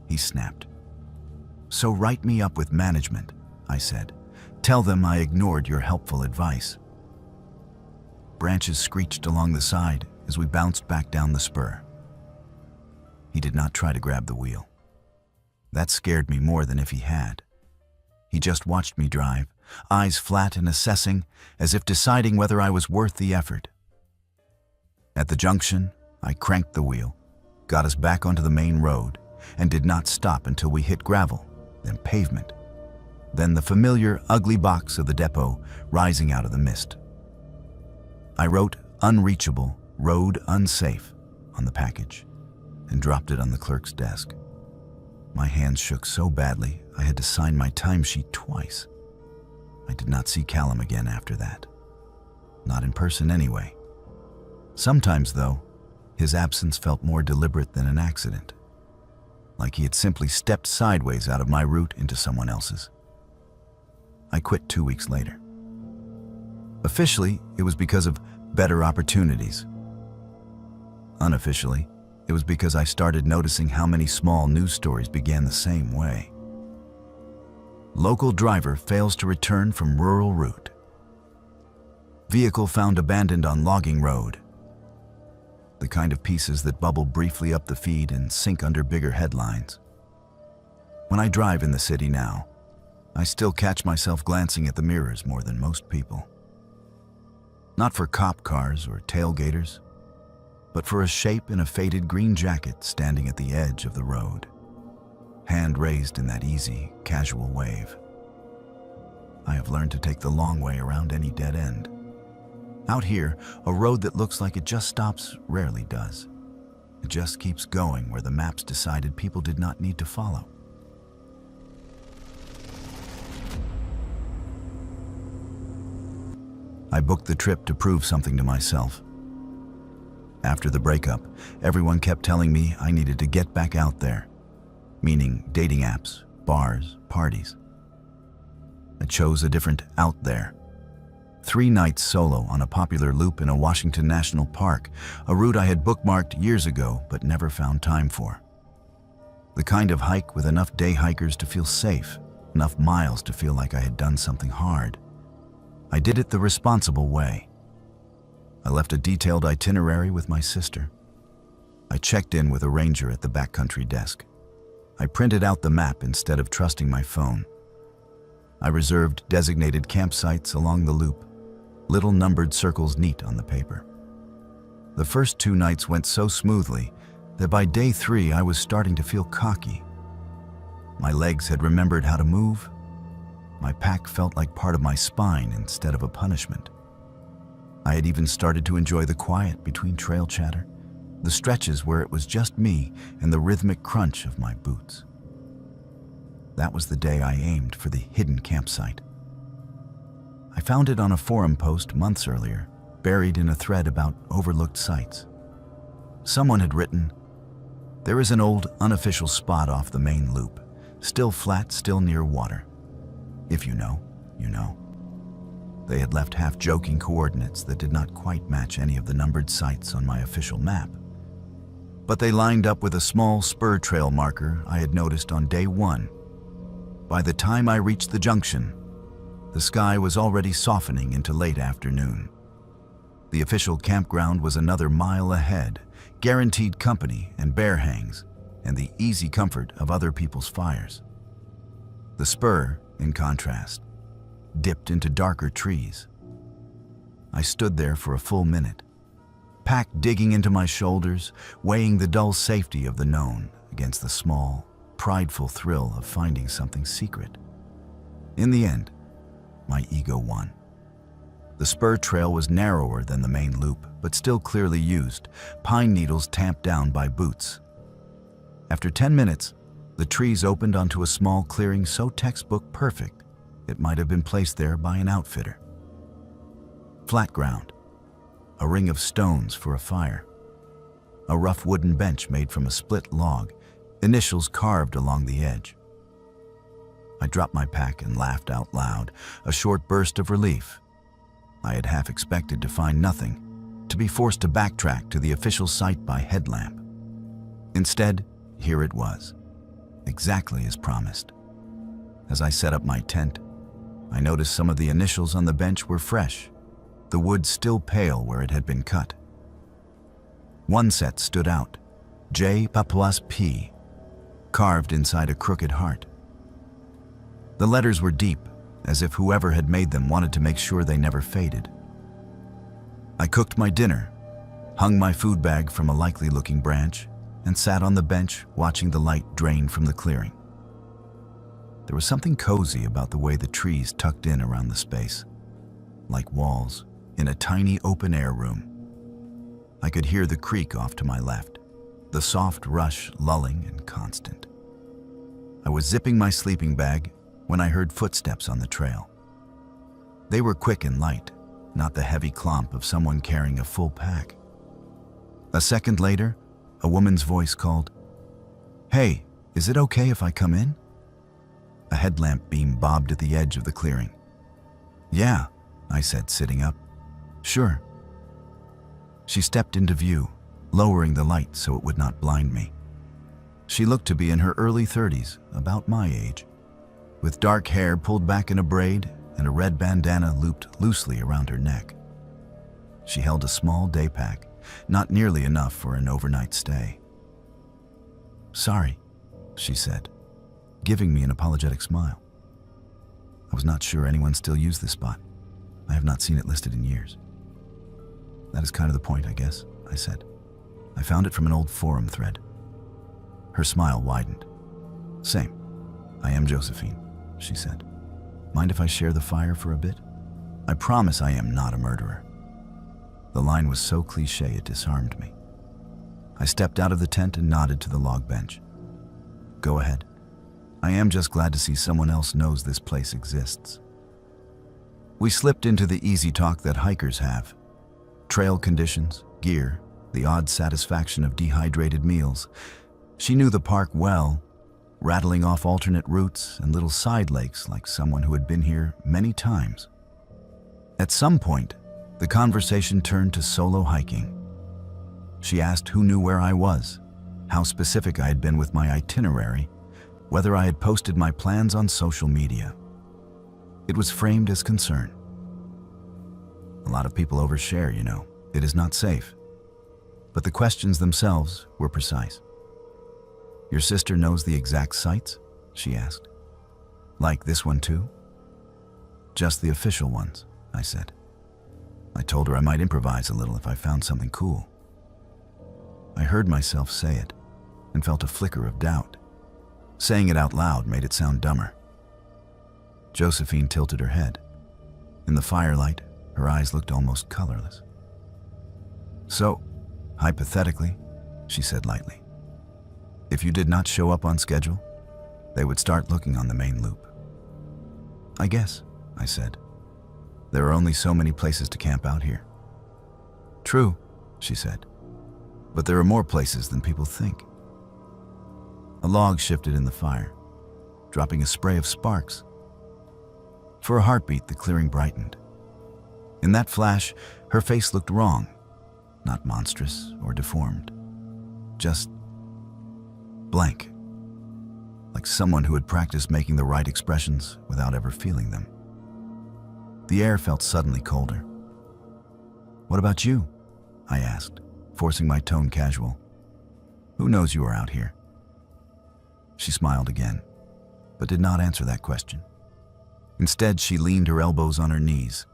he snapped. "So write me up with management," I said. "Tell them I ignored your helpful advice." Branches screeched along the side as we bounced back down the spur. He did not try to grab the wheel. That scared me more than if he had. He just watched me drive, eyes flat and assessing, as if deciding whether I was worth the effort. At the junction, I cranked the wheel, got us back onto the main road, and did not stop until we hit gravel, then pavement, then the familiar, ugly box of the depot rising out of the mist. I wrote "unreachable, road unsafe" on the package and dropped it on the clerk's desk. My hands shook so badly I had to sign my timesheet twice. I did not see Callum again after that. Not in person anyway. Sometimes, though, his absence felt more deliberate than an accident, like he had simply stepped sideways out of my route into someone else's. I quit 2 weeks later. Officially, it was because of better opportunities. Unofficially, it was because I started noticing how many small news stories began the same way. Local driver fails to return from rural route. Vehicle found abandoned on logging road. The kind of pieces that bubble briefly up the feed and sink under bigger headlines. When I drive in the city now, I still catch myself glancing at the mirrors more than most people. Not for cop cars or tailgaters, but for a shape in a faded green jacket standing at the edge of the road, hand raised in that easy, casual wave. I have learned to take the long way around any dead end. Out here, a road that looks like it just stops rarely does. It just keeps going where the maps decided people did not need to follow. I booked the trip to prove something to myself. After the breakup, everyone kept telling me I needed to get back out there, meaning dating apps, bars, parties. I chose a different out there. 3 nights solo on a popular loop in a Washington National Park, a route I had bookmarked years ago but never found time for. The kind of hike with enough day hikers to feel safe, enough miles to feel like I had done something hard. I did it the responsible way. I left a detailed itinerary with my sister. I checked in with a ranger at the backcountry desk. I printed out the map instead of trusting my phone. I reserved designated campsites along the loop, little numbered circles neat on the paper. The first 2 nights went so smoothly that by day 3 I was starting to feel cocky. My legs had remembered how to move. My pack felt like part of my spine instead of a punishment. I had even started to enjoy the quiet between trail chatter, the stretches where it was just me and the rhythmic crunch of my boots. That was the day I aimed for the hidden campsite. I found it on a forum post months earlier, buried in a thread about overlooked sites. Someone had written, "There is an old, unofficial spot off the main loop, still flat, still near water. If you know, you know." They had left half-joking coordinates that did not quite match any of the numbered sites on my official map. But they lined up with a small spur trail marker I had noticed on day 1. By the time I reached the junction, the sky was already softening into late afternoon. The official campground was another mile ahead, guaranteed company and bear hangs, and the easy comfort of other people's fires. The spur, in contrast, dipped into darker trees, I stood there for a full minute, pack digging into my shoulders, weighing the dull safety of the known against the small, prideful thrill of finding something secret. In the end, my ego won. The spur trail was narrower than the main loop, but still clearly used, pine needles tamped down by boots. After 10 minutes, the trees opened onto a small clearing so textbook perfect it might have been placed there by an outfitter. Flat ground, a ring of stones for a fire, a rough wooden bench made from a split log, initials carved along the edge. I dropped my pack and laughed out loud, a short burst of relief. I had half expected to find nothing, to be forced to backtrack to the official site by headlamp. Instead, here it was, exactly as promised. As I set up my tent, I noticed some of the initials on the bench were fresh, the wood still pale where it had been cut. One set stood out, J. Papuas P, carved inside a crooked heart. The letters were deep, as if whoever had made them wanted to make sure they never faded. I cooked my dinner, hung my food bag from a likely-looking branch, and sat on the bench watching the light drain from the clearing. There was something cozy about the way the trees tucked in around the space, like walls in a tiny open-air room. I could hear the creek off to my left, the soft rush lulling and constant. I was zipping my sleeping bag when I heard footsteps on the trail. They were quick and light, not the heavy clomp of someone carrying a full pack. A second later, a woman's voice called, "Hey, is it okay if I come in?" A headlamp beam bobbed at the edge of the clearing. "Yeah," I said, sitting up. "Sure." She stepped into view, lowering the light so it would not blind me. She looked to be in her early 30s, about my age, with dark hair pulled back in a braid and a red bandana looped loosely around her neck. She held a small day pack, not nearly enough for an overnight stay. "Sorry," she said, giving me an apologetic smile. I was not sure anyone still used this spot. I have not seen it listed in years. "That is kind of the point, I guess," I said. "I found it from an old forum thread." Her smile widened. "Same. I am Josephine," she said. "Mind if I share the fire for a bit? I promise I am not a murderer." The line was so cliché it disarmed me. I stepped out of the tent and nodded to the log bench. "Go ahead. I am just glad to see someone else knows this place exists." We slipped into the easy talk that hikers have. Trail conditions, gear, the odd satisfaction of dehydrated meals. She knew the park well, rattling off alternate routes and little side lakes like someone who had been here many times. At some point, the conversation turned to solo hiking. She asked who knew where I was, how specific I had been with my itinerary, whether I had posted my plans on social media. It was framed as concern. A lot of people overshare, you know. It is not safe. But the questions themselves were precise. "Your sister knows the exact sites?" she asked. "Like this one too?" "Just the official ones," I said. I told her I might improvise a little if I found something cool. I heard myself say it and felt a flicker of doubt. Saying it out loud made it sound dumber. Josephine tilted her head. In the firelight, her eyes looked almost colorless. "So, hypothetically," she said lightly, "if you did not show up on schedule, they would start looking on the main loop." "I guess," I said. "There are only so many places to camp out here." "True," she said, "but there are more places than people think." A log shifted in the fire, dropping a spray of sparks. For a heartbeat, the clearing brightened. In that flash, her face looked wrong, not monstrous or deformed, just blank, like someone who had practiced making the right expressions without ever feeling them. The air felt suddenly colder. "What about you?" I asked, forcing my tone casual. "Who knows you are out here?" She smiled again, but did not answer that question. Instead, she leaned her elbows on her knees.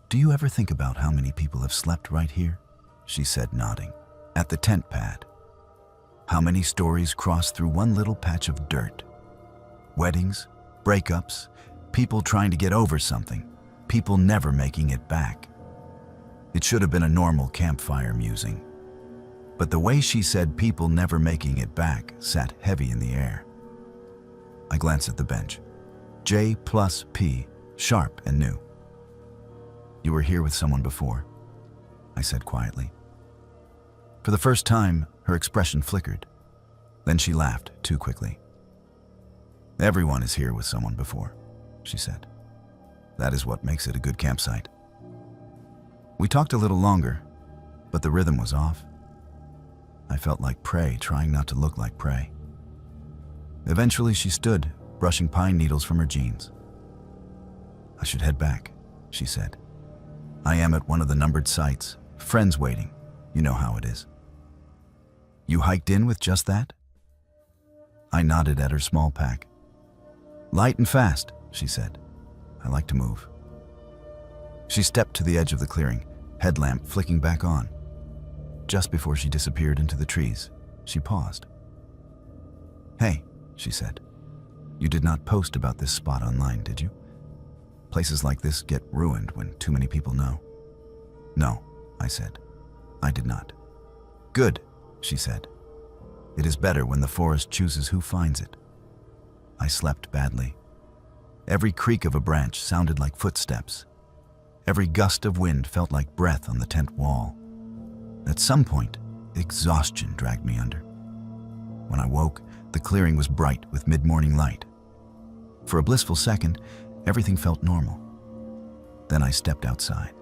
"Do you ever think about how many people have slept right here?" she said, nodding. "At the tent pad. How many stories cross through one little patch of dirt? Weddings, breakups, people trying to get over something, people never making it back." It should have been a normal campfire musing, but the way she said people never making it back sat heavy in the air. I glanced at the bench. J plus P, sharp and new. "You were here with someone before," I said quietly. For the first time, her expression flickered. Then she laughed too quickly. "Everyone is here with someone before," she said. "That is what makes it a good campsite." We talked a little longer, but the rhythm was off. I felt like prey trying not to look like prey. Eventually she stood, brushing pine needles from her jeans. "I should head back," she said. "I am at one of the numbered sites, friends waiting. You know how it is." "You hiked in with just that?" I nodded at her small pack. "Light and fast," she said. "I like to move." She stepped to the edge of the clearing, headlamp flicking back on. Just before she disappeared into the trees, she paused. "Hey," she said. "You did not post about this spot online, did you? Places like this get ruined when too many people know." "No," I said. "I did not." "Good," she said. "It is better when the forest chooses who finds it." I slept badly. Every creak of a branch sounded like footsteps. Every gust of wind felt like breath on the tent wall. At some point, exhaustion dragged me under. When I woke, the clearing was bright with mid-morning light. For a blissful second, everything felt normal. Then I stepped outside.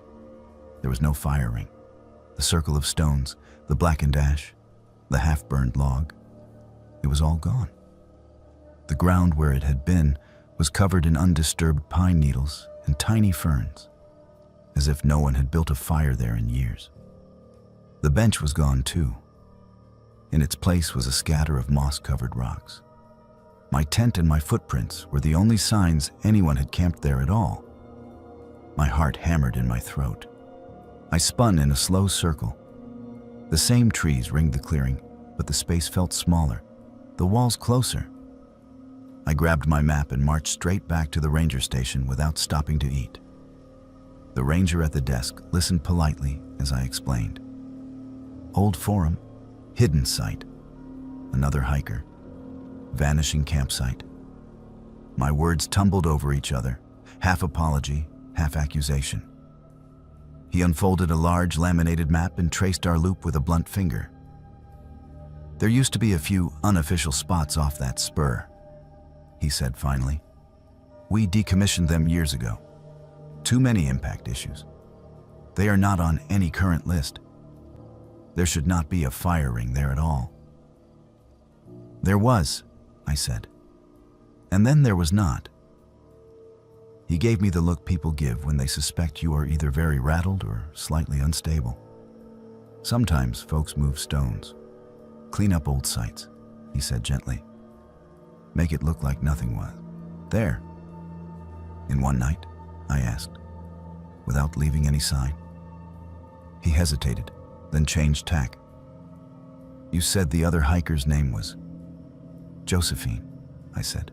There was no fire ring. The circle of stones, the blackened ash, the half-burned log. It was all gone. The ground where it had been was covered in undisturbed pine needles and tiny ferns, as if no one had built a fire there in years. The bench was gone too. In its place was a scatter of moss-covered rocks. My tent and my footprints were the only signs anyone had camped there at all. My heart hammered in my throat. I spun in a slow circle. The same trees ringed the clearing, but the space felt smaller, the walls closer. I grabbed my map and marched straight back to the ranger station without stopping to eat. The ranger at the desk listened politely as I explained. Old forum, hidden site, another hiker, vanishing campsite. My words tumbled over each other, half apology, half accusation. He unfolded a large laminated map and traced our loop with a blunt finger. "There used to be a few unofficial spots off that spur," he said finally. "We decommissioned them years ago. Too many impact issues. They are not on any current list. There should not be a fire ring there at all." "There was," I said. "And then there was not." He gave me the look people give when they suspect you are either very rattled or slightly unstable. "Sometimes folks move stones. Clean up old sites," he said gently. "Make it look like nothing was there." "In one night?" I asked, without leaving any sign. He hesitated, then changed tack. "You said the other hiker's name was?" "Josephine," I said.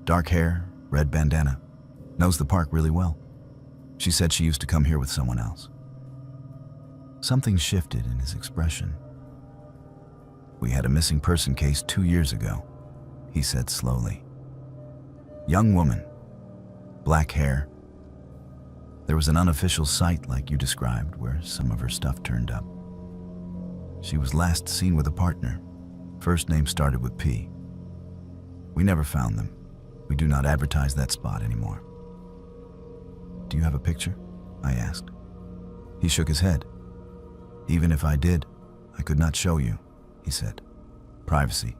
"Dark hair, red bandana, knows the park really well. She said she used to come here with someone else." Something shifted in his expression. "We had a missing person case 2 years ago," he said slowly. "Young woman, black hair. There was an unofficial site like you described where some of her stuff turned up. She was last seen with a partner. First name started with P. We never found them. We do not advertise that spot anymore." "Do you have a picture?" I asked. He shook his head. "Even if I did, I could not show you," he said. "Privacy.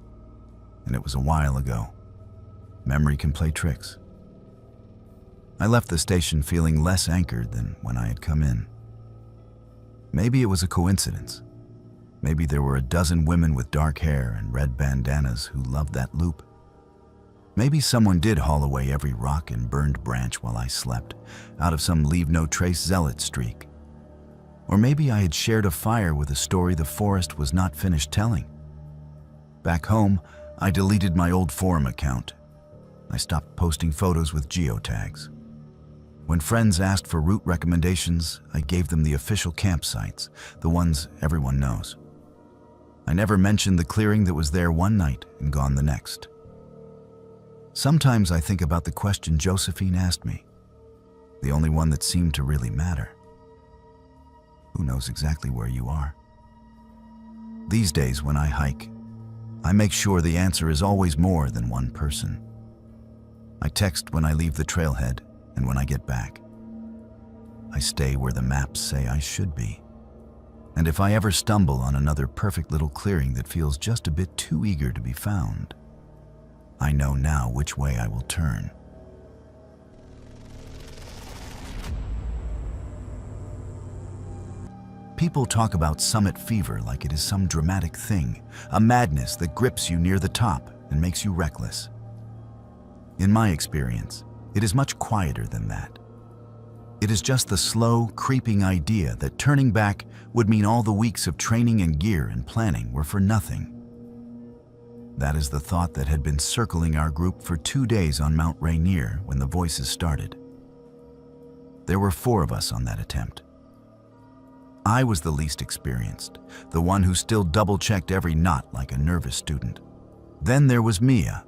And it was a while ago. Memory can play tricks." I left the station feeling less anchored than when I had come in. Maybe it was a coincidence. Maybe there were a dozen women with dark hair and red bandanas who loved that loop. Maybe someone did haul away every rock and burned branch while I slept, out of some leave-no-trace zealot streak. Or maybe I had shared a fire with a story the forest was not finished telling. Back home, I deleted my old forum account. I stopped posting photos with geotags. When friends asked for route recommendations, I gave them the official campsites, the ones everyone knows. I never mentioned the clearing that was there one night and gone the next. Sometimes I think about the question Josephine asked me, the only one that seemed to really matter. Who knows exactly where you are? These days when I hike, I make sure the answer is always more than one person. I text when I leave the trailhead and when I get back. I stay where the maps say I should be. And if I ever stumble on another perfect little clearing that feels just a bit too eager to be found, I know now which way I will turn. People talk about summit fever like it is some dramatic thing, a madness that grips you near the top and makes you reckless. In my experience, it is much quieter than that. It is just the slow, creeping idea that turning back would mean all the weeks of training and gear and planning were for nothing. That is the thought that had been circling our group for 2 days on Mount Rainier when the voices started. There were 4 of us on that attempt. I was the least experienced, the one who still double-checked every knot like a nervous student. Then there was Mia,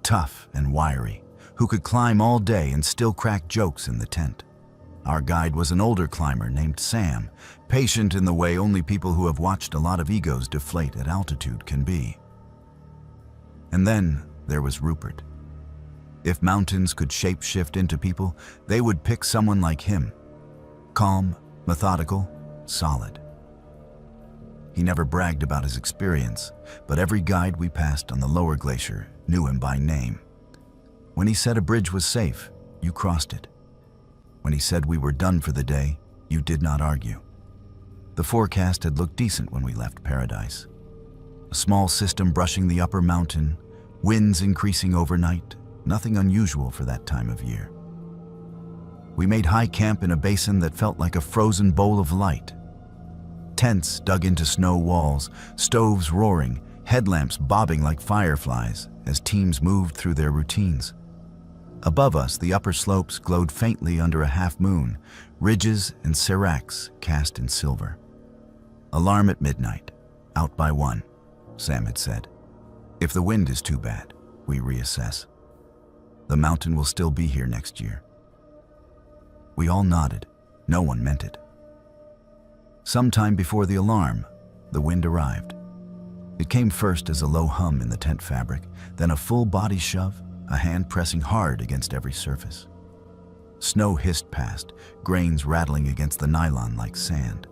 tough and wiry, who could climb all day and still crack jokes in the tent. Our guide was an older climber named Sam, patient in the way only people who have watched a lot of egos deflate at altitude can be. And then there was Rupert. If mountains could shape-shift into people, they would pick someone like him. Calm, methodical, solid. He never bragged about his experience, but every guide we passed on the lower glacier knew him by name. When he said a bridge was safe, you crossed it. When he said we were done for the day, you did not argue. The forecast had looked decent when we left Paradise. A small system brushing the upper mountain, winds increasing overnight, nothing unusual for that time of year. We made high camp in a basin that felt like a frozen bowl of light. Tents dug into snow walls, stoves roaring, headlamps bobbing like fireflies as teams moved through their routines. Above us, the upper slopes glowed faintly under a half moon, ridges and seracs cast in silver. Alarm at midnight, out by 1, Sam had said. If the wind is too bad, we reassess. The mountain will still be here next year. We all nodded. No one meant it. Sometime before the alarm, the wind arrived. It came first as a low hum in the tent fabric, then a full body shove, a hand pressing hard against every surface. Snow hissed past, grains rattling against the nylon like sand.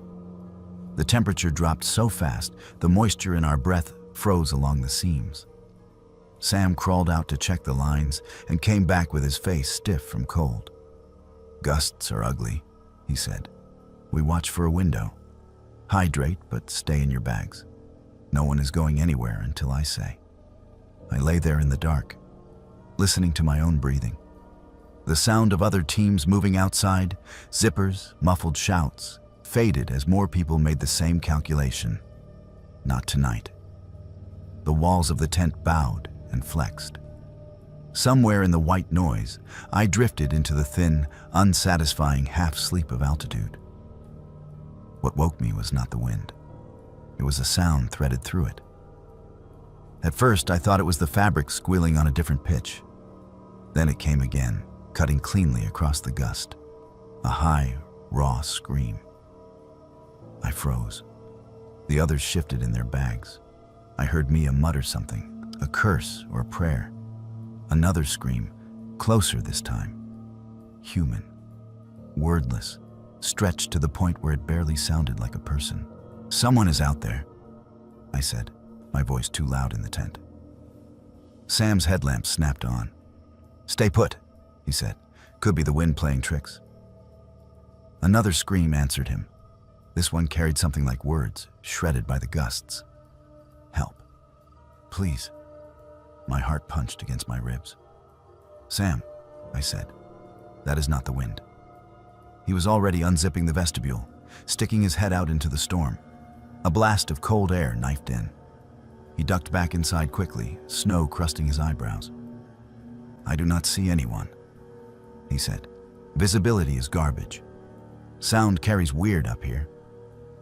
The temperature dropped so fast, the moisture in our breath froze along the seams. Sam crawled out to check the lines and came back with his face stiff from cold. "Gusts are ugly," he said. "We watch for a window. Hydrate, but stay in your bags. No one is going anywhere until I say." I lay there in the dark, listening to my own breathing. The sound of other teams moving outside, zippers, muffled shouts, faded as more people made the same calculation. Not tonight. The walls of the tent bowed and flexed. Somewhere in the white noise, I drifted into the thin, unsatisfying half-sleep of altitude. What woke me was not the wind. It was a sound threaded through it. At first, I thought it was the fabric squealing on a different pitch. Then it came again, cutting cleanly across the gust. A high, raw scream. I froze. The others shifted in their bags. I heard Mia mutter something, a curse or a prayer. Another scream, closer this time. Human. Wordless, stretched to the point where it barely sounded like a person. "Someone is out there," I said, my voice too loud in the tent. Sam's headlamp snapped on. "Stay put," he said. "Could be the wind playing tricks." Another scream answered him. This one carried something like words, shredded by the gusts. "Help. Please." My heart punched against my ribs. "Sam," I said, "that is not the wind." He was already unzipping the vestibule, sticking his head out into the storm. A blast of cold air knifed in. He ducked back inside quickly, snow crusting his eyebrows. "I do not see anyone," he said. "Visibility is garbage. Sound carries weird up here.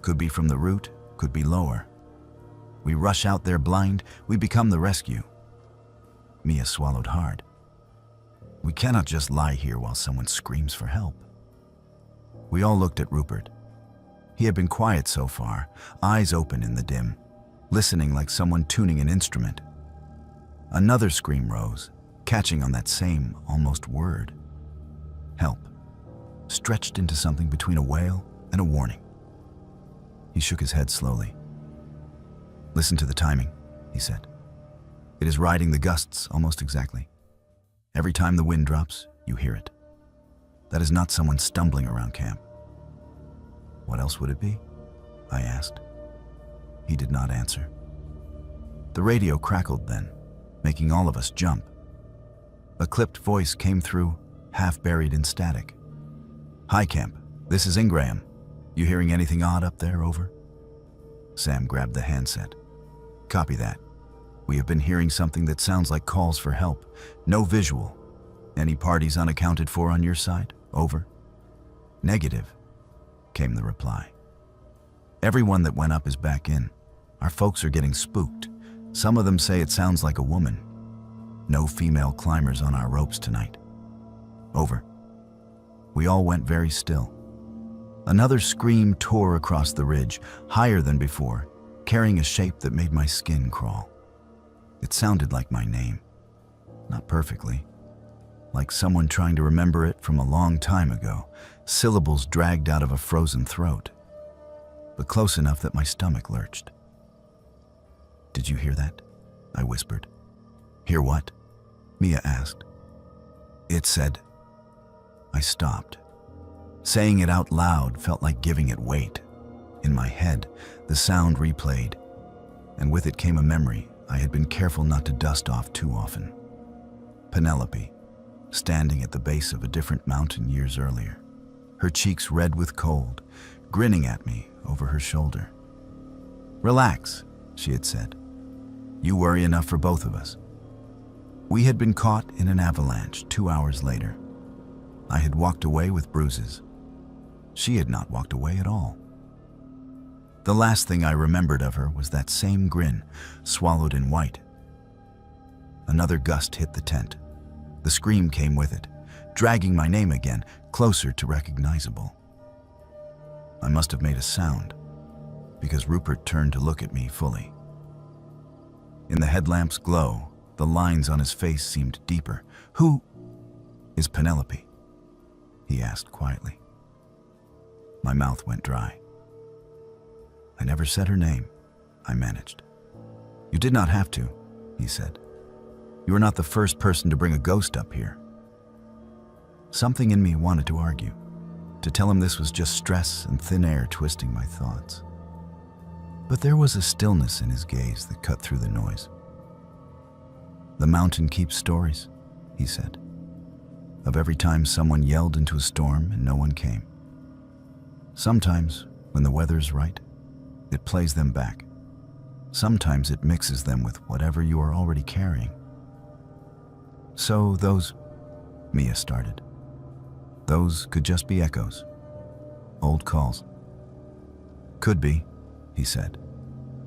Could be from the root, could be lower. We rush out there blind, we become the rescue." Mia swallowed hard. "We cannot just lie here while someone screams for help." We all looked at Rupert. He had been quiet so far, eyes open in the dim, listening like someone tuning an instrument. Another scream rose, catching on that same, almost word. Help, stretched into something between a wail and a warning. He shook his head slowly. "Listen to the timing," he said. "It is riding the gusts almost exactly. Every time the wind drops, you hear it. That is not someone stumbling around camp." "What else would it be?" I asked. He did not answer. The radio crackled then, making all of us jump. A clipped voice came through, half buried in static. "Hi, Camp. This is Ingraham. You hearing anything odd up there, over?" Sam grabbed the handset. "Copy that. We have been hearing something that sounds like calls for help. No visual. Any parties unaccounted for on your side? Over." "Negative," came the reply. "Everyone that went up is back in. Our folks are getting spooked. Some of them say it sounds like a woman. No female climbers on our ropes tonight. Over." We all went very still. Another scream tore across the ridge, higher than before, carrying a shape that made my skin crawl. It sounded like my name. Not perfectly. Like someone trying to remember it from a long time ago, syllables dragged out of a frozen throat. But close enough that my stomach lurched. "Did you hear that?" I whispered. "Hear what?" Mia asked. "It said..." I stopped. Saying it out loud felt like giving it weight. In my head, the sound replayed, and with it came a memory I had been careful not to dust off too often. Penelope, standing at the base of a different mountain years earlier, her cheeks red with cold, grinning at me over her shoulder. "Relax," she had said. "You worry enough for both of us." We had been caught in an avalanche 2 hours later. I had walked away with bruises. She had not walked away at all. The last thing I remembered of her was that same grin, swallowed in white. Another gust hit the tent. The scream came with it, dragging my name again, closer to recognizable. I must have made a sound, because Rupert turned to look at me fully. In the headlamp's glow, the lines on his face seemed deeper. "Who is Penelope?" he asked quietly. My mouth went dry. "I never said her name," I managed. "You did not have to," he said. "You are not the first person to bring a ghost up here." Something in me wanted to argue, to tell him this was just stress and thin air twisting my thoughts. But there was a stillness in his gaze that cut through the noise. "The mountain keeps stories," he said, "of every time someone yelled into a storm and no one came. Sometimes, when the weather's right, it plays them back. Sometimes it mixes them with whatever you are already carrying. So those..." Mia started. "Those could just be echoes. Old calls." "Could be," he said.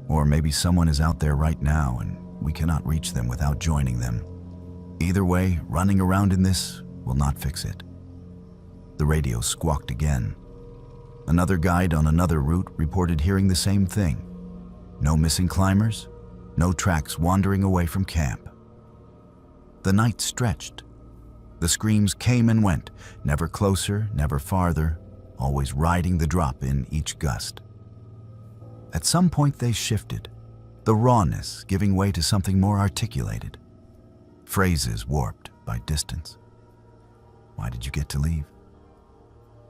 "Or maybe someone is out there right now and we cannot reach them without joining them. Either way, running around in this will not fix it." The radio squawked again. Another guide on another route reported hearing the same thing. No missing climbers, no tracks wandering away from camp. The night stretched. The screams came and went, never closer, never farther, always riding the drop in each gust. At some point they shifted, the rawness giving way to something more articulated. Phrases warped by distance. "Why did you get to leave?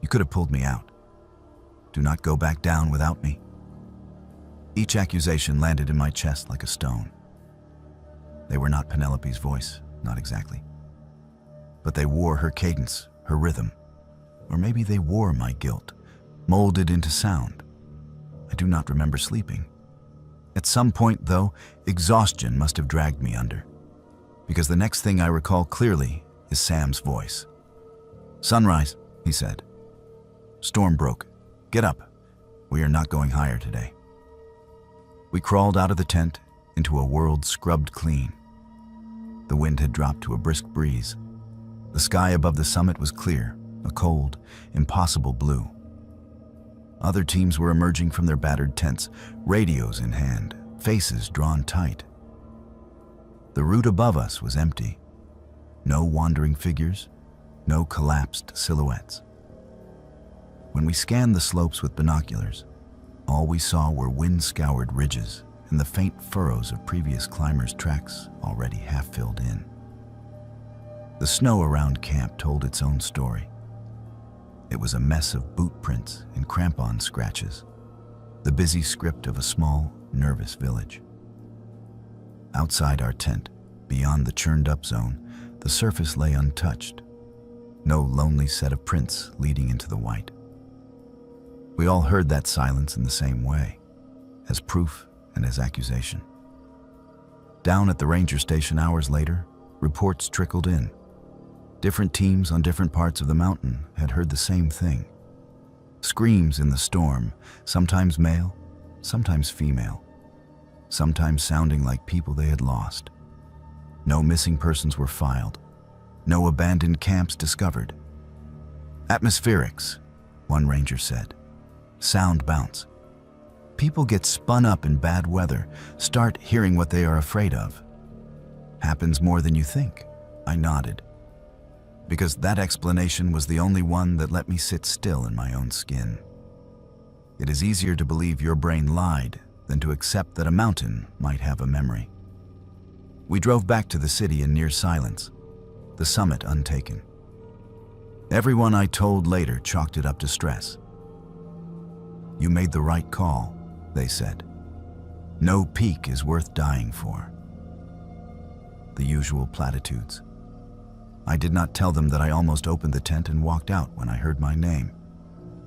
You could have pulled me out. Do not go back down without me." Each accusation landed in my chest like a stone. They were not Penelope's voice, not exactly. but they wore her cadence, her rhythm. Or maybe they wore my guilt, molded into sound. I do not remember sleeping. At some point, though, exhaustion must have dragged me under, because the next thing I recall clearly is Sam's voice. "Sunrise," he said. "Storm broke. Get up. We are not going higher today." We crawled out of the tent into a world scrubbed clean. The wind had dropped to a brisk breeze. The sky above the summit was clear, a cold, impossible blue. Other teams were emerging from their battered tents, radios in hand, faces drawn tight. The route above us was empty. No wandering figures, no collapsed silhouettes. When we scanned the slopes with binoculars, all we saw were wind-scoured ridges and the faint furrows of previous climbers' tracks already half filled in. The snow around camp told its own story. It was a mess of boot prints and crampon scratches, the busy script of a small, nervous village. Outside our tent, beyond the churned-up zone, the surface lay untouched, no lonely set of prints leading into the white. We all heard that silence in the same way, as proof and as accusation. Down at the ranger station hours later, reports trickled in. Different teams on different parts of the mountain had heard the same thing. Screams in the storm, sometimes male, sometimes female, sometimes sounding like people they had lost. No missing persons were filed, no abandoned camps discovered. "Atmospherics," one ranger said. "Sound bounce. People get spun up in bad weather, start hearing what they are afraid of. Happens more than you think," I nodded, because that explanation was the only one that let me sit still in my own skin. It is easier to believe your brain lied than to accept that a mountain might have a memory. We drove back to the city in near silence, the summit untaken. Everyone I told later chalked it up to stress. "You made the right call," they said. "No peak is worth dying for." The usual platitudes. I did not tell them that I almost opened the tent and walked out when I heard my name,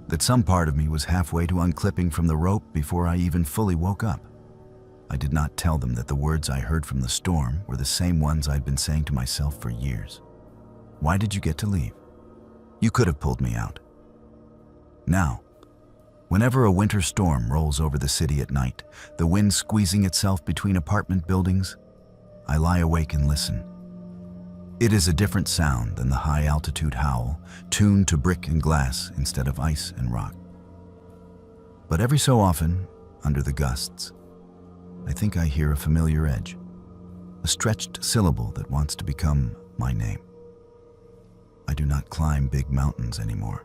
that some part of me was halfway to unclipping from the rope before I even fully woke up. I did not tell them that the words I heard from the storm were the same ones I'd been saying to myself for years. "Why did you get to leave? You could have pulled me out." Now, whenever a winter storm rolls over the city at night, the wind squeezing itself between apartment buildings, I lie awake and listen. It is a different sound than the high-altitude howl, tuned to brick and glass instead of ice and rock. But every so often, under the gusts, I think I hear a familiar edge, a stretched syllable that wants to become my name. I do not climb big mountains anymore.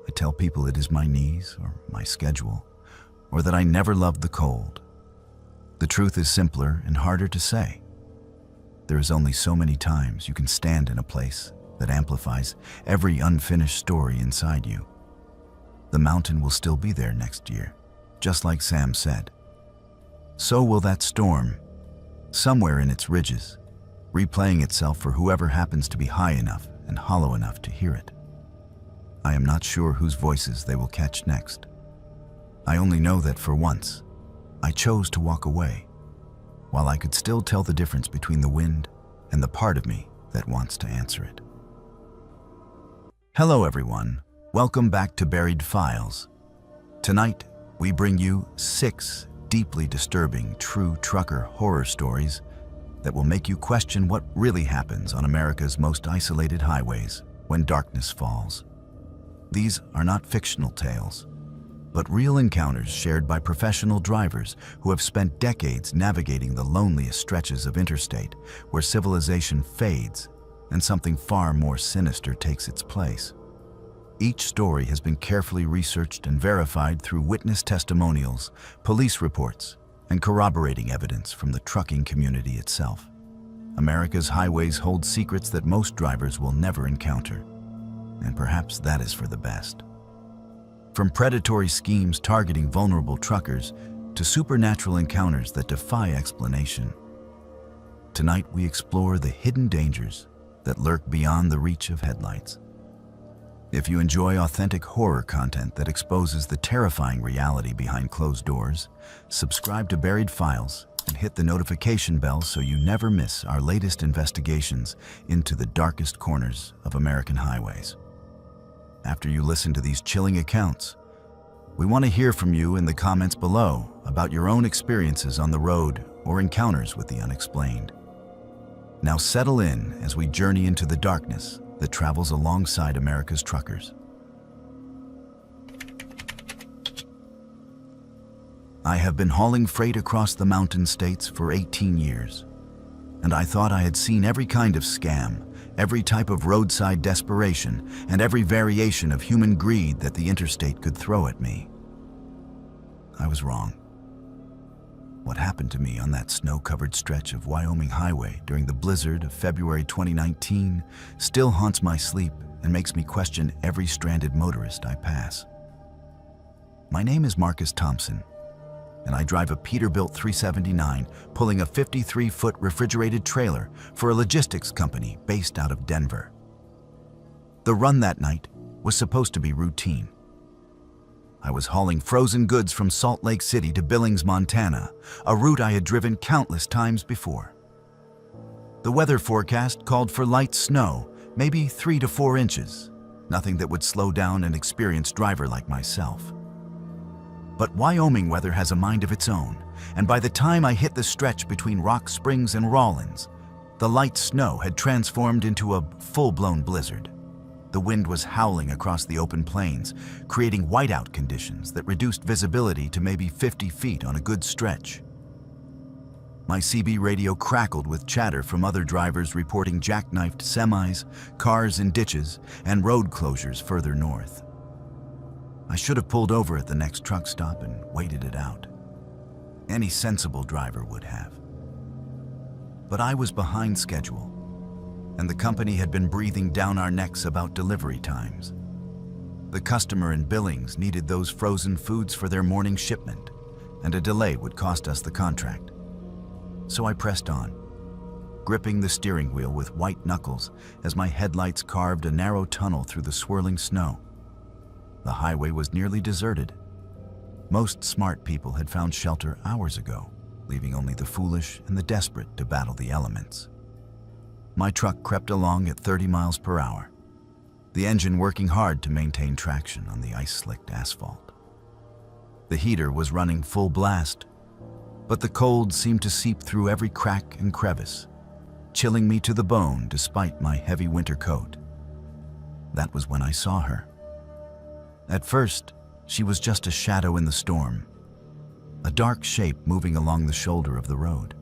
I tell people it is my knees or my schedule, or that I never loved the cold. The truth is simpler and harder to say. There is only so many times you can stand in a place that amplifies every unfinished story inside you. The mountain will still be there next year, just like Sam said. So will that storm, somewhere in its ridges, replaying itself for whoever happens to be high enough and hollow enough to hear it. I am not sure whose voices they will catch next. I only know that for once, I chose to walk away, while I could still tell the difference between the wind and the part of me that wants to answer it. Hello everyone, welcome back to Buried Files. Tonight, we bring you 6 deeply disturbing true trucker horror stories that will make you question what really happens on America's most isolated highways when darkness falls. These are not fictional tales, but real encounters shared by professional drivers who have spent decades navigating the loneliest stretches of interstate where civilization fades and something far more sinister takes its place. Each story has been carefully researched and verified through witness testimonials, police reports, and corroborating evidence from the trucking community itself. America's highways hold secrets that most drivers will never encounter, and perhaps that is for the best. From predatory schemes targeting vulnerable truckers to supernatural encounters that defy explanation, tonight we explore the hidden dangers that lurk beyond the reach of headlights. If you enjoy authentic horror content that exposes the terrifying reality behind closed doors, subscribe to Buried Files and hit the notification bell so you never miss our latest investigations into the darkest corners of American highways. After you listen to these chilling accounts, we want to hear from you in the comments below about your own experiences on the road or encounters with the unexplained. Now settle in as we journey into the darkness that travels alongside America's truckers. I have been hauling freight across the mountain states for 18 years, and I thought I had seen every kind of scam, every type of roadside desperation, and every variation of human greed that the interstate could throw at me. I was wrong. What happened to me on that snow-covered stretch of Wyoming highway during the blizzard of February 2019 still haunts my sleep and makes me question every stranded motorist I pass. My name is Marcus Thompson, and I drive a Peterbilt 379 pulling a 53-foot refrigerated trailer for a logistics company based out of Denver. The run that night was supposed to be routine. I was hauling frozen goods from Salt Lake City to Billings, Montana, a route I had driven countless times before. The weather forecast called for light snow, maybe 3 to 4 inches, nothing that would slow down an experienced driver like myself. But Wyoming weather has a mind of its own, and by the time I hit the stretch between Rock Springs and Rawlins, the light snow had transformed into a full-blown blizzard. The wind was howling across the open plains, creating whiteout conditions that reduced visibility to maybe 50 feet on a good stretch. My CB radio crackled with chatter from other drivers reporting jackknifed semis, cars in ditches, and road closures further north. I should have pulled over at the next truck stop and waited it out. Any sensible driver would have. But I was behind schedule, and the company had been breathing down our necks about delivery times. The customer in Billings needed those frozen foods for their morning shipment, and a delay would cost us the contract. So I pressed on, gripping the steering wheel with white knuckles as my headlights carved a narrow tunnel through the swirling snow. The highway was nearly deserted. Most smart people had found shelter hours ago, leaving only the foolish and the desperate to battle the elements. My truck crept along at 30 miles per hour, the engine working hard to maintain traction on the ice-slicked asphalt. The heater was running full blast, but the cold seemed to seep through every crack and crevice, chilling me to the bone despite my heavy winter coat. That was when I saw her. At first, she was just a shadow in the storm, a dark shape moving along the shoulder of the road.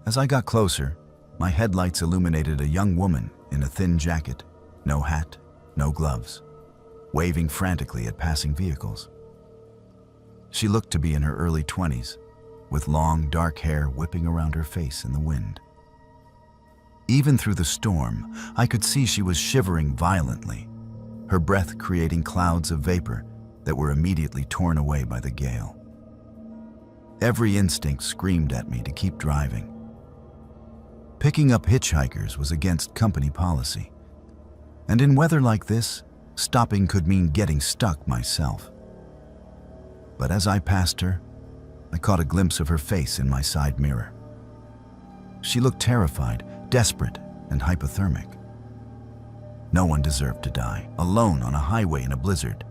As I got closer, my headlights illuminated a young woman in a thin jacket, no hat, no gloves, waving frantically at passing vehicles. She looked to be in her early 20s, with long, dark hair whipping around her face in the wind. Even through the storm, I could see she was shivering violently, her breath creating clouds of vapor that were immediately torn away by the gale. Every instinct screamed at me to keep driving. Picking up hitchhikers was against company policy, and in weather like this, stopping could mean getting stuck myself. But as I passed her, I caught a glimpse of her face in my side mirror. She looked terrified, desperate, and hypothermic. No one deserved to die, alone on a highway in a blizzard.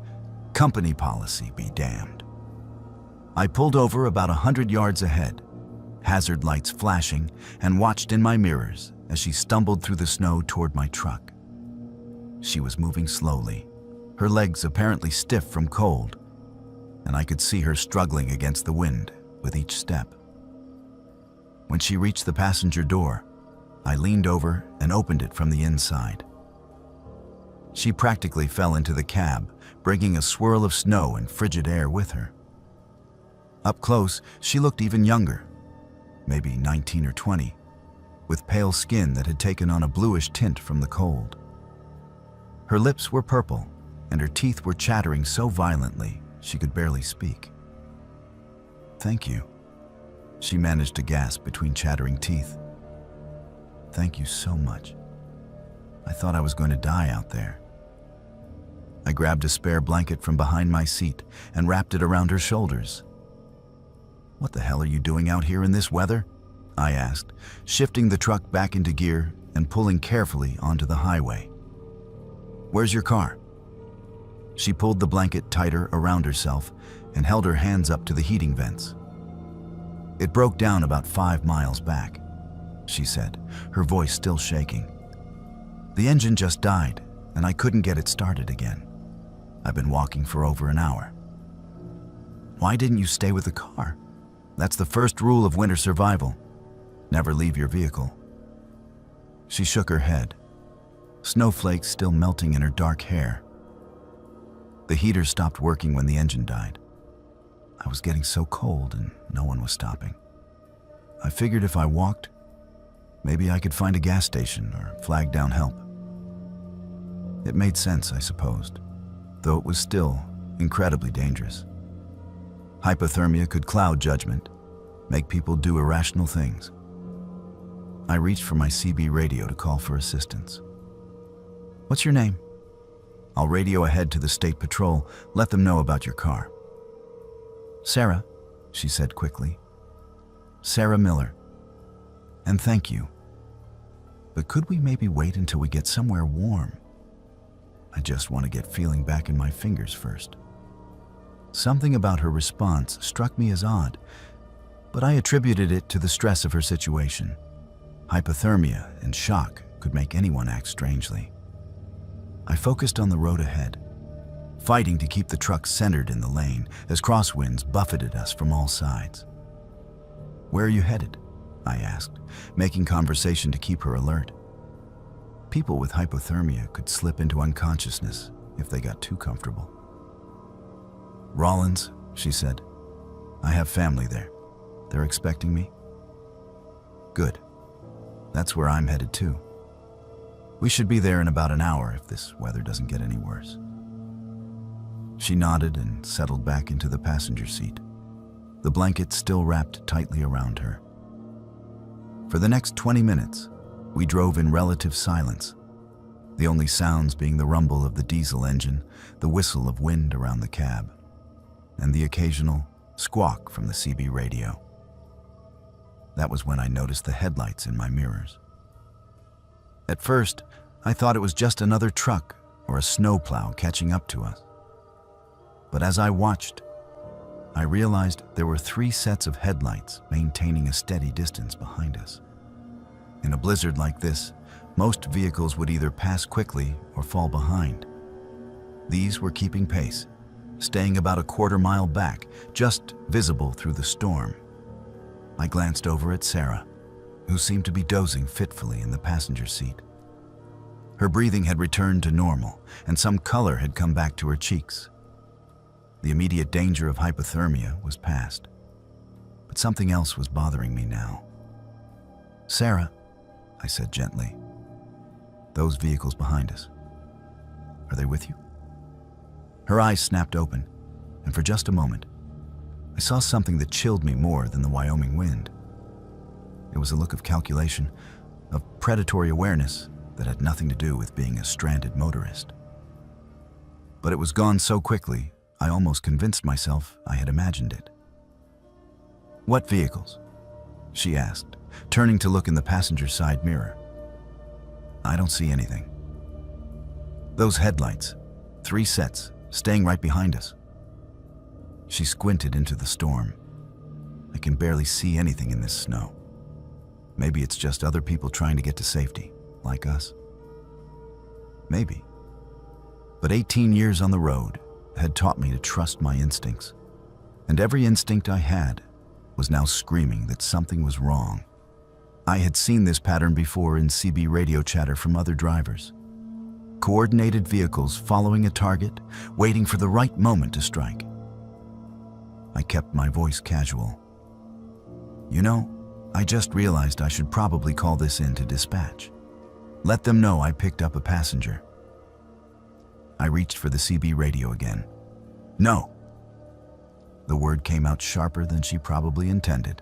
Company policy be damned. I pulled over about 100 yards ahead, hazard lights flashing, and watched in my mirrors as she stumbled through the snow toward my truck. She was moving slowly, her legs apparently stiff from cold, and I could see her struggling against the wind with each step. When she reached the passenger door, I leaned over and opened it from the inside. She practically fell into the cab, bringing a swirl of snow and frigid air with her. Up close, she looked even younger, maybe 19 or 20, with pale skin that had taken on a bluish tint from the cold. Her lips were purple, and her teeth were chattering so violently she could barely speak. "Thank you," she managed to gasp between chattering teeth. "Thank you so much." I thought I was going to die out there. I grabbed a spare blanket from behind my seat and wrapped it around her shoulders. "What the hell are you doing out here in this weather?" I asked, shifting the truck back into gear and pulling carefully onto the highway. "Where's your car?" She pulled the blanket tighter around herself and held her hands up to the heating vents. "It broke down about 5 miles back," she said, her voice still shaking. "The engine just died, and I couldn't get it started again. I've been walking for over an hour." "Why didn't you stay with the car? That's the first rule of winter survival. Never leave your vehicle." She shook her head, snowflakes still melting in her dark hair. "The heater stopped working when the engine died. I was getting so cold and no one was stopping. I figured if I walked, maybe I could find a gas station or flag down help." It made sense, I supposed, though it was still incredibly dangerous. Hypothermia could cloud judgment, make people do irrational things. I reached for my CB radio to call for assistance. "What's your name?" "I'll radio ahead to the state patrol, let them know about your car." "Sarah," she said quickly. "Sarah Miller. And thank you. But could we maybe wait until we get somewhere warm? I just want to get feeling back in my fingers first." Something about her response struck me as odd, but I attributed it to the stress of her situation. Hypothermia and shock could make anyone act strangely. I focused on the road ahead, fighting to keep the truck centered in the lane as crosswinds buffeted us from all sides. "Where are you headed?" I asked, making conversation to keep her alert. People with hypothermia could slip into unconsciousness if they got too comfortable. "Rollins," she said. "I have family there. They're expecting me." "Good. That's where I'm headed too. We should be there in about an hour if this weather doesn't get any worse." She nodded and settled back into the passenger seat, the blanket still wrapped tightly around her. For the next 20 minutes, we drove in relative silence, the only sounds being the rumble of the diesel engine, the whistle of wind around the cab, and the occasional squawk from the CB radio. That was when I noticed the headlights in my mirrors. At first, I thought it was just another truck or a snowplow catching up to us. But as I watched, I realized there were 3 sets of headlights maintaining a steady distance behind us. In a blizzard like this, most vehicles would either pass quickly or fall behind. These were keeping pace, staying about a quarter-mile back, just visible through the storm. I glanced over at Sarah, who seemed to be dozing fitfully in the passenger seat. Her breathing had returned to normal, and some color had come back to her cheeks. The immediate danger of hypothermia was past, but something else was bothering me now. "Sarah," I said gently, "those vehicles behind us, are they with you?" Her eyes snapped open, and for just a moment, I saw something that chilled me more than the Wyoming wind. It was a look of calculation, of predatory awareness that had nothing to do with being a stranded motorist. But it was gone so quickly, I almost convinced myself I had imagined it. "What vehicles?" she asked, turning to look in the passenger side mirror. "I don't see anything." "Those headlights, 3 sets, staying right behind us." She squinted into the storm. "I can barely see anything in this snow. Maybe it's just other people trying to get to safety, like us." Maybe. But 18 years on the road had taught me to trust my instincts, and every instinct I had was now screaming that something was wrong. I had seen this pattern before in CB radio chatter from other drivers. Coordinated vehicles following a target, waiting for the right moment to strike. I kept my voice casual. "You know, I just realized I should probably call this in to dispatch. Let them know I picked up a passenger." I reached for the CB radio again. "No." The word came out sharper than she probably intended.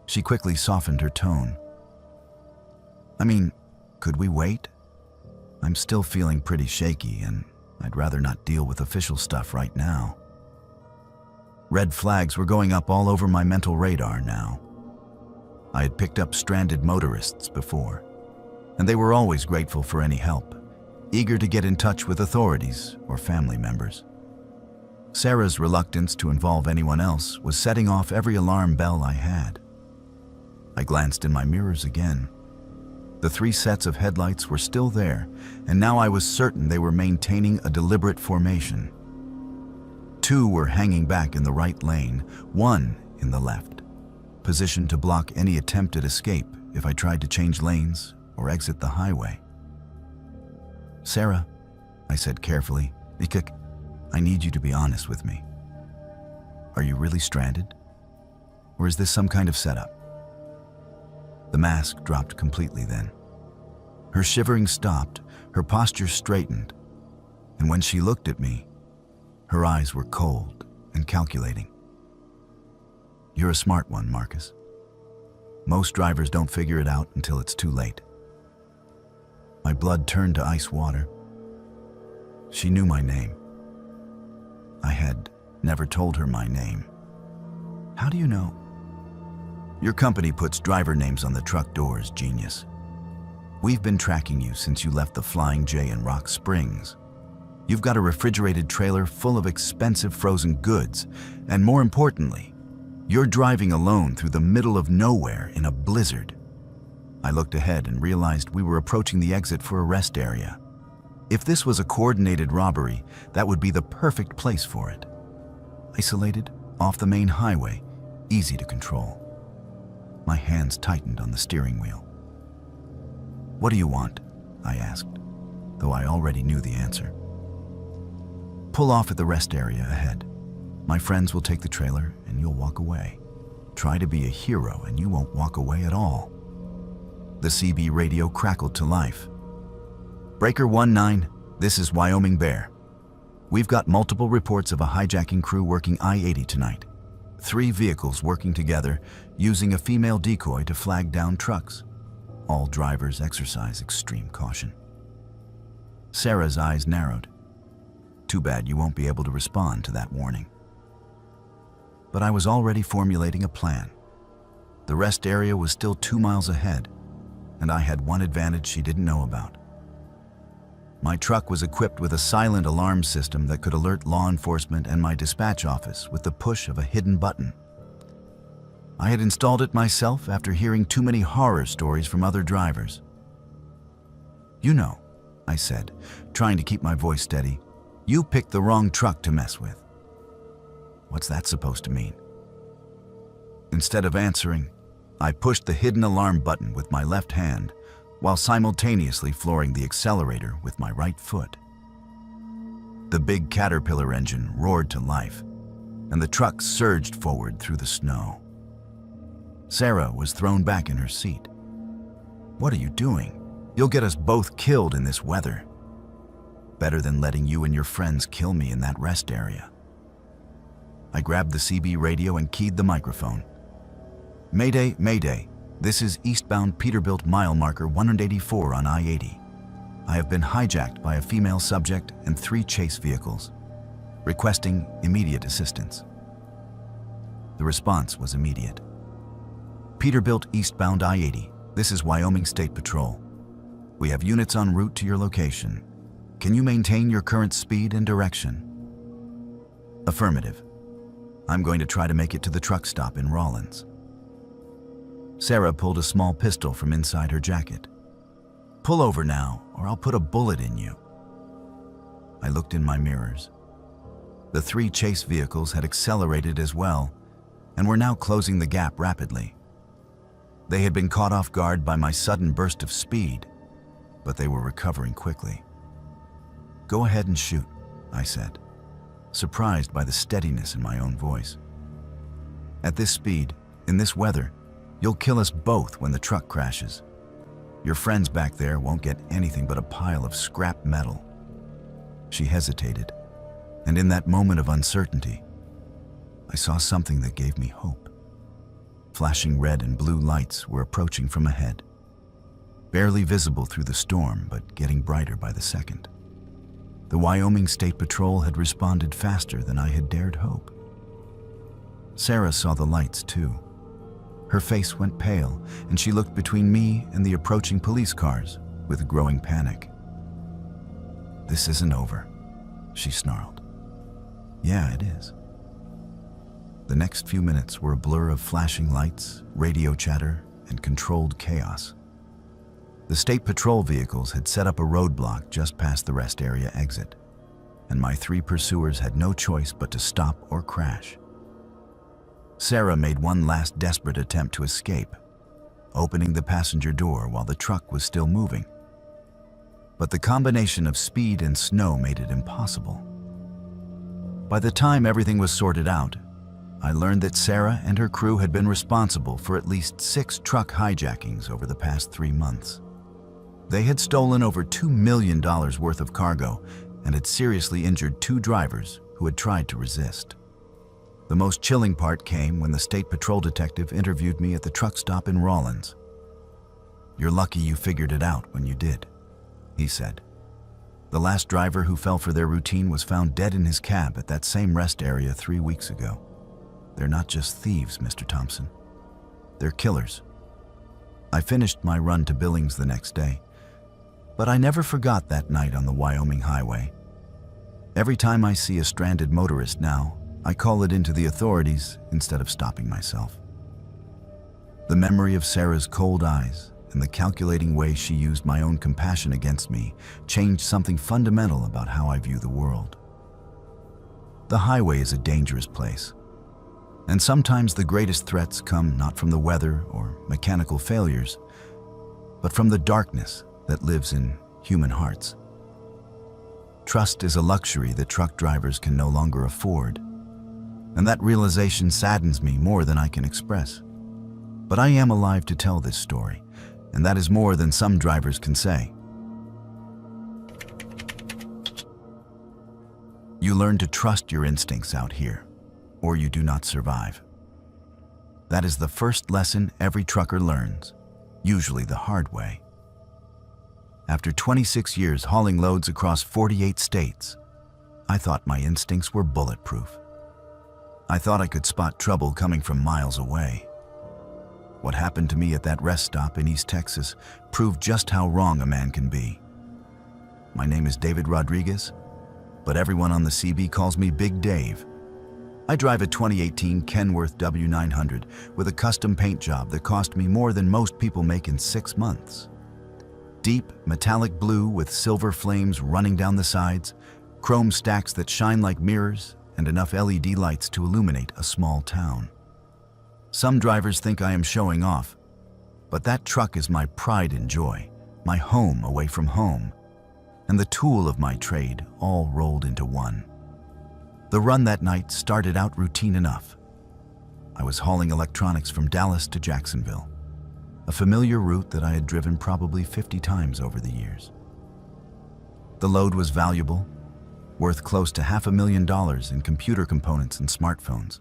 She quickly softened her tone. "I mean, could we wait?" I'm still feeling pretty shaky, and I'd rather not deal with official stuff right now. Red flags were going up all over my mental radar now. I had picked up stranded motorists before, and they were always grateful for any help, eager to get in touch with authorities or family members. Sarah's reluctance to involve anyone else was setting off every alarm bell I had. I glanced in my mirrors again. The 3 sets of headlights were still there, and now I was certain they were maintaining a deliberate formation. 2 were hanging back in the right lane, 1 in the left, positioned to block any attempted escape if I tried to change lanes or exit the highway. "Sarah," I said carefully, "I need you to be honest with me. Are you really stranded? Or is this some kind of setup?" The mask dropped completely then. Her shivering stopped, her posture straightened, and when she looked at me, her eyes were cold and calculating. "You're a smart one, Marcus. Most drivers don't figure it out until it's too late." My blood turned to ice water. She knew my name. I had never told her my name. "How do you know?" "Your company puts driver names on the truck doors, genius. We've been tracking you since you left the Flying J in Rock Springs. You've got a refrigerated trailer full of expensive frozen goods, and more importantly, you're driving alone through the middle of nowhere in a blizzard." I looked ahead and realized we were approaching the exit for a rest area. If this was a coordinated robbery, that would be the perfect place for it. Isolated, off the main highway, easy to control. My hands tightened on the steering wheel. "What do you want?" I asked, though I already knew the answer. "Pull off at the rest area ahead. My friends will take the trailer and you'll walk away. Try to be a hero and you won't walk away at all." The CB radio crackled to life. "Breaker 19, this is Wyoming Bear. We've got multiple reports of a hijacking crew working I-80 tonight. 3 vehicles working together, using a female decoy to flag down trucks. All drivers exercise extreme caution." Sarah's eyes narrowed. "Too bad you won't be able to respond to that warning." But I was already formulating a plan. The rest area was still 2 miles ahead, and I had one advantage she didn't know about. My truck was equipped with a silent alarm system that could alert law enforcement and my dispatch office with the push of a hidden button. I had installed it myself after hearing too many horror stories from other drivers. "You know," I said, trying to keep my voice steady, "you picked the wrong truck to mess with." "What's that supposed to mean?" Instead of answering, I pushed the hidden alarm button with my left hand, while simultaneously flooring the accelerator with my right foot. The big Caterpillar engine roared to life, and the truck surged forward through the snow. Sarah was thrown back in her seat. "What are you doing? You'll get us both killed in this weather. Better than letting you and your friends kill me in that rest area." I grabbed the CB radio and keyed the microphone. "Mayday, Mayday. This is eastbound Peterbilt mile marker 184 on I-80. I have been hijacked by a female subject and 3 chase vehicles, requesting immediate assistance." The response was immediate. "Peterbilt eastbound I-80. This is Wyoming State Patrol. We have units en route to your location. Can you maintain your current speed and direction?" "Affirmative. I'm going to try to make it to the truck stop in Rawlins." Sarah pulled a small pistol from inside her jacket. "Pull over now, or I'll put a bullet in you." I looked in my mirrors. The 3 chase vehicles had accelerated as well, and were now closing the gap rapidly. They had been caught off guard by my sudden burst of speed, but they were recovering quickly. "Go ahead and shoot," I said, surprised by the steadiness in my own voice. "At this speed, in this weather, you'll kill us both when the truck crashes. Your friends back there won't get anything but a pile of scrap metal." She hesitated, and in that moment of uncertainty, I saw something that gave me hope. Flashing red and blue lights were approaching from ahead. barely visible through the storm, but getting brighter by the second. The Wyoming State Patrol had responded faster than I had dared hope. Sarah saw the lights too. Her face went pale, and she looked between me and the approaching police cars with growing panic. "This isn't over," she snarled. "Yeah, it is." The next few minutes were a blur of flashing lights, radio chatter, and controlled chaos. The State Patrol vehicles had set up a roadblock just past the rest area exit, and my 3 pursuers had no choice but to stop or crash. Sarah made one last desperate attempt to escape, opening the passenger door while the truck was still moving. But the combination of speed and snow made it impossible. By the time everything was sorted out, I learned that Sarah and her crew had been responsible for at least 6 truck hijackings over the past 3 months. They had stolen over $2 million worth of cargo and had seriously injured 2 drivers who had tried to resist. The most chilling part came when the State Patrol detective interviewed me at the truck stop in Rawlins. "You're lucky you figured it out when you did," he said. "The last driver who fell for their routine was found dead in his cab at that same rest area 3 weeks ago. They're not just thieves, Mr. Thompson. They're killers." I finished my run to Billings the next day, but I never forgot that night on the Wyoming highway. Every time I see a stranded motorist now, I call it into the authorities instead of stopping myself. The memory of Sarah's cold eyes and the calculating way she used my own compassion against me changed something fundamental about how I view the world. The highway is a dangerous place, and sometimes the greatest threats come not from the weather or mechanical failures, but from the darkness that lives in human hearts. Trust is a luxury that truck drivers can no longer afford, and that realization saddens me more than I can express. But I am alive to tell this story, and that is more than some drivers can say. You learn to trust your instincts out here, or you do not survive. That is the first lesson every trucker learns, usually the hard way. After 26 years hauling loads across 48 states, I thought my instincts were bulletproof. I thought I could spot trouble coming from miles away. What happened to me at that rest stop in East Texas proved just how wrong a man can be. My name is David Rodriguez, but everyone on the CB calls me Big Dave. I drive a 2018 Kenworth W900 with a custom paint job that cost me more than most people make in 6 months. Deep metallic blue with silver flames running down the sides, chrome stacks that shine like mirrors, and enough LED lights to illuminate a small town. Some drivers think I am showing off, but that truck is my pride and joy, my home away from home, and the tool of my trade all rolled into one. The run that night started out routine enough. I was hauling electronics from Dallas to Jacksonville, a familiar route that I had driven probably 50 times over the years. The load was valuable, worth close to $500,000 in computer components and smartphones,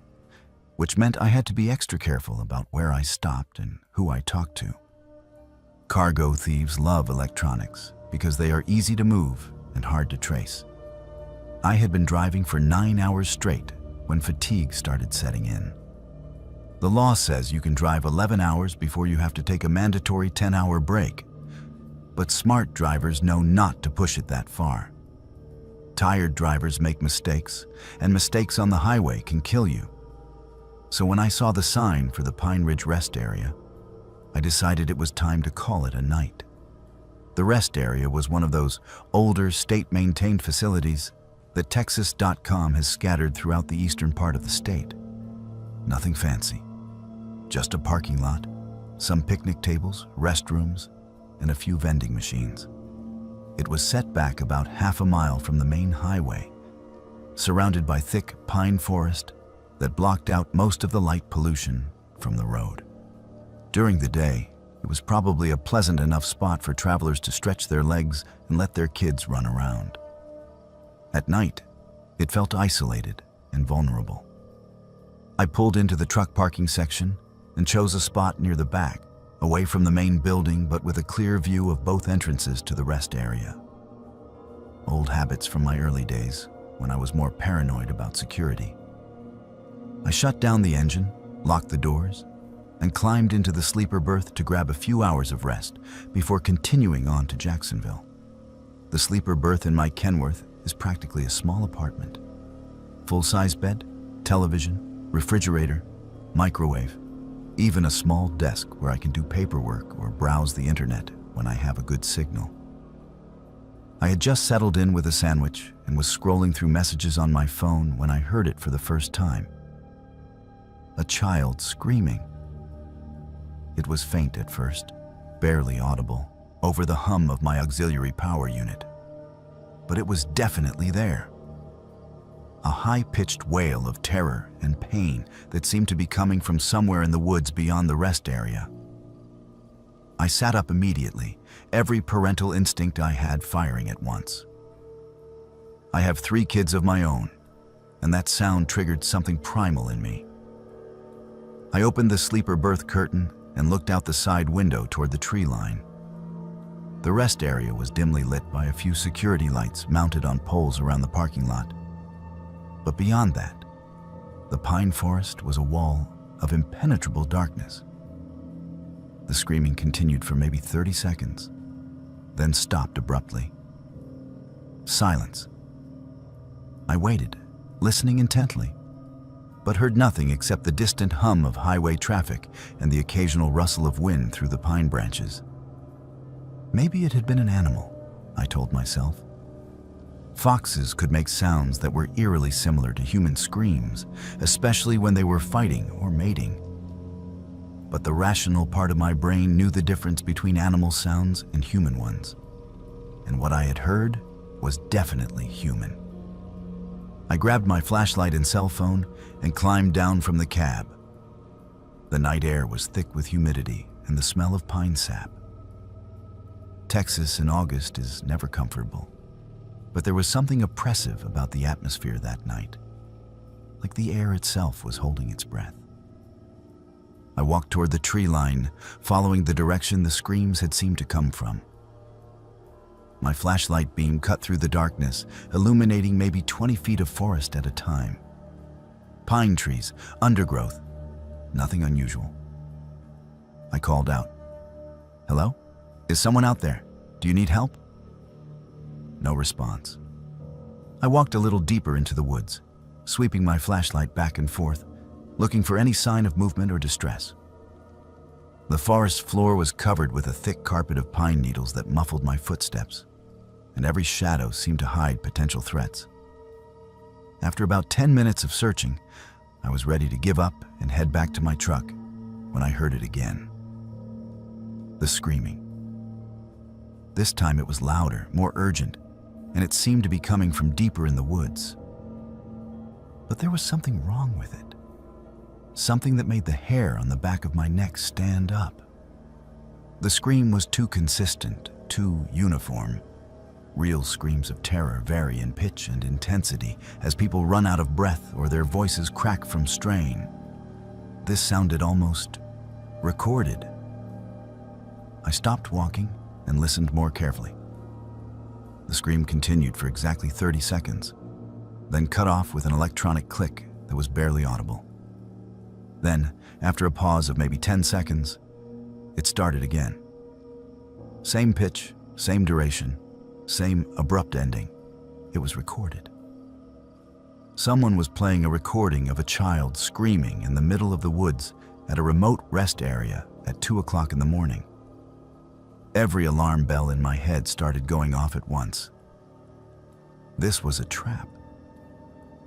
which meant I had to be extra careful about where I stopped and who I talked to. Cargo thieves love electronics because they are easy to move and hard to trace. I had been driving for 9 hours straight when fatigue started setting in. The law says you can drive 11 hours before you have to take a mandatory 10-hour break, but smart drivers know not to push it that far. Tired drivers make mistakes, and mistakes on the highway can kill you. So when I saw the sign for the Pine Ridge Rest Area, I decided it was time to call it a night. The rest area was one of those older state-maintained facilities that Texas.com has scattered throughout the eastern part of the state. Nothing fancy, just a parking lot, some picnic tables, restrooms, and a few vending machines. It was set back about half a mile from the main highway, surrounded by thick pine forest that blocked out most of the light pollution from the road. During the day, it was probably a pleasant enough spot for travelers to stretch their legs and let their kids run around. At night, it felt isolated and vulnerable. I pulled into the truck parking section and chose a spot near the back, away from the main building but with a clear view of both entrances to the rest area. Old habits from my early days, when I was more paranoid about security. I shut down the engine, locked the doors, and climbed into the sleeper berth to grab a few hours of rest before continuing on to Jacksonville. The sleeper berth in my Kenworth is practically a small apartment. Full-size bed, television, refrigerator, microwave, even a small desk where I can do paperwork or browse the internet when I have a good signal. I had just settled in with a sandwich and was scrolling through messages on my phone when I heard it for the first time. A child screaming. It was faint at first, barely audible, over the hum of my auxiliary power unit. But it was definitely there. A high-pitched wail of terror and pain that seemed to be coming from somewhere in the woods beyond the rest area. I sat up immediately, every parental instinct I had firing at once. I have 3 kids of my own, and that sound triggered something primal in me. I opened the sleeper berth curtain and looked out the side window toward the tree line. The rest area was dimly lit by a few security lights mounted on poles around the parking lot. But beyond that, the pine forest was a wall of impenetrable darkness. The screaming continued for maybe 30 seconds, then stopped abruptly. Silence. I waited, listening intently, but heard nothing except the distant hum of highway traffic and the occasional rustle of wind through the pine branches. Maybe it had been an animal, I told myself. Foxes could make sounds that were eerily similar to human screams, especially when they were fighting or mating. But the rational part of my brain knew the difference between animal sounds and human ones. And what I had heard was definitely human. I grabbed my flashlight and cell phone and climbed down from the cab. The night air was thick with humidity and the smell of pine sap. Texas in August is never comfortable, but there was something oppressive about the atmosphere that night, like the air itself was holding its breath. I walked toward the tree line, following the direction the screams had seemed to come from. My flashlight beam cut through the darkness, illuminating maybe 20 feet of forest at a time. Pine trees, undergrowth, nothing unusual. I called out, "Hello? Is someone out there? Do you need help?" No response. I walked a little deeper into the woods, sweeping my flashlight back and forth, looking for any sign of movement or distress. The forest floor was covered with a thick carpet of pine needles that muffled my footsteps, and every shadow seemed to hide potential threats. After about 10 minutes of searching, I was ready to give up and head back to my truck when I heard it again. The screaming. This time it was louder, more urgent, and it seemed to be coming from deeper in the woods. But there was something wrong with it. Something that made the hair on the back of my neck stand up. The scream was too consistent, too uniform. Real screams of terror vary in pitch and intensity as people run out of breath or their voices crack from strain. This sounded almost recorded. I stopped walking and listened more carefully. The scream continued for exactly 30 seconds, then cut off with an electronic click that was barely audible. Then, after a pause of maybe 10 seconds, it started again. Same pitch, same duration, same abrupt ending. It was recorded. Someone was playing a recording of a child screaming in the middle of the woods at a remote rest area at 2 o'clock in the morning. Every alarm bell in my head started going off at once. This was a trap.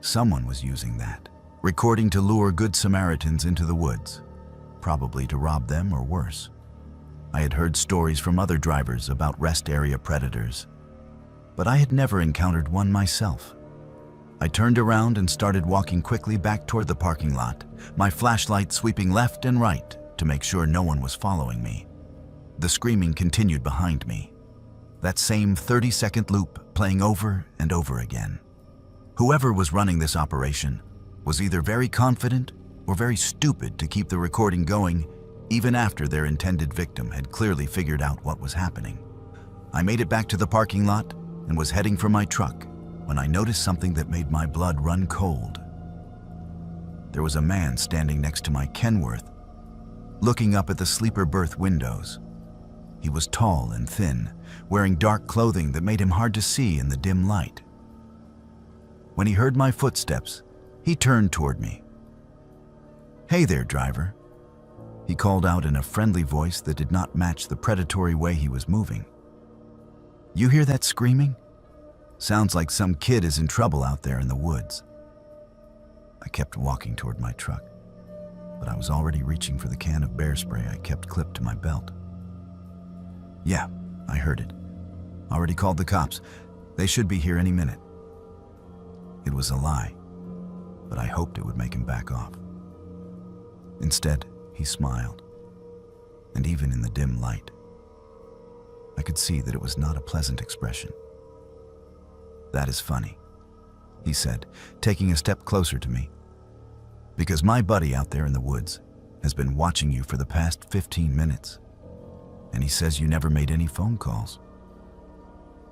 Someone was using that, recording to lure Good Samaritans into the woods, probably to rob them or worse. I had heard stories from other drivers about rest area predators, but I had never encountered one myself. I turned around and started walking quickly back toward the parking lot, my flashlight sweeping left and right to make sure no one was following me. The screaming continued behind me, that same 30-second loop playing over and over again. Whoever was running this operation was either very confident or very stupid to keep the recording going even after their intended victim had clearly figured out what was happening. I made it back to the parking lot and was heading for my truck when I noticed something that made my blood run cold. There was a man standing next to my Kenworth, looking up at the sleeper berth windows. He was tall and thin, wearing dark clothing that made him hard to see in the dim light. When he heard my footsteps, he turned toward me. "Hey there, driver," he called out in a friendly voice that did not match the predatory way he was moving. "You hear that screaming? Sounds like some kid is in trouble out there in the woods." I kept walking toward my truck, but I was already reaching for the can of bear spray I kept clipped to my belt. "Yeah, I heard it. Already called the cops. They should be here any minute." It was a lie, but I hoped it would make him back off. Instead, he smiled, and even in the dim light, I could see that it was not a pleasant expression. "That is funny," he said, taking a step closer to me, "because my buddy out there in the woods has been watching you for the past 15 minutes, and he says you never made any phone calls."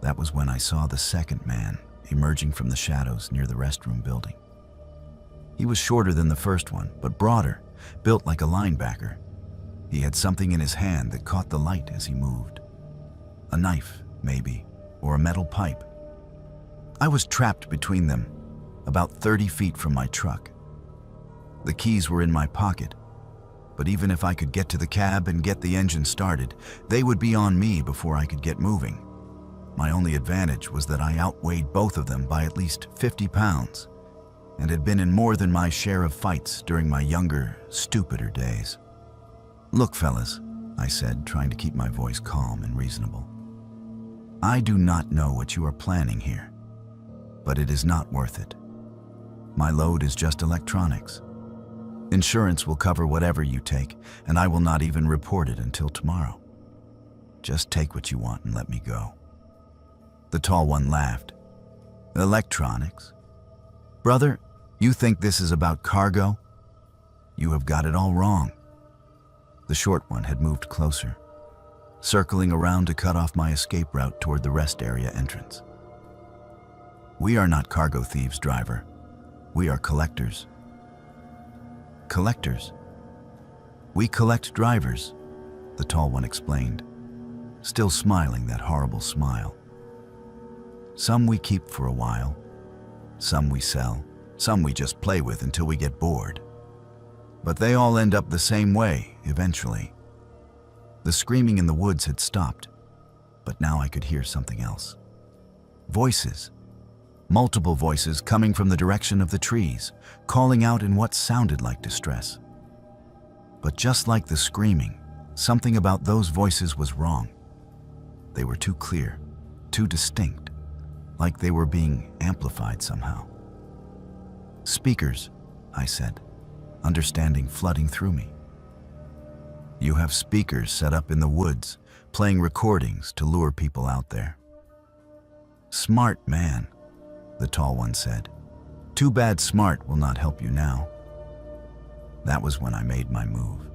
That was when I saw the second man emerging from the shadows near the restroom building. He was shorter than the first one, but broader, built like a linebacker. He had something in his hand that caught the light as he moved. A knife, maybe, or a metal pipe. I was trapped between them, about 30 feet from my truck. The keys were in my pocket, but even if I could get to the cab and get the engine started, they would be on me before I could get moving. My only advantage was that I outweighed both of them by at least 50 pounds and had been in more than my share of fights during my younger, stupider days. "Look, fellas," I said, trying to keep my voice calm and reasonable. "I do not know what you are planning here, but it is not worth it. My load is just electronics. Insurance will cover whatever you take, and I will not even report it until tomorrow. Just take what you want and let me go." The tall one laughed. "Electronics? Brother, you think this is about cargo? You have got it all wrong." The short one had moved closer, circling around to cut off my escape route toward the rest area entrance. "We are not cargo thieves, driver. We are collectors." "Collectors? We collect drivers," the tall one explained, still smiling that horrible smile. "Some we keep for a while, some we sell, some we just play with until we get bored. But they all end up the same way, eventually." The screaming in the woods had stopped, but now I could hear something else. Voices. Multiple voices coming from the direction of the trees, calling out in what sounded like distress. But just like the screaming, something about those voices was wrong. They were too clear, too distinct, like they were being amplified somehow. "Speakers," I said, understanding flooding through me. "You have speakers set up in the woods, playing recordings to lure people out there." "Smart man," the tall one said. "Too bad smart will not help you now." That was when I made my move.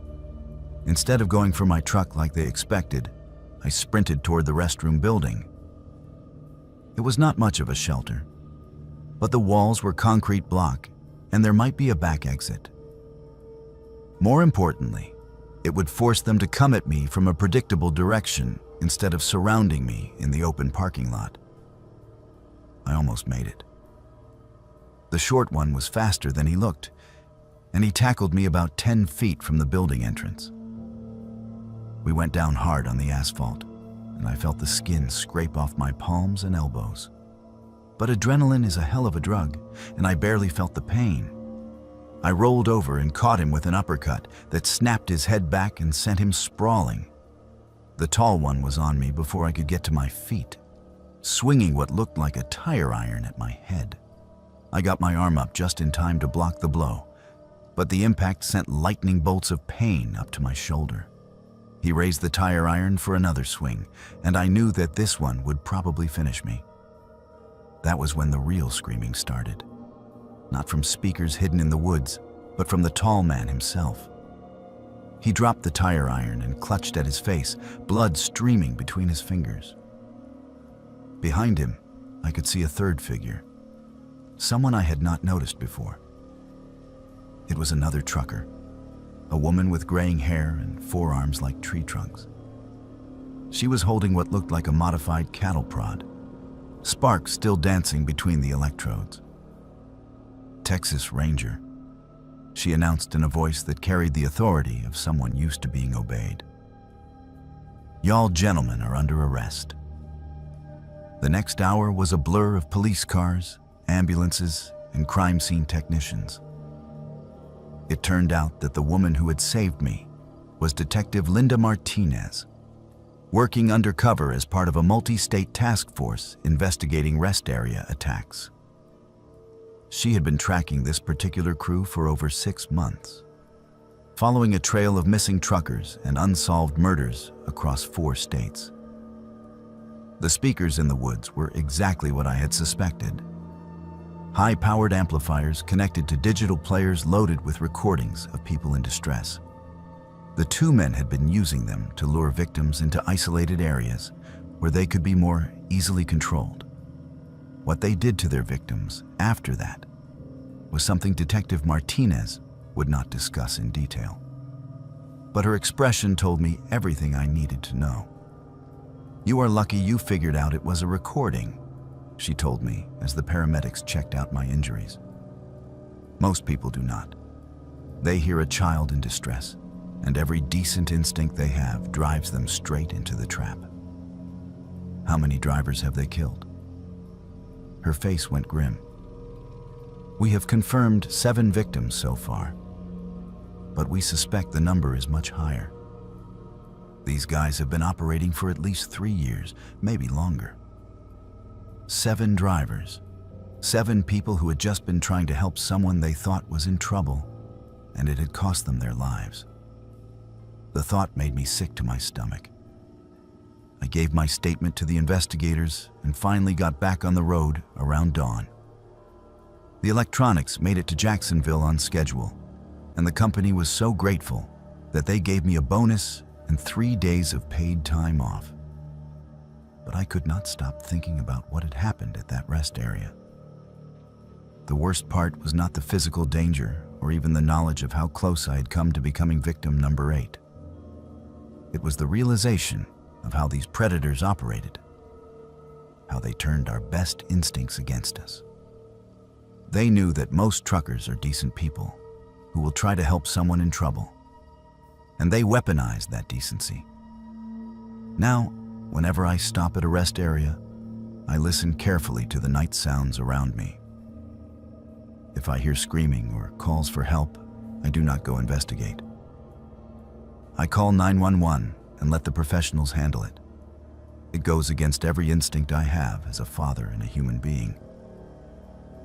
Instead of going for my truck like they expected, I sprinted toward the restroom building. It was not much of a shelter, but the walls were concrete block, and there might be a back exit. More importantly, it would force them to come at me from a predictable direction instead of surrounding me in the open parking lot. I almost made it. The short one was faster than he looked, and he tackled me about 10 feet from the building entrance. We went down hard on the asphalt, and I felt the skin scrape off my palms and elbows. But adrenaline is a hell of a drug, and I barely felt the pain. I rolled over and caught him with an uppercut that snapped his head back and sent him sprawling. The tall one was on me before I could get to my feet, swinging what looked like a tire iron at my head. I got my arm up just in time to block the blow, but the impact sent lightning bolts of pain up to my shoulder. He raised the tire iron for another swing, and I knew that this one would probably finish me. That was when the real screaming started. Not from speakers hidden in the woods, but from the tall man himself. He dropped the tire iron and clutched at his face, blood streaming between his fingers. Behind him, I could see a third figure, someone I had not noticed before. It was another trucker, a woman with graying hair and forearms like tree trunks. She was holding what looked like a modified cattle prod, sparks still dancing between the electrodes. "Texas Ranger," she announced in a voice that carried the authority of someone used to being obeyed. "Y'all gentlemen are under arrest." The next hour was a blur of police cars, ambulances, and crime scene technicians. It turned out that the woman who had saved me was Detective Linda Martinez, working undercover as part of a multi-state task force investigating rest area attacks. She had been tracking this particular crew for over 6 months, following a trail of missing truckers and unsolved murders across 4 states. The speakers in the woods were exactly what I had suspected. High-powered amplifiers connected to digital players loaded with recordings of people in distress. The 2 men had been using them to lure victims into isolated areas where they could be more easily controlled. What they did to their victims after that was something Detective Martinez would not discuss in detail. But her expression told me everything I needed to know. "You are lucky you figured out it was a recording," she told me as the paramedics checked out my injuries. "Most people do not. They hear a child in distress, and every decent instinct they have drives them straight into the trap." "How many drivers have they killed?" Her face went grim. "We have confirmed 7 victims so far, but we suspect the number is much higher. These guys have been operating for at least 3 years, maybe longer. 7 drivers, 7 people who had just been trying to help someone they thought was in trouble, and it had cost them their lives." The thought made me sick to my stomach. I gave my statement to the investigators and finally got back on the road around dawn. The electronics made it to Jacksonville on schedule, and the company was so grateful that they gave me a bonus and 3 days of paid time off. But I could not stop thinking about what had happened at that rest area. The worst part was not the physical danger or even the knowledge of how close I had come to becoming victim number 8. It was the realization of how these predators operated, how they turned our best instincts against us. They knew that most truckers are decent people who will try to help someone in trouble, and they weaponized that decency. Now, whenever I stop at a rest area, I listen carefully to the night sounds around me. If I hear screaming or calls for help, I do not go investigate. I call 911 and let the professionals handle it. It goes against every instinct I have as a father and a human being.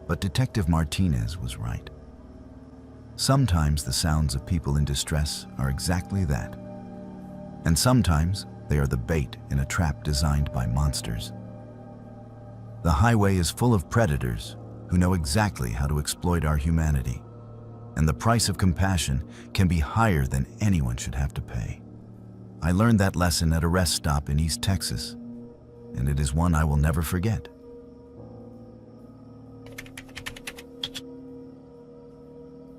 But Detective Martinez was right. Sometimes the sounds of people in distress are exactly that. And sometimes they are the bait in a trap designed by monsters. The highway is full of predators who know exactly how to exploit our humanity, and the price of compassion can be higher than anyone should have to pay. I learned that lesson at a rest stop in East Texas, and it is one I will never forget.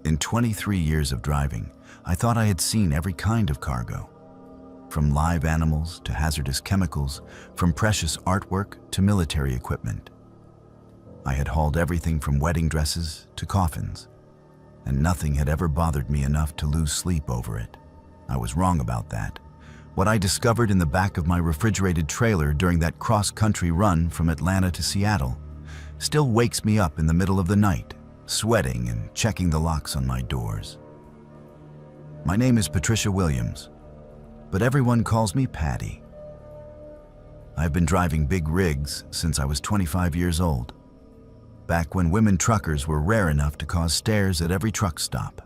In 23 years of driving, I thought I had seen every kind of cargo, from live animals to hazardous chemicals, from precious artwork to military equipment. I had hauled everything from wedding dresses to coffins, and nothing had ever bothered me enough to lose sleep over it. I was wrong about that. What I discovered in the back of my refrigerated trailer during that cross-country run from Atlanta to Seattle still wakes me up in the middle of the night, sweating and checking the locks on my doors. My name is Patricia Williams, but everyone calls me Patty. I've been driving big rigs since I was 25 years old, back when women truckers were rare enough to cause stares at every truck stop.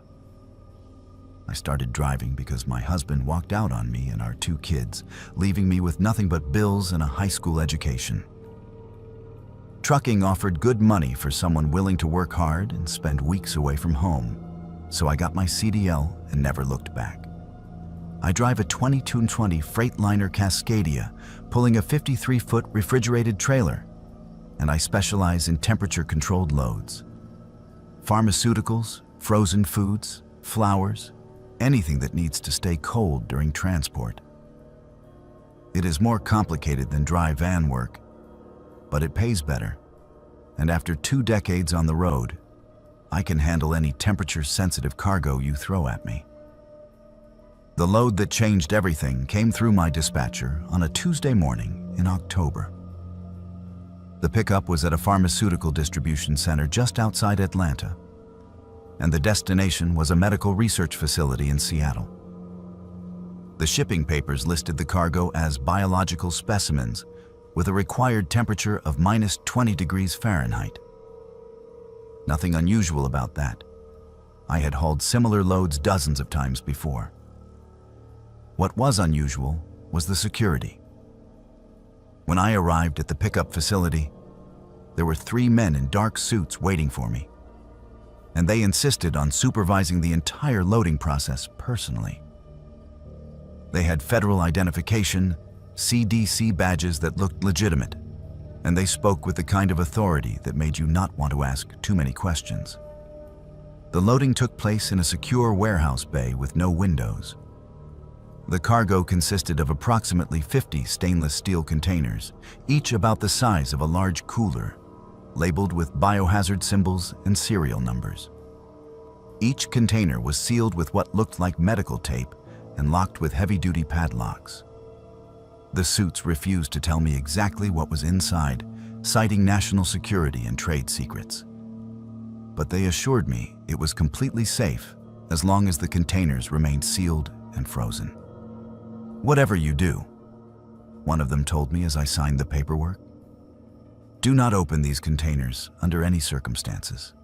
I started driving because my husband walked out on me and our 2 kids, leaving me with nothing but bills and a high school education. Trucking offered good money for someone willing to work hard and spend weeks away from home, so I got my CDL and never looked back. I drive a 2220 Freightliner Cascadia, pulling a 53-foot refrigerated trailer, and I specialize in temperature-controlled loads. Pharmaceuticals, frozen foods, flowers, anything that needs to stay cold during transport. It is more complicated than dry van work, but it pays better. And after 2 decades on the road, I can handle any temperature-sensitive cargo you throw at me. The load that changed everything came through my dispatcher on a Tuesday morning in October. The pickup was at a pharmaceutical distribution center just outside Atlanta, and the destination was a medical research facility in Seattle. The shipping papers listed the cargo as biological specimens with a required temperature of -20 degrees Fahrenheit. Nothing unusual about that. I had hauled similar loads dozens of times before. What was unusual was the security. When I arrived at the pickup facility, there were 3 men in dark suits waiting for me, and they insisted on supervising the entire loading process personally. They had federal identification, CDC badges that looked legitimate, and they spoke with the kind of authority that made you not want to ask too many questions. The loading took place in a secure warehouse bay with no windows. The cargo consisted of approximately 50 stainless steel containers, each about the size of a large cooler, labeled with biohazard symbols and serial numbers. Each container was sealed with what looked like medical tape and locked with heavy-duty padlocks. The suits refused to tell me exactly what was inside, citing national security and trade secrets. But they assured me it was completely safe as long as the containers remained sealed and frozen. "Whatever you do," one of them told me as I signed the paperwork, "do not open these containers under any circumstances.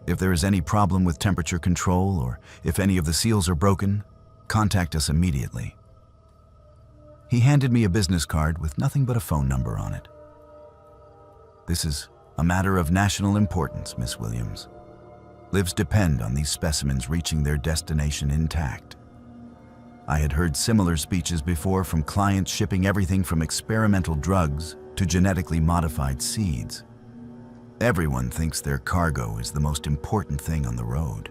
If there is any problem with temperature control or if any of the seals are broken, contact us immediately." He handed me a business card with nothing but a phone number on it. "This is a matter of national importance, Miss Williams. Lives depend on these specimens reaching their destination intact." I had heard similar speeches before from clients shipping everything from experimental drugs to genetically modified seeds. Everyone thinks their cargo is the most important thing on the road.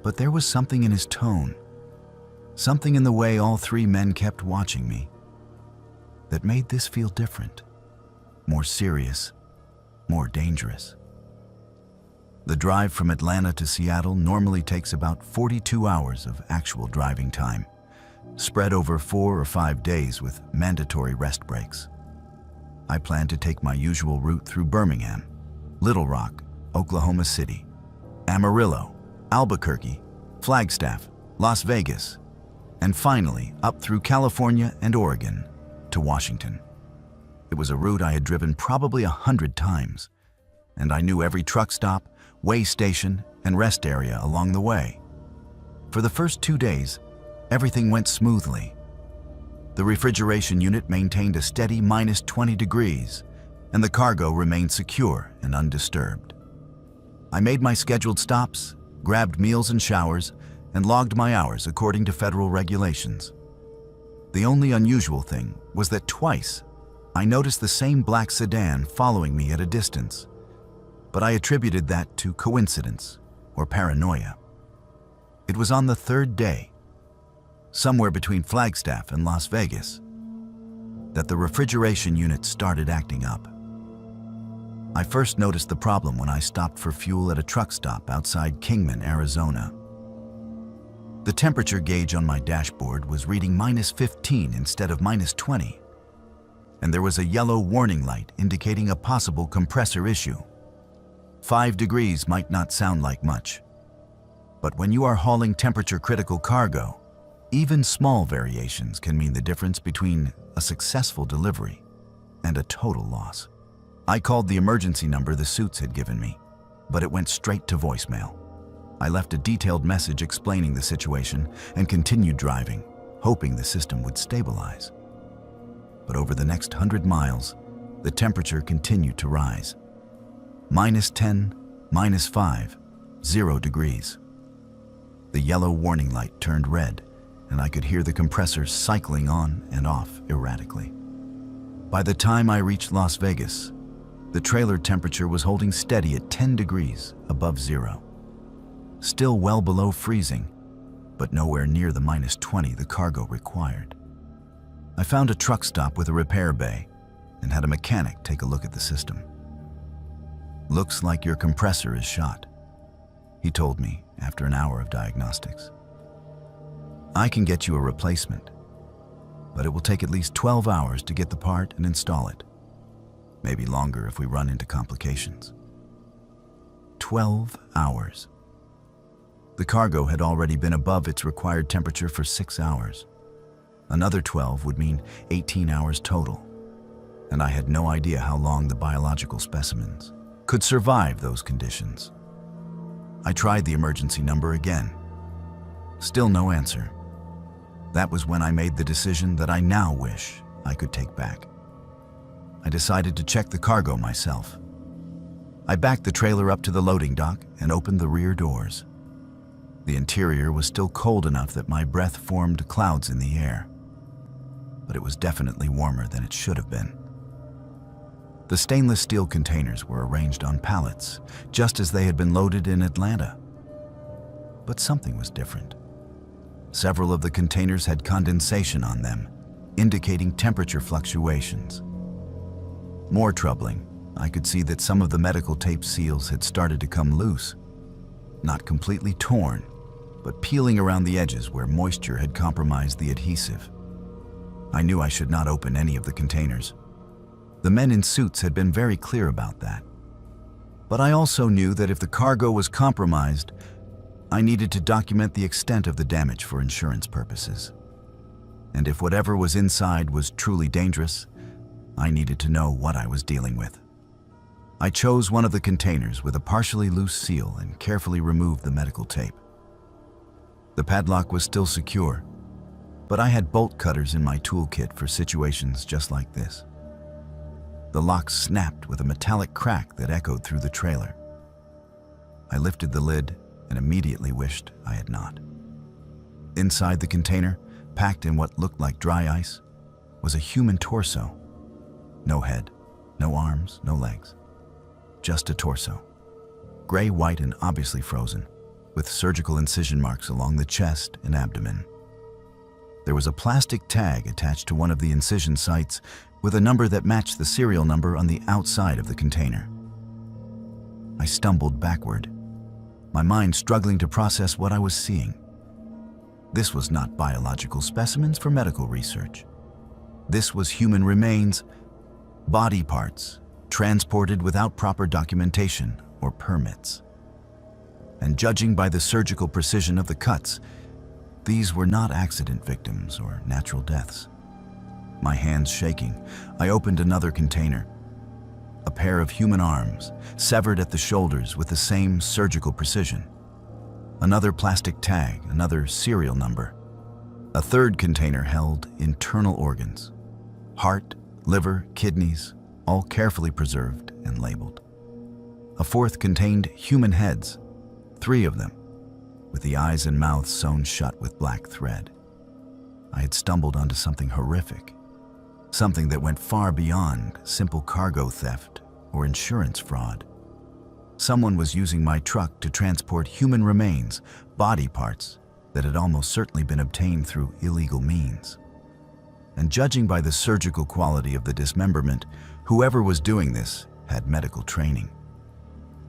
But there was something in his tone, something in the way all 3 men kept watching me, that made this feel different, more serious, more dangerous. The drive from Atlanta to Seattle normally takes about 42 hours of actual driving time, spread over 4 or 5 days with mandatory rest breaks. I plan to take my usual route through Birmingham, Little Rock, Oklahoma City, Amarillo, Albuquerque, Flagstaff, Las Vegas, and finally up through California and Oregon to Washington. It was a route I had driven probably 100 times, and I knew every truck stop, way station, and rest area along the way. For the first 2 days, everything went smoothly. The refrigeration unit maintained a steady -20 degrees, and the cargo remained secure and undisturbed. I made my scheduled stops, grabbed meals and showers, and logged my hours according to federal regulations. The only unusual thing was that twice I noticed the same black sedan following me at a distance, but I attributed that to coincidence or paranoia. It was on the 3rd day, somewhere between Flagstaff and Las Vegas, that the refrigeration unit started acting up. I first noticed the problem when I stopped for fuel at a truck stop outside Kingman, Arizona. The temperature gauge on my dashboard was reading -15 instead of -20, and there was a yellow warning light indicating a possible compressor issue. 5 degrees might not sound like much, but when you are hauling temperature-critical cargo, even small variations can mean the difference between a successful delivery and a total loss. I called the emergency number the suits had given me, but it went straight to voicemail. I left a detailed message explaining the situation and continued driving, hoping the system would stabilize. But over the next 100 miles, the temperature continued to rise. -10, -5, 0 degrees. The yellow warning light turned red, and I could hear the compressors cycling on and off erratically. By the time I reached Las Vegas, the trailer temperature was holding steady at 10 degrees above zero. Still well below freezing, but nowhere near the -20 the cargo required. I found a truck stop with a repair bay and had a mechanic take a look at the system. "Looks like your compressor is shot," he told me after an hour of diagnostics. "I can get you a replacement, but it will take at least 12 hours to get the part and install it. Maybe longer if we run into complications." 12 hours. The cargo had already been above its required temperature for 6 hours. Another 12 would mean 18 hours total, and I had no idea how long the biological specimens could survive those conditions. I tried the emergency number again. Still no answer. That was when I made the decision that I now wish I could take back. I decided to check the cargo myself. I backed the trailer up to the loading dock and opened the rear doors. The interior was still cold enough that my breath formed clouds in the air, but it was definitely warmer than it should have been. The stainless steel containers were arranged on pallets, just as they had been loaded in Atlanta. But something was different. Several of the containers had condensation on them, indicating temperature fluctuations. More troubling, I could see that some of the medical tape seals had started to come loose. Not completely torn, but peeling around the edges where moisture had compromised the adhesive. I knew I should not open any of the containers. The men in suits had been very clear about that. But I also knew that if the cargo was compromised, I needed to document the extent of the damage for insurance purposes. And if whatever was inside was truly dangerous, I needed to know what I was dealing with. I chose one of the containers with a partially loose seal and carefully removed the medical tape. The padlock was still secure, but I had bolt cutters in my toolkit for situations just like this. The lock snapped with a metallic crack that echoed through the trailer. I lifted the lid and immediately wished I had not. Inside the container, packed in what looked like dry ice, was a human torso. No head, no arms, no legs. Just a torso. Gray, white, and obviously frozen, with surgical incision marks along the chest and abdomen. There was a plastic tag attached to one of the incision sites with a number that matched the serial number on the outside of the container. I stumbled backward, my mind struggling to process what I was seeing. This was not biological specimens for medical research. This was human remains, body parts, transported without proper documentation or permits. And judging by the surgical precision of the cuts, these were not accident victims or natural deaths. My hands shaking, I opened another container. A pair of human arms, severed at the shoulders with the same surgical precision. Another plastic tag, another serial number. A third container held internal organs. Heart, liver, kidneys, all carefully preserved and labeled. A fourth contained human heads, 3 of them, with the eyes and mouths sewn shut with black thread. I had stumbled onto something horrific, something that went far beyond simple cargo theft or insurance fraud. Someone was using my truck to transport human remains, body parts that had almost certainly been obtained through illegal means. And judging by the surgical quality of the dismemberment, whoever was doing this had medical training.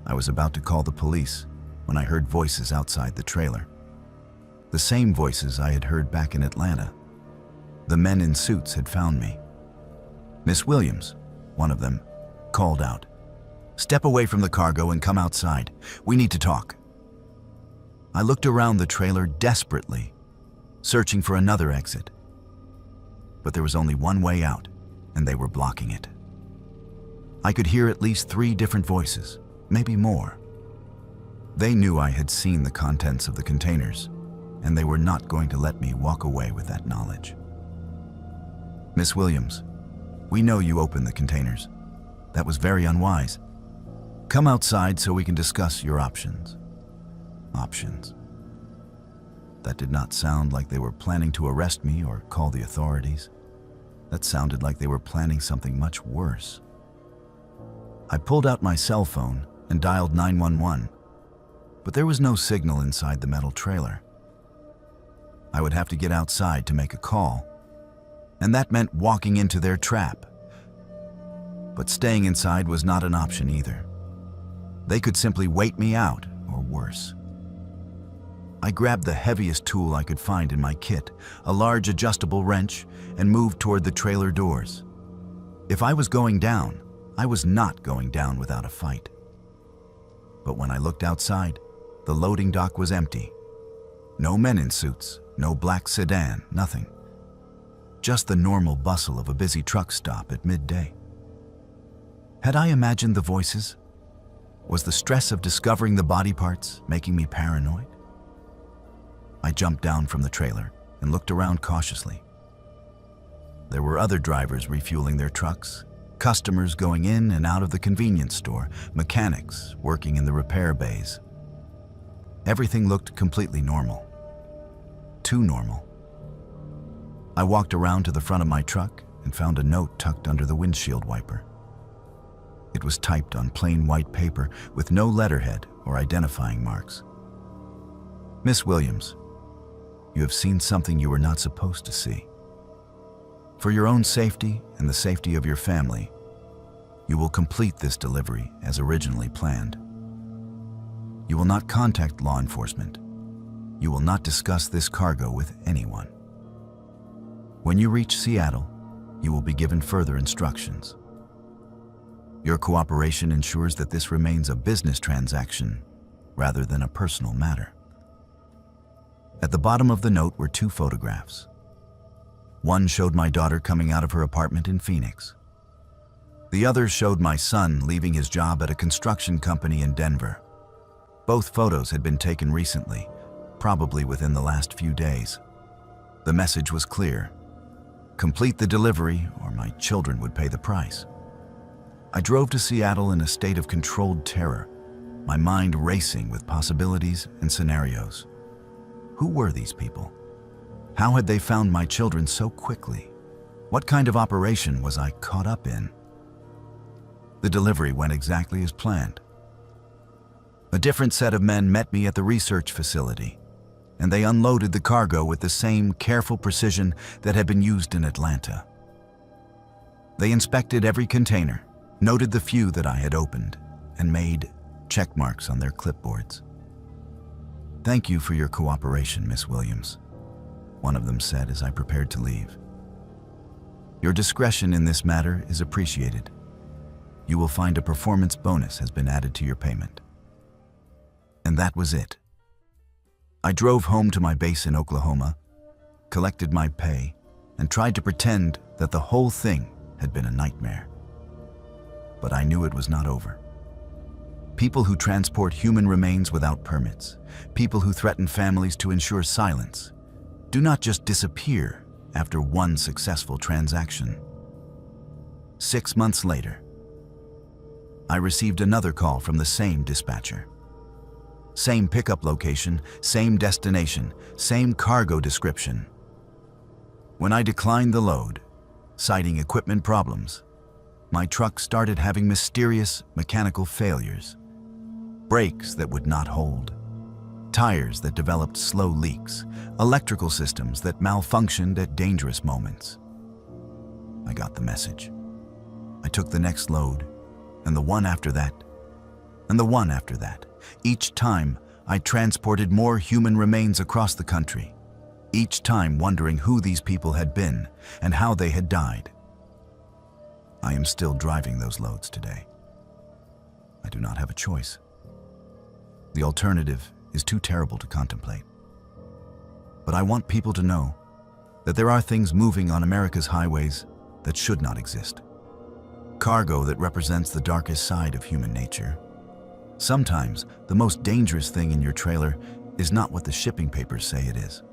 I was about to call the police when I heard voices outside the trailer. The same voices I had heard back in Atlanta. The men in suits had found me. "Miss Williams," one of them, called out, "Step away from the cargo and come outside. We need to talk." I looked around the trailer desperately, searching for another exit. But there was only one way out, and they were blocking it. I could hear at least 3 different voices, maybe more. They knew I had seen the contents of the containers, and they were not going to let me walk away with that knowledge. "Miss Williams, we know you opened the containers. That was very unwise. Come outside so we can discuss your options." Options. That did not sound like they were planning to arrest me or call the authorities. That sounded like they were planning something much worse. I pulled out my cell phone and dialed 911, but there was no signal inside the metal trailer. I would have to get outside to make a call, and that meant walking into their trap. But staying inside was not an option either. They could simply wait me out, or worse. I grabbed the heaviest tool I could find in my kit, a large adjustable wrench, and moved toward the trailer doors. If I was going down, I was not going down without a fight. But when I looked outside, the loading dock was empty. No men in suits, no black sedan, nothing. Just the normal bustle of a busy truck stop at midday. Had I imagined the voices? Was the stress of discovering the body parts making me paranoid? I jumped down from the trailer and looked around cautiously. There were other drivers refueling their trucks, customers going in and out of the convenience store, mechanics working in the repair bays. Everything looked completely normal. Too normal. I walked around to the front of my truck and found a note tucked under the windshield wiper. It was typed on plain white paper with no letterhead or identifying marks. Miss Williams, you have seen something you were not supposed to see. For your own safety and the safety of your family, you will complete this delivery as originally planned. You will not contact law enforcement. You will not discuss this cargo with anyone. When you reach Seattle, you will be given further instructions. Your cooperation ensures that this remains a business transaction rather than a personal matter. At the bottom of the note were 2 photographs. One showed my daughter coming out of her apartment in Phoenix. The other showed my son leaving his job at a construction company in Denver. Both photos had been taken recently, probably within the last few days. The message was clear. Complete the delivery or my children would pay the price. I drove to Seattle in a state of controlled terror, my mind racing with possibilities and scenarios. Who were these people? How had they found my children so quickly? What kind of operation was I caught up in? The delivery went exactly as planned. A different set of men met me at the research facility, and they unloaded the cargo with the same careful precision that had been used in Atlanta. They inspected every container, noted the few that I had opened, and made check marks on their clipboards. "Thank you for your cooperation, Miss Williams," one of them said as I prepared to leave. "Your discretion in this matter is appreciated. You will find a performance bonus has been added to your payment." And that was it. I drove home to my base in Oklahoma, collected my pay, and tried to pretend that the whole thing had been a nightmare. But I knew it was not over. People who transport human remains without permits, people who threaten families to ensure silence, do not just disappear after one successful transaction. 6 months later, I received another call from the same dispatcher. Same pickup location, same destination, same cargo description. When I declined the load, citing equipment problems, my truck started having mysterious mechanical failures. Brakes that would not hold, tires that developed slow leaks, electrical systems that malfunctioned at dangerous moments. I got the message. I took the next load, and the one after that, and the one after that. Each time, I transported more human remains across the country, each time wondering who these people had been and how they had died. I am still driving those loads today. I do not have a choice. The alternative is too terrible to contemplate. But I want people to know that there are things moving on America's highways that should not exist. Cargo that represents the darkest side of human nature. Sometimes, the most dangerous thing in your trailer is not what the shipping papers say it is.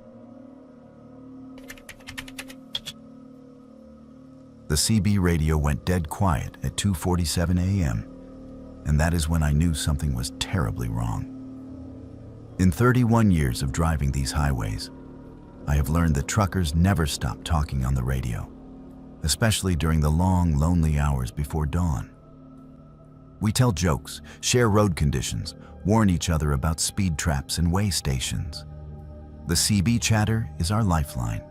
The CB radio went dead quiet at 2:47 a.m., and that is when I knew something was terribly wrong. In 31 years of driving these highways, I have learned that truckers never stop talking on the radio, especially during the long, lonely hours before dawn. We tell jokes, share road conditions, warn each other about speed traps and way stations. The CB chatter is our lifeline,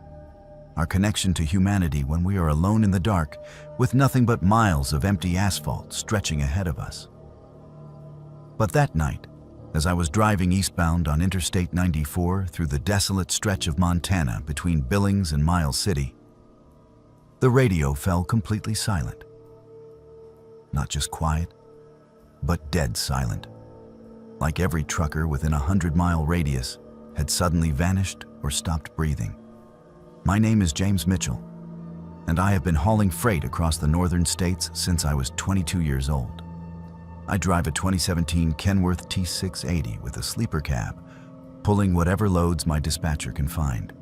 our connection to humanity when we are alone in the dark with nothing but miles of empty asphalt stretching ahead of us. But that night, as I was driving eastbound on Interstate 94 through the desolate stretch of Montana between Billings and Miles City, the radio fell completely silent. Not just quiet, but dead silent. Like every trucker within a 100-mile radius had suddenly vanished or stopped breathing. My name is James Mitchell, and I have been hauling freight across the northern states since I was 22 years old. I drive a 2017 Kenworth T680 with a sleeper cab, pulling whatever loads my dispatcher can find.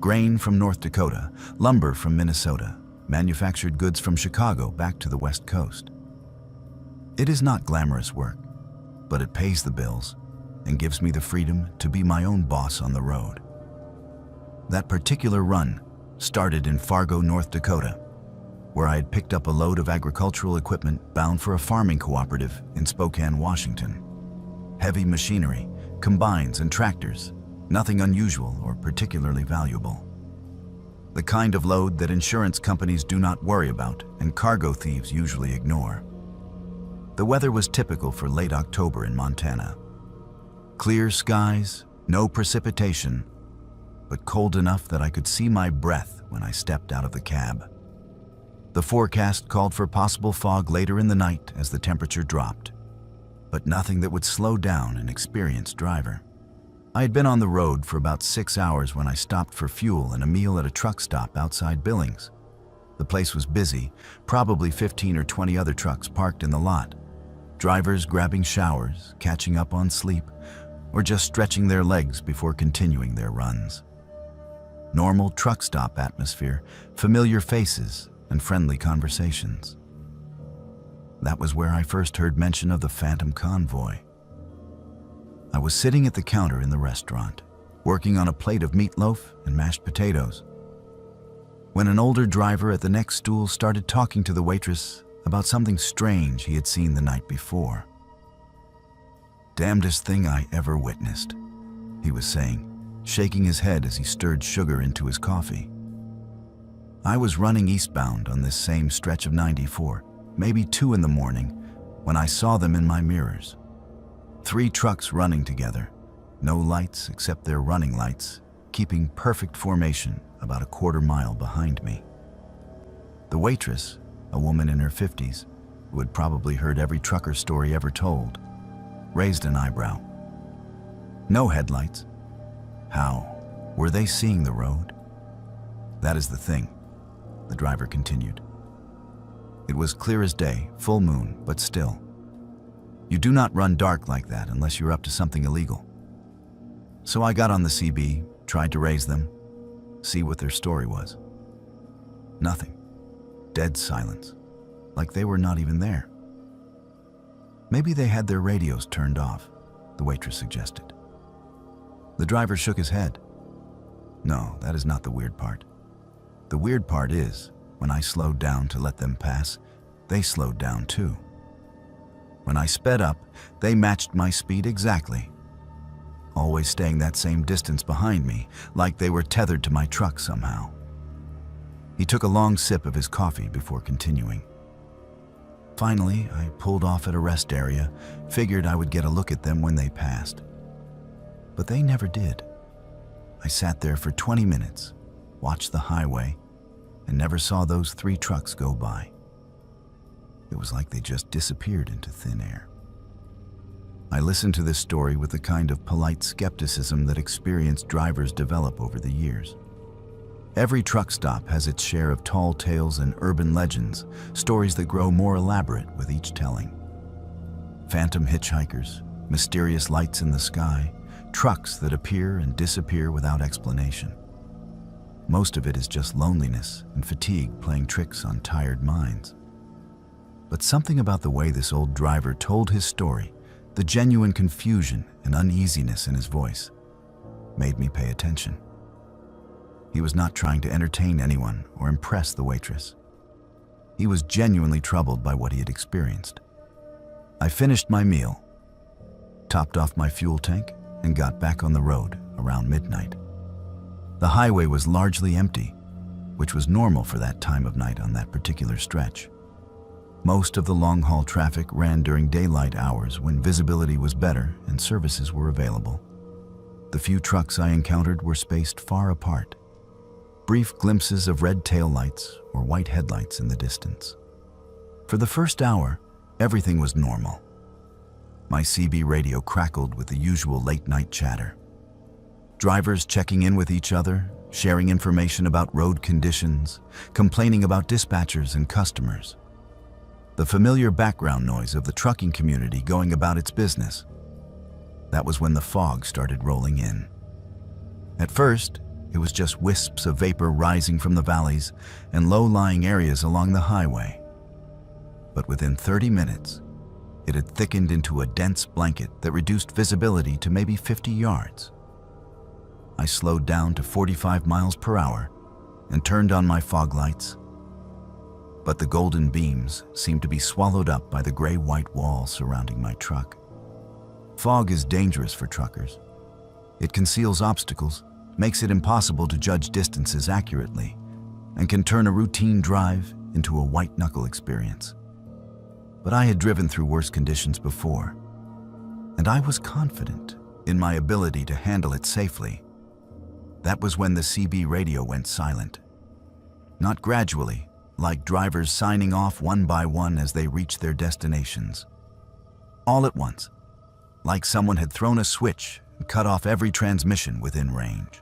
Grain from North Dakota, lumber from Minnesota, manufactured goods from Chicago back to the West Coast. It is not glamorous work, but it pays the bills and gives me the freedom to be my own boss on the road. That particular run started in Fargo, North Dakota, where I had picked up a load of agricultural equipment bound for a farming cooperative in Spokane, Washington. Heavy machinery, combines and tractors, nothing unusual or particularly valuable. The kind of load that insurance companies do not worry about and cargo thieves usually ignore. The weather was typical for late October in Montana. Clear skies, no precipitation, but cold enough that I could see my breath when I stepped out of the cab. The forecast called for possible fog later in the night as the temperature dropped, but nothing that would slow down an experienced driver. I had been on the road for about 6 hours when I stopped for fuel and a meal at a truck stop outside Billings. The place was busy, probably 15 or 20 other trucks parked in the lot. Drivers grabbing showers, catching up on sleep, or just stretching their legs before continuing their runs. Normal truck stop atmosphere, familiar faces, and friendly conversations. That was where I first heard mention of the Phantom Convoy. I was sitting at the counter in the restaurant, working on a plate of meatloaf and mashed potatoes, when an older driver at the next stool started talking to the waitress about something strange he had seen the night before. "Damnedest thing I ever witnessed," he was saying, shaking his head as he stirred sugar into his coffee. I was running eastbound on this same stretch of 94, maybe 2 in the morning, when I saw them in my mirrors. 3 trucks running together, no lights except their running lights, keeping perfect formation about a quarter mile behind me. The waitress, a woman in her 50s, who had probably heard every trucker story ever told, raised an eyebrow. No headlights. How? Were they seeing the road? That is the thing, the driver continued. It was clear as day, full moon, but still. You do not run dark like that unless you're up to something illegal. So I got on the CB, tried to raise them, see what their story was. Nothing. Dead silence, like they were not even there. Maybe they had their radios turned off, the waitress suggested. The driver shook his head. No, that is not the weird part. The weird part is, when I slowed down to let them pass, they slowed down too. When I sped up, they matched my speed exactly, always staying that same distance behind me, like they were tethered to my truck somehow. He took a long sip of his coffee before continuing. Finally, I pulled off at a rest area, figured I would get a look at them when they passed. But they never did. I sat there for 20 minutes, watched the highway, and never saw those 3 trucks go by. It was like they just disappeared into thin air. I listened to this story with the kind of polite skepticism that experienced drivers develop over the years. Every truck stop has its share of tall tales and urban legends, stories that grow more elaborate with each telling. Phantom hitchhikers, mysterious lights in the sky, trucks that appear and disappear without explanation. Most of it is just loneliness and fatigue playing tricks on tired minds. But something about the way this old driver told his story The genuine confusion and uneasiness in his voice made me pay attention. He was not trying to entertain anyone or impress the waitress. He was genuinely troubled by what he had experienced. I finished my meal, topped off my fuel tank, and got back on the road around midnight. The highway was largely empty, which was normal for that time of night on that particular stretch. Most of the long-haul traffic ran during daylight hours when visibility was better and services were available. The few trucks I encountered were spaced far apart, brief glimpses of red taillights or white headlights in the distance. For the first hour, everything was normal. My CB radio crackled with the usual late-night chatter. Drivers checking in with each other, sharing information about road conditions, complaining about dispatchers and customers. The familiar background noise of the trucking community going about its business. That was when the fog started rolling in. At first, it was just wisps of vapor rising from the valleys and low-lying areas along the highway. But within 30 minutes, it had thickened into a dense blanket that reduced visibility to maybe 50 yards. I slowed down to 45 miles per hour and turned on my fog lights. But the golden beams seemed to be swallowed up by the gray-white wall surrounding my truck. Fog is dangerous for truckers. It conceals obstacles, makes it impossible to judge distances accurately, and can turn a routine drive into a white-knuckle experience. But I had driven through worse conditions before, and I was confident in my ability to handle it safely. That was when the CB radio went silent. Not gradually, like drivers signing off one by one as they reached their destinations. All at once, like someone had thrown a switch and cut off every transmission within range.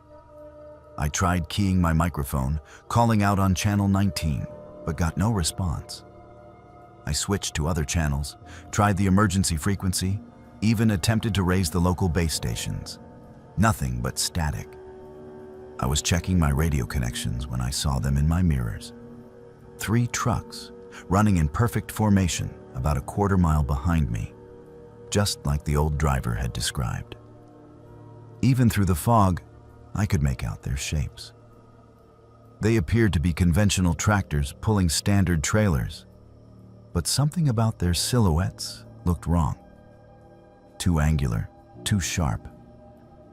I tried keying my microphone, calling out on channel 19, but got no response. I switched to other channels, tried the emergency frequency, even attempted to raise the local base stations. Nothing but static. I was checking my radio connections when I saw them in my mirrors. 3 trucks, running in perfect formation about a quarter-mile behind me, just like the old driver had described. Even through the fog, I could make out their shapes. They appeared to be conventional tractors pulling standard trailers, but something about their silhouettes looked wrong. Too angular, too sharp,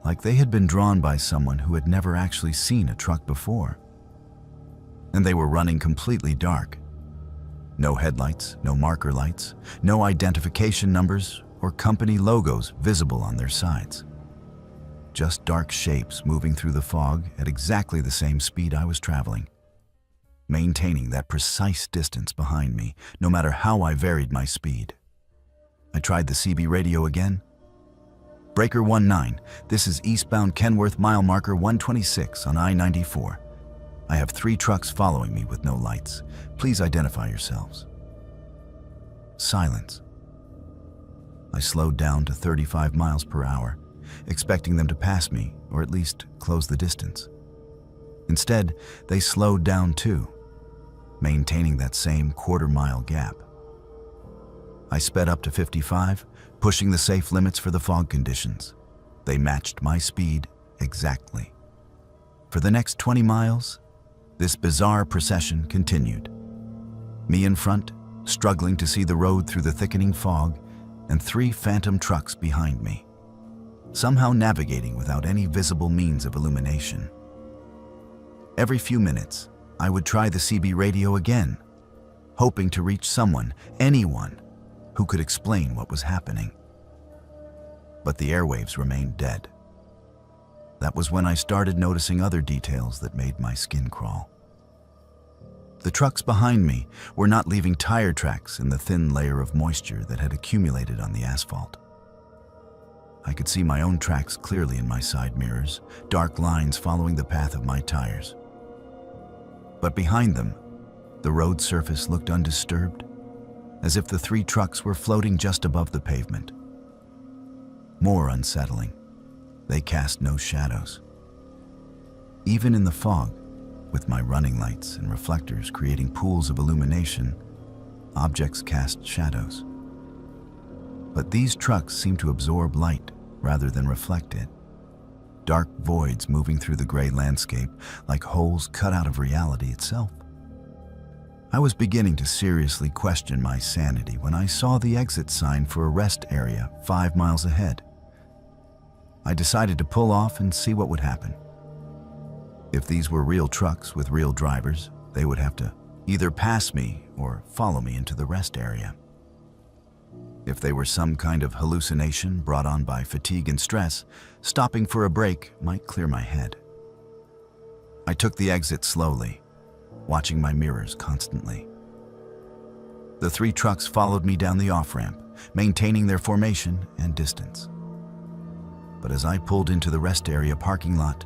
like they had been drawn by someone who had never actually seen a truck before. And they were running completely dark. No headlights, no marker lights, no identification numbers or company logos visible on their sides. Just dark shapes moving through the fog at exactly the same speed I was traveling, maintaining that precise distance behind me, no matter how I varied my speed. I tried the CB radio again. Breaker 19, this is eastbound Kenworth mile marker 126 on I-94. I have 3 trucks following me with no lights. Please identify yourselves. Silence. I slowed down to 35 miles per hour, expecting them to pass me or at least close the distance. Instead, they slowed down too, maintaining that same quarter-mile gap. I sped up to 55, pushing the safe limits for the fog conditions. They matched my speed exactly. For the next 20 miles, this bizarre procession continued. Me in front, struggling to see the road through the thickening fog, and 3 phantom trucks behind me, somehow navigating without any visible means of illumination. Every few minutes, I would try the CB radio again, hoping to reach someone, anyone, who could explain what was happening. But the airwaves remained dead. That was when I started noticing other details that made my skin crawl. The trucks behind me were not leaving tire tracks in the thin layer of moisture that had accumulated on the asphalt. I could see my own tracks clearly in my side mirrors, dark lines following the path of my tires. But behind them, the road surface looked undisturbed, as if the 3 trucks were floating just above the pavement. More unsettling, they cast no shadows. Even in the fog, with my running lights and reflectors creating pools of illumination, objects cast shadows. But these trucks seemed to absorb light rather than reflect it. Dark voids moving through the gray landscape like holes cut out of reality itself. I was beginning to seriously question my sanity when I saw the exit sign for a rest area 5 miles ahead. I decided to pull off and see what would happen. If these were real trucks with real drivers, they would have to either pass me or follow me into the rest area. If they were some kind of hallucination brought on by fatigue and stress, stopping for a break might clear my head. I took the exit slowly, watching my mirrors constantly. The 3 trucks followed me down the off-ramp, maintaining their formation and distance. But as I pulled into the rest area parking lot,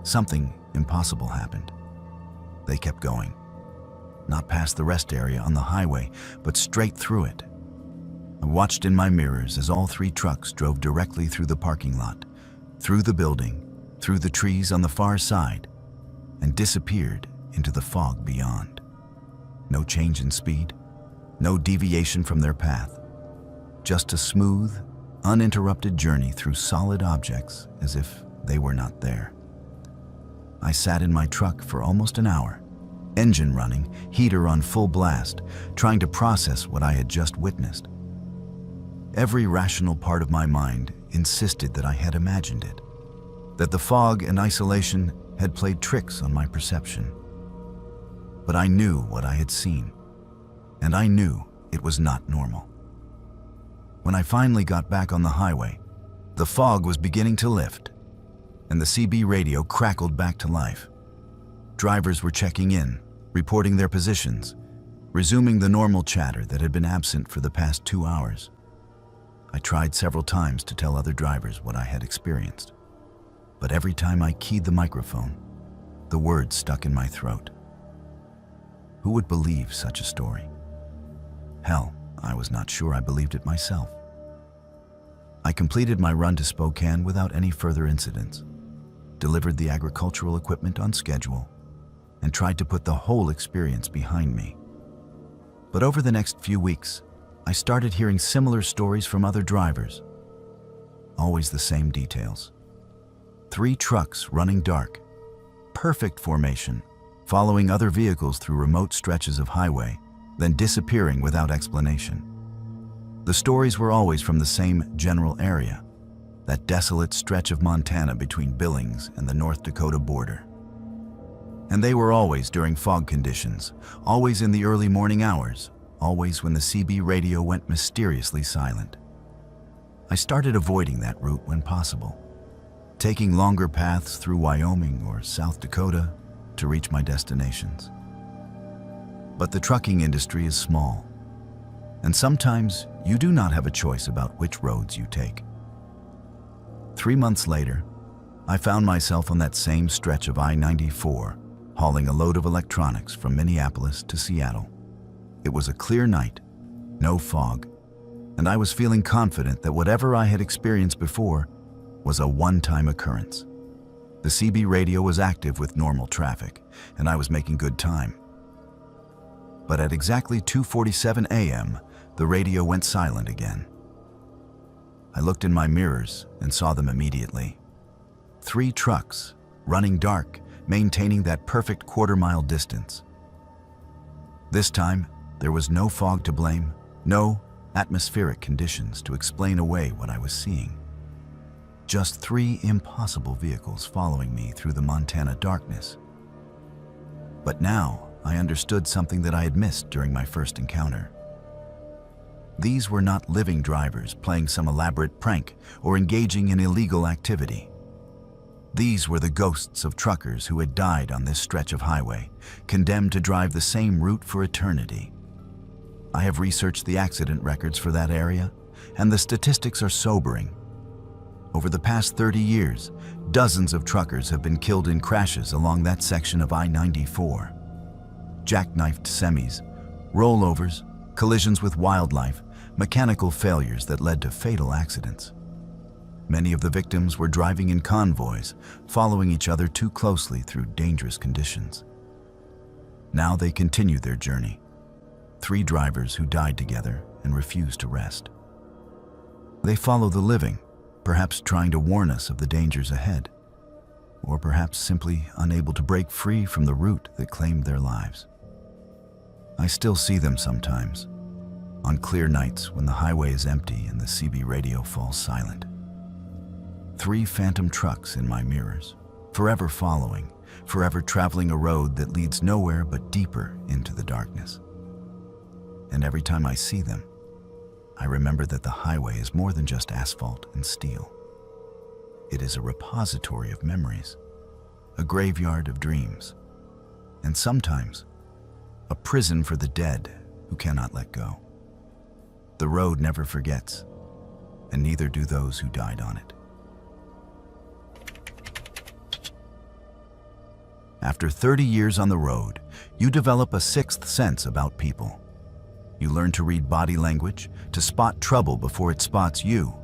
something impossible happened. They kept going, not past the rest area on the highway, but straight through it. I watched in my mirrors as all 3 trucks drove directly through the parking lot, through the building, through the trees on the far side, and disappeared into the fog beyond. No change in speed, no deviation from their path, just a smooth, uninterrupted journey through solid objects as if they were not there. I sat in my truck for almost an hour, engine running, heater on full blast, trying to process what I had just witnessed. Every rational part of my mind insisted that I had imagined it, that the fog and isolation had played tricks on my perception. But I knew what I had seen, and I knew it was not normal. When I finally got back on the highway, the fog was beginning to lift, and the CB radio crackled back to life. Drivers were checking in, reporting their positions, resuming the normal chatter that had been absent for the past 2 hours. I tried several times to tell other drivers what I had experienced, but every time I keyed the microphone, the words stuck in my throat. Who would believe such a story? Hell, I was not sure I believed it myself. I completed my run to Spokane without any further incidents, delivered the agricultural equipment on schedule, and tried to put the whole experience behind me. But over the next few weeks, I started hearing similar stories from other drivers. Always the same details. 3 trucks running dark, perfect formation, following other vehicles through remote stretches of highway, then disappearing without explanation. The stories were always from the same general area, that desolate stretch of Montana between Billings and the North Dakota border. And they were always during fog conditions, always in the early morning hours, always when the CB radio went mysteriously silent. I started avoiding that route when possible, taking longer paths through Wyoming or South Dakota to reach my destinations. But the trucking industry is small, and sometimes you do not have a choice about which roads you take. 3 months later, I found myself on that same stretch of I-94, hauling a load of electronics from Minneapolis to Seattle. It was a clear night, no fog, and I was feeling confident that whatever I had experienced before was a one-time occurrence. The CB radio was active with normal traffic, and I was making good time. But at exactly 2:47 a.m., the radio went silent again. I looked in my mirrors and saw them immediately. 3 trucks, running dark, maintaining that perfect quarter-mile distance. This time, there was no fog to blame, no atmospheric conditions to explain away what I was seeing. Just 3 impossible vehicles following me through the Montana darkness. But now I understood something that I had missed during my first encounter. These were not living drivers playing some elaborate prank or engaging in illegal activity. These were the ghosts of truckers who had died on this stretch of highway, condemned to drive the same route for eternity. I have researched the accident records for that area, and the statistics are sobering. Over the past 30 years, dozens of truckers have been killed in crashes along that section of I-94. Jackknifed semis, rollovers, collisions with wildlife, mechanical failures that led to fatal accidents. Many of the victims were driving in convoys, following each other too closely through dangerous conditions. Now they continue their journey. 3 drivers who died together and refused to rest. They follow the living, perhaps trying to warn us of the dangers ahead, or perhaps simply unable to break free from the route that claimed their lives. I still see them sometimes, on clear nights when the highway is empty and the CB radio falls silent. 3 phantom trucks in my mirrors, forever following, forever traveling a road that leads nowhere but deeper into the darkness. And every time I see them, I remember that the highway is more than just asphalt and steel. It is a repository of memories, a graveyard of dreams, and sometimes a prison for the dead who cannot let go. The road never forgets, and neither do those who died on it. After 30 years on the road, you develop a 6th sense about people. You learn to read body language, to spot trouble before it spots you,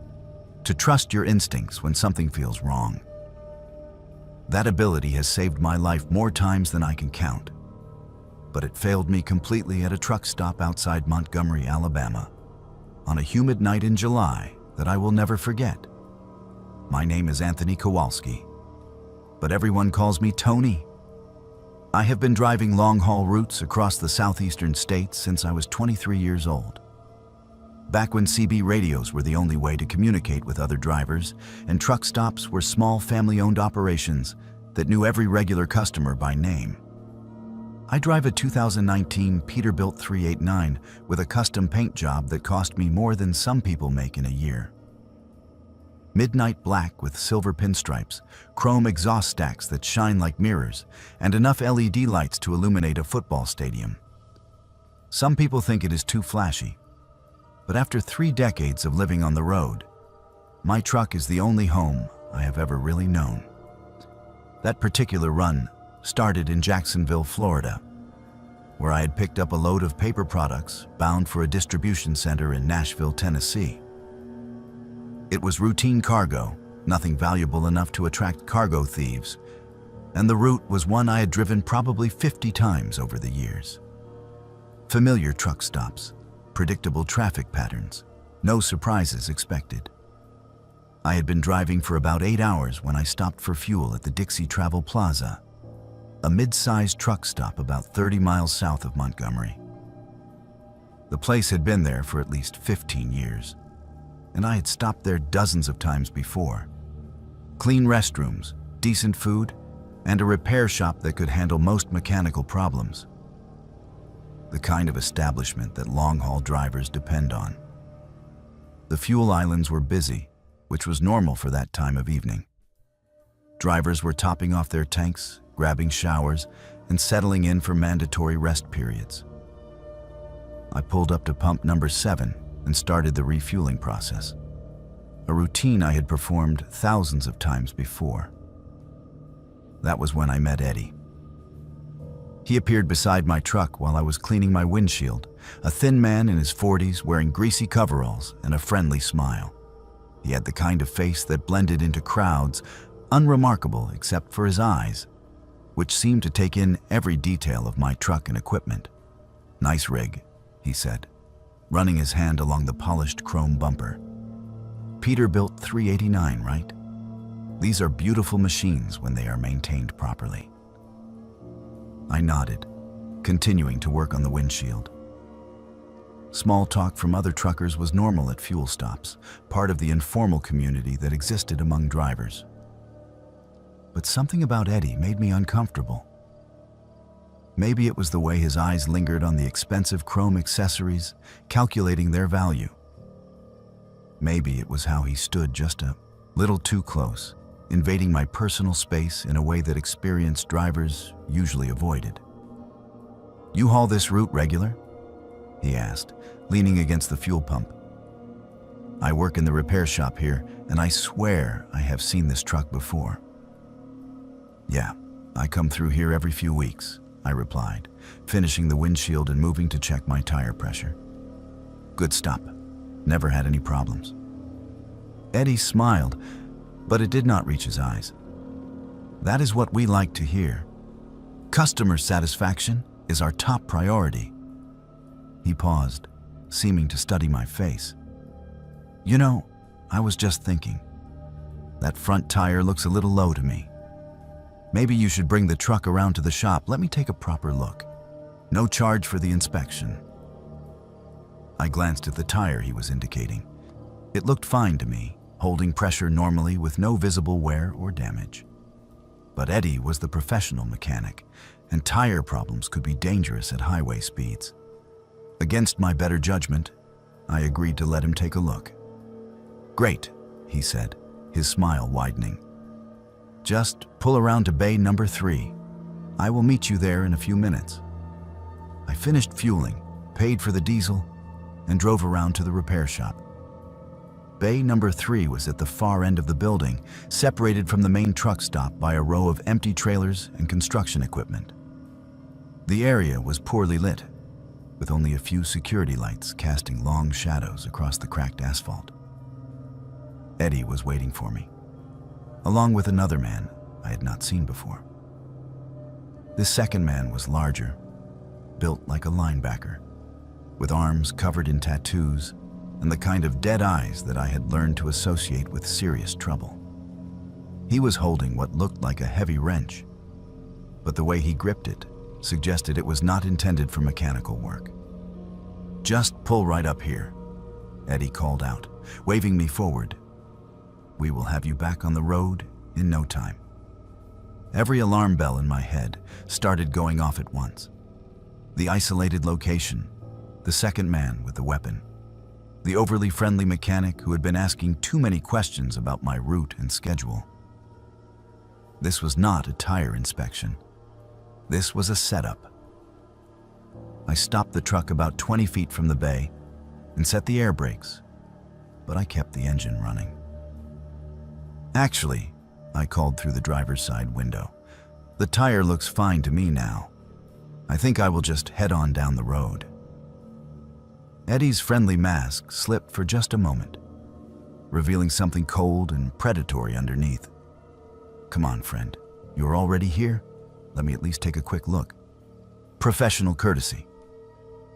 to trust your instincts when something feels wrong. That ability has saved my life more times than I can count, but it failed me completely at a truck stop outside Montgomery, Alabama, on a humid night in July that I will never forget. My name is Anthony Kowalski, but everyone calls me Tony. I have been driving long-haul routes across the southeastern states since I was 23 years old. Back when CB radios were the only way to communicate with other drivers, and truck stops were small family-owned operations that knew every regular customer by name. I drive a 2019 Peterbilt 389 with a custom paint job that cost me more than some people make in a year. Midnight black with silver pinstripes, chrome exhaust stacks that shine like mirrors, and enough LED lights to illuminate a football stadium. Some people think it is too flashy, but after 3 decades of living on the road, my truck is the only home I have ever really known. That particular run started in Jacksonville, Florida, where I had picked up a load of paper products bound for a distribution center in Nashville, Tennessee. It was routine cargo, nothing valuable enough to attract cargo thieves, and the route was one I had driven probably 50 times over the years. Familiar truck stops, predictable traffic patterns, no surprises expected. I had been driving for about 8 hours when I stopped for fuel at the Dixie Travel Plaza, a mid-sized truck stop about 30 miles south of Montgomery. The place had been there for at least 15 years, and I had stopped there dozens of times before. Clean restrooms, decent food, and a repair shop that could handle most mechanical problems. The kind of establishment that long-haul drivers depend on. The fuel islands were busy, which was normal for that time of evening. Drivers were topping off their tanks, grabbing showers, and settling in for mandatory rest periods. I pulled up to pump number 7 and started the refueling process, a routine I had performed thousands of times before. That was when I met Eddie. He appeared beside my truck while I was cleaning my windshield, a thin man in his 40s wearing greasy coveralls and a friendly smile. He had the kind of face that blended into crowds, unremarkable except for his eyes, which seemed to take in every detail of my truck and equipment. "Nice rig," he said, running his hand along the polished chrome bumper. "Peterbilt 389, right? These are beautiful machines when they are maintained properly." I nodded, continuing to work on the windshield. Small talk from other truckers was normal at fuel stops, part of the informal community that existed among drivers. But something about Eddie made me uncomfortable. Maybe it was the way his eyes lingered on the expensive chrome accessories, calculating their value. Maybe it was how he stood just a little too close, invading my personal space in a way that experienced drivers usually avoided. "You haul this route regular?" he asked, leaning against the fuel pump. "I work in the repair shop here, and I swear I have seen this truck before." "Yeah, I come through here every few weeks," I replied, finishing the windshield and moving to check my tire pressure. "Good stop. Never had any problems." Eddie smiled, but it did not reach his eyes. "That is what we like to hear. Customer satisfaction is our top priority." He paused, seeming to study my face. "You know, I was just thinking. That front tire looks a little low to me. Maybe you should bring the truck around to the shop. Let me take a proper look. No charge for the inspection." I glanced at the tire he was indicating. It looked fine to me, holding pressure normally with no visible wear or damage. But Eddie was the professional mechanic, and tire problems could be dangerous at highway speeds. Against my better judgment, I agreed to let him take a look. "Great," he said, his smile widening. "Just pull around to bay number 3. I will meet you there in a few minutes." I finished fueling, paid for the diesel, and drove around to the repair shop. Bay number 3 was at the far end of the building, separated from the main truck stop by a row of empty trailers and construction equipment. The area was poorly lit, with only a few security lights casting long shadows across the cracked asphalt. Eddie was waiting for me, along with another man I had not seen before. This second man was larger, built like a linebacker, with arms covered in tattoos and the kind of dead eyes that I had learned to associate with serious trouble. He was holding what looked like a heavy wrench, but the way he gripped it suggested it was not intended for mechanical work. "Just pull right up here," Eddie called out, waving me forward. "We will have you back on the road in no time." Every alarm bell in my head started going off at once. The isolated location, the second man with the weapon, the overly friendly mechanic who had been asking too many questions about my route and schedule. This was not a tire inspection. This was a setup. I stopped the truck about 20 feet from the bay and set the air brakes, but I kept the engine running. "Actually," I called through the driver's side window, "the tire looks fine to me now. I think I will just head on down the road." Eddie's friendly mask slipped for just a moment, revealing something cold and predatory underneath. "Come on, friend. You're already here? Let me at least take a quick look." Professional courtesy.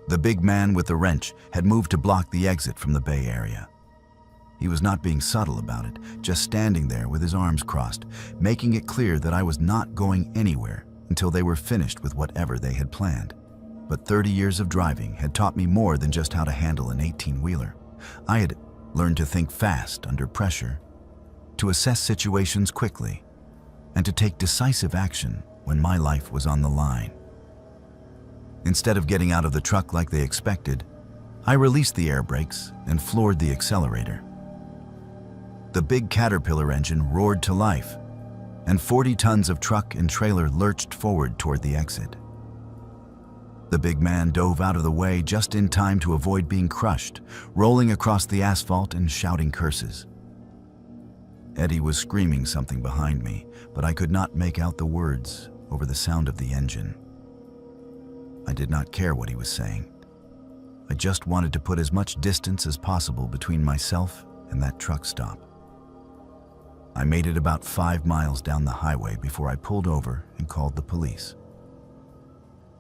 The big man with the wrench had moved to block the exit from the bay area. He was not being subtle about it, just standing there with his arms crossed, making it clear that I was not going anywhere until they were finished with whatever they had planned. But 30 years of driving had taught me more than just how to handle an 18-wheeler. I had learned to think fast under pressure, to assess situations quickly, and to take decisive action when my life was on the line. Instead of getting out of the truck like they expected, I released the air brakes and floored the accelerator. The big Caterpillar engine roared to life, and 40 tons of truck and trailer lurched forward toward the exit. The big man dove out of the way just in time to avoid being crushed, rolling across the asphalt and shouting curses. Eddie was screaming something behind me, but I could not make out the words over the sound of the engine. I did not care what he was saying. I just wanted to put as much distance as possible between myself and that truck stop. I made it about 5 miles down the highway before I pulled over and called the police.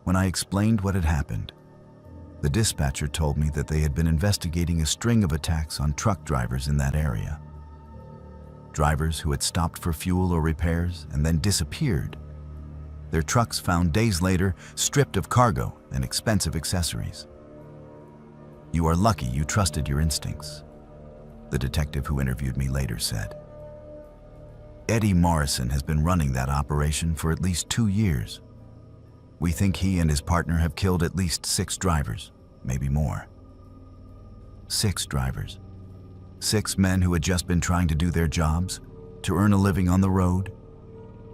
When I explained what had happened, the dispatcher told me that they had been investigating a string of attacks on truck drivers in that area. Drivers who had stopped for fuel or repairs and then disappeared. Their trucks found days later stripped of cargo and expensive accessories. "You are lucky you trusted your instincts," the detective who interviewed me later said. "Eddie Morrison has been running that operation for at least 2 years. We think he and his partner have killed at least 6 drivers, maybe more." 6 drivers. 6 men who had just been trying to do their jobs, to earn a living on the road,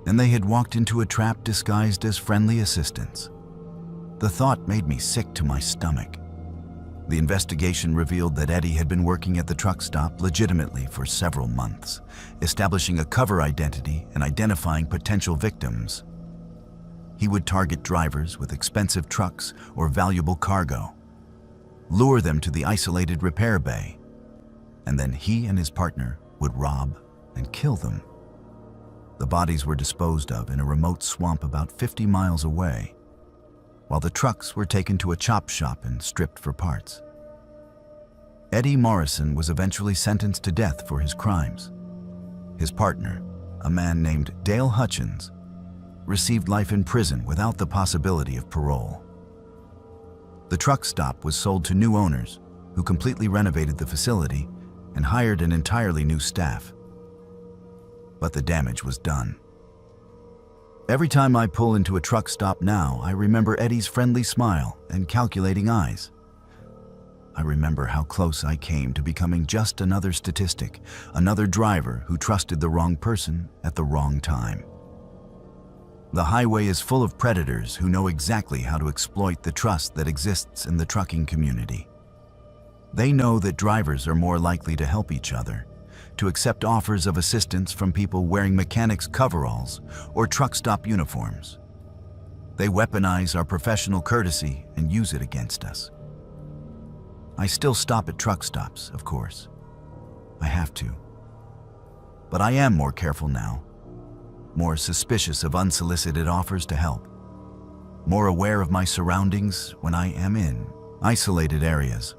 and they had walked into a trap disguised as friendly assistants. The thought made me sick to my stomach. The investigation revealed that Eddie had been working at the truck stop legitimately for several months, establishing a cover identity and identifying potential victims. He would target drivers with expensive trucks or valuable cargo, lure them to the isolated repair bay, and then he and his partner would rob and kill them. The bodies were disposed of in a remote swamp about 50 miles away, while the trucks were taken to a chop shop and stripped for parts. Eddie Morrison was eventually sentenced to death for his crimes. His partner, a man named Dale Hutchins, received life in prison without the possibility of parole. The truck stop was sold to new owners who completely renovated the facility and hired an entirely new staff. But the damage was done. Every time I pull into a truck stop now, I remember Eddie's friendly smile and calculating eyes. I remember how close I came to becoming just another statistic, another driver who trusted the wrong person at the wrong time. The highway is full of predators who know exactly how to exploit the trust that exists in the trucking community. They know that drivers are more likely to help each other, to accept offers of assistance from people wearing mechanics' coveralls or truck stop uniforms. They weaponize our professional courtesy and use it against us. I still stop at truck stops, of course. I have to. But I am more careful now, more suspicious of unsolicited offers to help, more aware of my surroundings when I am in isolated areas.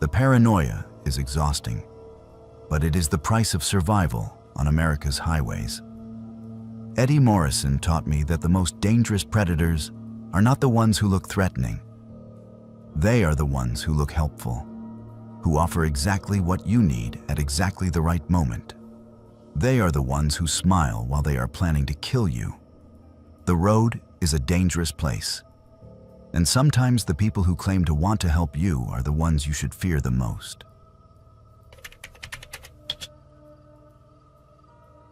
The paranoia is exhausting, but it is the price of survival on America's highways. Eddie Morrison taught me that the most dangerous predators are not the ones who look threatening. They are the ones who look helpful, who offer exactly what you need at exactly the right moment. They are the ones who smile while they are planning to kill you. The road is a dangerous place, and sometimes the people who claim to want to help you are the ones you should fear the most.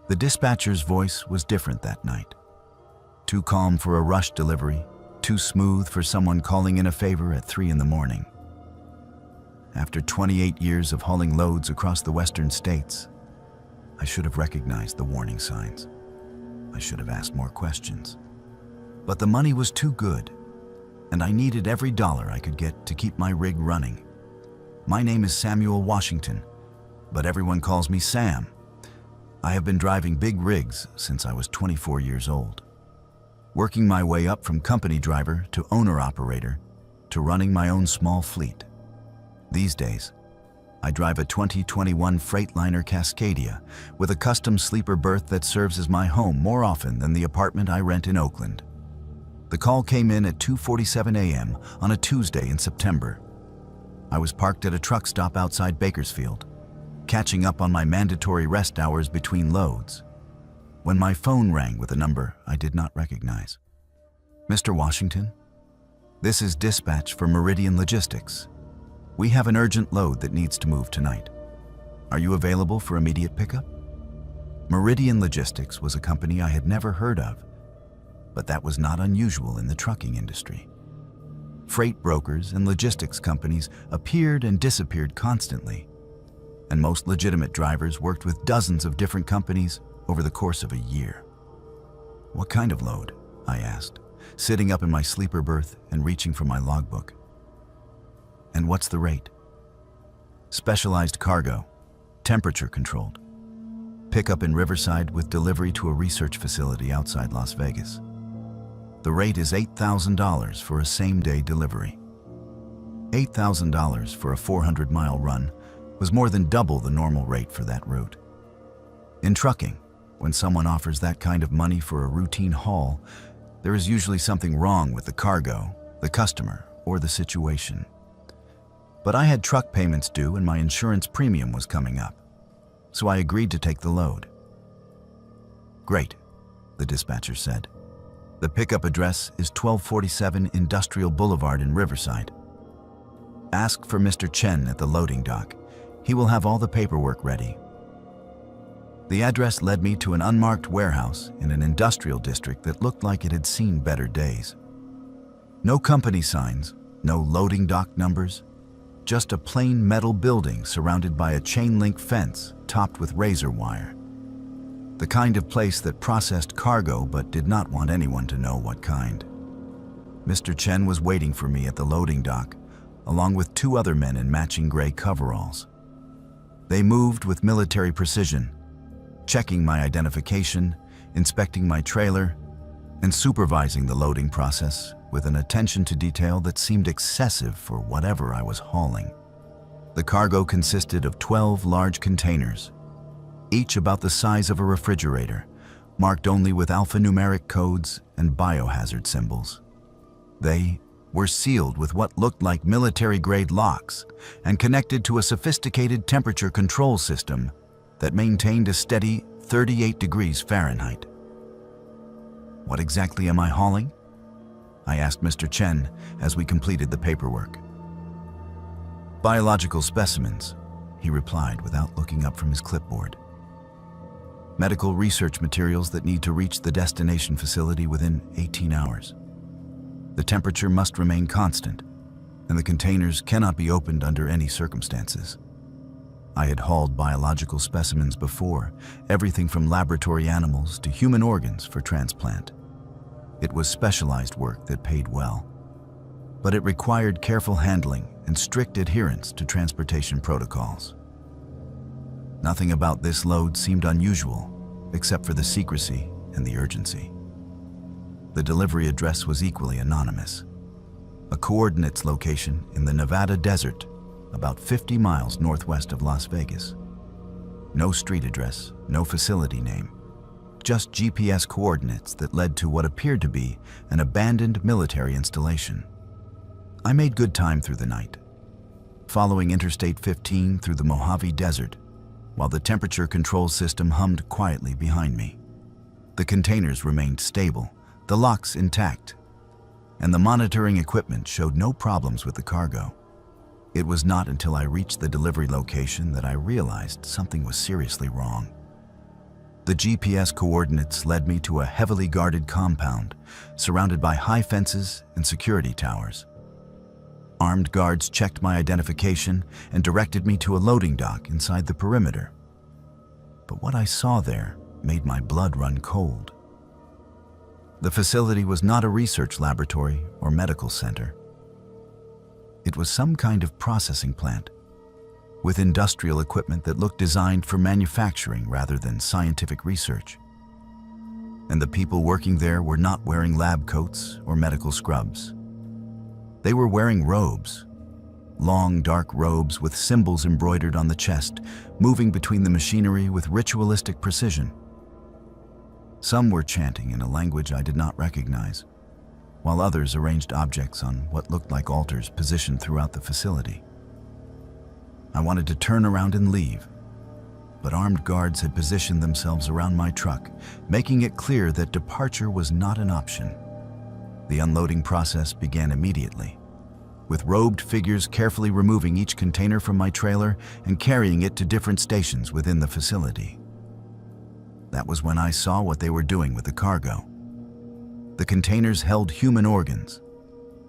The dispatcher's voice was different that night. Too calm for a rush delivery, too smooth for someone calling in a favor at 3 in the morning. After 28 years of hauling loads across the western states, I should have recognized the warning signs. I should have asked more questions. But the money was too good, and I needed every dollar I could get to keep my rig running. My name is Samuel Washington, but everyone calls me Sam. I have been driving big rigs since I was 24 years old, working my way up from company driver to owner-operator to running my own small fleet. These days, I drive a 2021 Freightliner Cascadia with a custom sleeper berth that serves as my home more often than the apartment I rent in Oakland. The call came in at 2:47 a.m. on a Tuesday in September. I was parked at a truck stop outside Bakersfield, catching up on my mandatory rest hours between loads, when my phone rang with a number I did not recognize. Mr. Washington, this is dispatch for Meridian Logistics. We have an urgent load that needs to move tonight. Are you available for immediate pickup? Meridian Logistics was a company I had never heard of, but that was not unusual in the trucking industry. Freight brokers and logistics companies appeared and disappeared constantly, and most legitimate drivers worked with dozens of different companies over the course of a year. What kind of load? I asked, sitting up in my sleeper berth and reaching for my logbook. And what's the rate? Specialized cargo, temperature controlled. Pickup in Riverside with delivery to a research facility outside Las Vegas. The rate is $8,000 for a same-day delivery. $8,000 for a 400-mile run was more than double the normal rate for that route. In trucking, when someone offers that kind of money for a routine haul, there is usually something wrong with the cargo, the customer, or the situation. But I had truck payments due and my insurance premium was coming up, so I agreed to take the load. Great, the dispatcher said. The pickup address is 1247 Industrial Boulevard in Riverside. Ask for Mr. Chen at the loading dock. He will have all the paperwork ready. The address led me to an unmarked warehouse in an industrial district that looked like it had seen better days. No company signs, no loading dock numbers, just a plain metal building surrounded by a chain-link fence topped with razor wire. The kind of place that processed cargo but did not want anyone to know what kind. Mr. Chen was waiting for me at the loading dock, along with 2 other men in matching gray coveralls. They moved with military precision, checking my identification, inspecting my trailer, and supervising the loading process with an attention to detail that seemed excessive for whatever I was hauling. The cargo consisted of 12 large containers, each about the size of a refrigerator, marked only with alphanumeric codes and biohazard symbols. They were sealed with what looked like military-grade locks and connected to a sophisticated temperature control system that maintained a steady 38 degrees Fahrenheit. "What exactly am I hauling?" I asked Mr. Chen as we completed the paperwork. "Biological specimens," he replied without looking up from his clipboard. "Medical research materials that need to reach the destination facility within 18 hours. The temperature must remain constant, and the containers cannot be opened under any circumstances." I had hauled biological specimens before, everything from laboratory animals to human organs for transplant. It was specialized work that paid well, but it required careful handling and strict adherence to transportation protocols. Nothing about this load seemed unusual, except for the secrecy and the urgency. The delivery address was equally anonymous, a coordinates location in the Nevada desert, about 50 miles northwest of Las Vegas. No street address, no facility name, just GPS coordinates that led to what appeared to be an abandoned military installation. I made good time through the night, following Interstate 15 through the Mojave Desert, while the temperature control system hummed quietly behind me. The containers remained stable, the locks intact, and the monitoring equipment showed no problems with the cargo. It was not until I reached the delivery location that I realized something was seriously wrong. The GPS coordinates led me to a heavily guarded compound surrounded by high fences and security towers. Armed guards checked my identification and directed me to a loading dock inside the perimeter. But what I saw there made my blood run cold. The facility was not a research laboratory or medical center. It was some kind of processing plant, with industrial equipment that looked designed for manufacturing rather than scientific research. And the people working there were not wearing lab coats or medical scrubs. They were wearing robes, long dark robes with symbols embroidered on the chest, moving between the machinery with ritualistic precision. Some were chanting in a language I did not recognize, while others arranged objects on what looked like altars positioned throughout the facility. I wanted to turn around and leave, but armed guards had positioned themselves around my truck, making it clear that departure was not an option. The unloading process began immediately, with robed figures carefully removing each container from my trailer and carrying it to different stations within the facility. That was when I saw what they were doing with the cargo. The containers held human organs,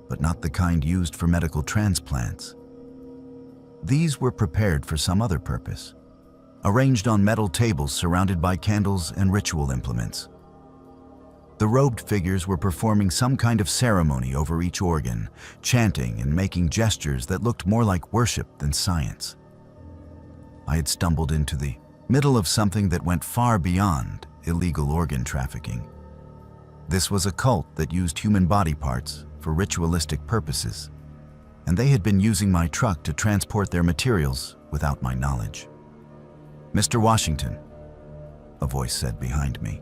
but not the kind used for medical transplants. These were prepared for some other purpose, arranged on metal tables surrounded by candles and ritual implements. The robed figures were performing some kind of ceremony over each organ, chanting and making gestures that looked more like worship than science. I had stumbled into the middle of something that went far beyond illegal organ trafficking. This was a cult that used human body parts for ritualistic purposes, and they had been using my truck to transport their materials without my knowledge. "Mr. Washington," a voice said behind me.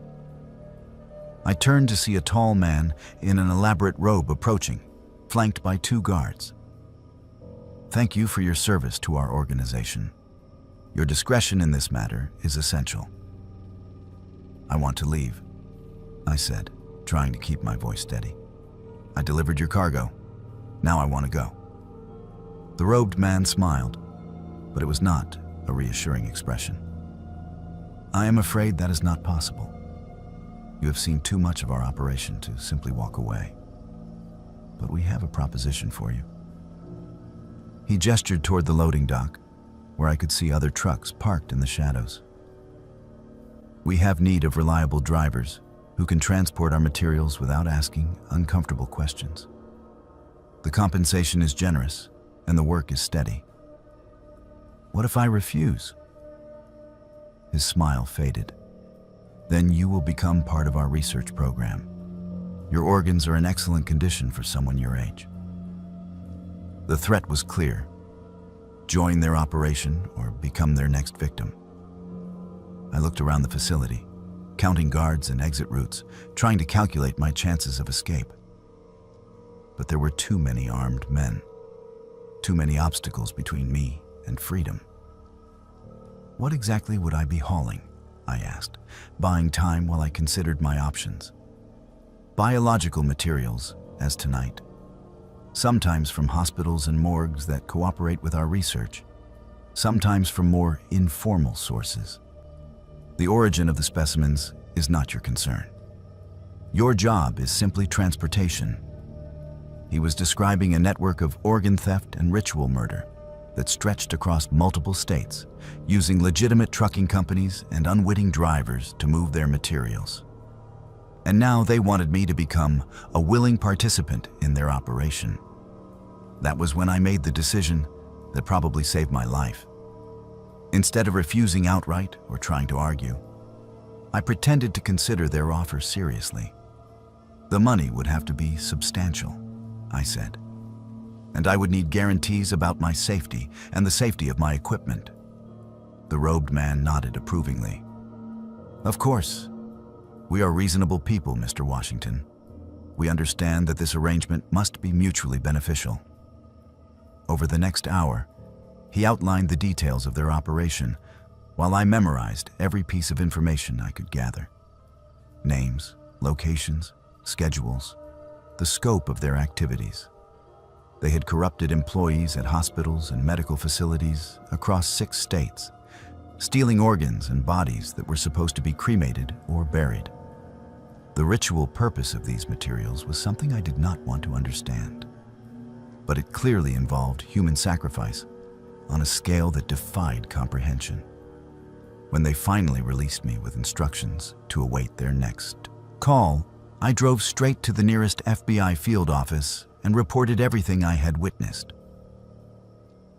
I turned to see a tall man in an elaborate robe approaching, flanked by 2 guards. "Thank you for your service to our organization. Your discretion in this matter is essential." "I want to leave," I said, trying to keep my voice steady. "I delivered your cargo. Now I want to go." The robed man smiled, but it was not a reassuring expression. "I am afraid that is not possible. You have seen too much of our operation to simply walk away. But we have a proposition for you." He gestured toward the loading dock, where I could see other trucks parked in the shadows. "We have need of reliable drivers who can transport our materials without asking uncomfortable questions. The compensation is generous, and the work is steady." "What if I refuse?" His smile faded. "Then you will become part of our research program. Your organs are in excellent condition for someone your age." The threat was clear. join their operation or become their next victim. I looked around the facility, counting guards and exit routes, trying to calculate my chances of escape. But there were too many armed men, too many obstacles between me and freedom. What exactly would I be hauling? I asked, buying time while I considered my options. Biological materials, as tonight. Sometimes from hospitals and morgues that cooperate with our research. Sometimes from more informal sources. The origin of the specimens is not your concern. Your job is simply transportation. He was describing a network of organ theft and ritual murder that stretched across multiple states, using legitimate trucking companies and unwitting drivers to move their materials. And now they wanted me to become a willing participant in their operation. That was when I made the decision that probably saved my life. Instead of refusing outright or trying to argue, I pretended to consider their offer seriously. The money would have to be substantial, I said, and I would need guarantees about my safety and the safety of my equipment. The robed man nodded approvingly. Of course. We are reasonable people, Mr. Washington. We understand that this arrangement must be mutually beneficial. Over the next hour, he outlined the details of their operation while I memorized every piece of information I could gather. Names, locations, schedules, the scope of their activities. They had corrupted employees at hospitals and medical facilities across 6 states, stealing organs and bodies that were supposed to be cremated or buried. The ritual purpose of these materials was something I did not want to understand, but it clearly involved human sacrifice on a scale that defied comprehension. When they finally released me with instructions to await their next call, I drove straight to the nearest FBI field office and reported everything I had witnessed.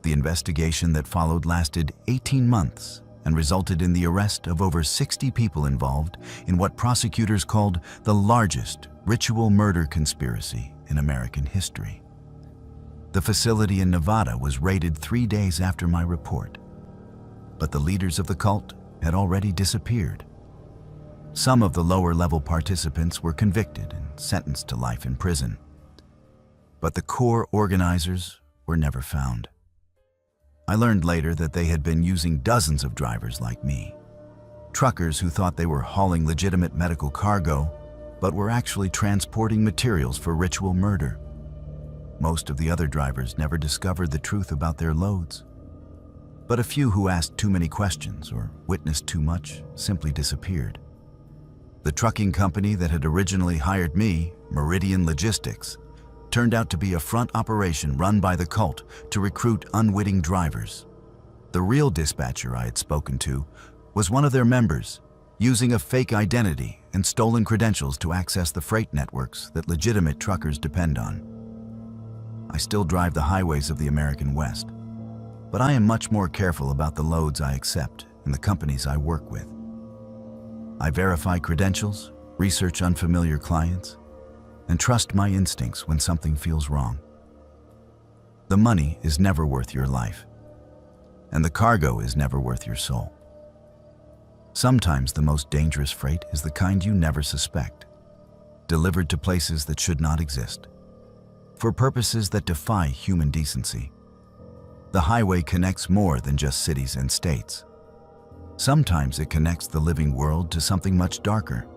The investigation that followed lasted 18 months and resulted in the arrest of over 60 people involved in what prosecutors called the largest ritual murder conspiracy in American history. The facility in Nevada was raided 3 days after my report, but the leaders of the cult had already disappeared. Some of the lower-level participants were convicted and sentenced to life in prison, but the core organizers were never found. I learned later that they had been using dozens of drivers like me, truckers who thought they were hauling legitimate medical cargo, but were actually transporting materials for ritual murder. Most of the other drivers never discovered the truth about their loads, but a few who asked too many questions or witnessed too much simply disappeared. The trucking company that had originally hired me, Meridian Logistics, turned out to be a front operation run by the cult to recruit unwitting drivers. The real dispatcher I had spoken to was one of their members, using a fake identity and stolen credentials to access the freight networks that legitimate truckers depend on. I still drive the highways of the American West, but I am much more careful about the loads I accept and the companies I work with. I verify credentials, research unfamiliar clients, and trust my instincts when something feels wrong. The money is never worth your life, and the cargo is never worth your soul. Sometimes the most dangerous freight is the kind you never suspect, delivered to places that should not exist, for purposes that defy human decency. The highway connects more than just cities and states. Sometimes it connects the living world to something much darker,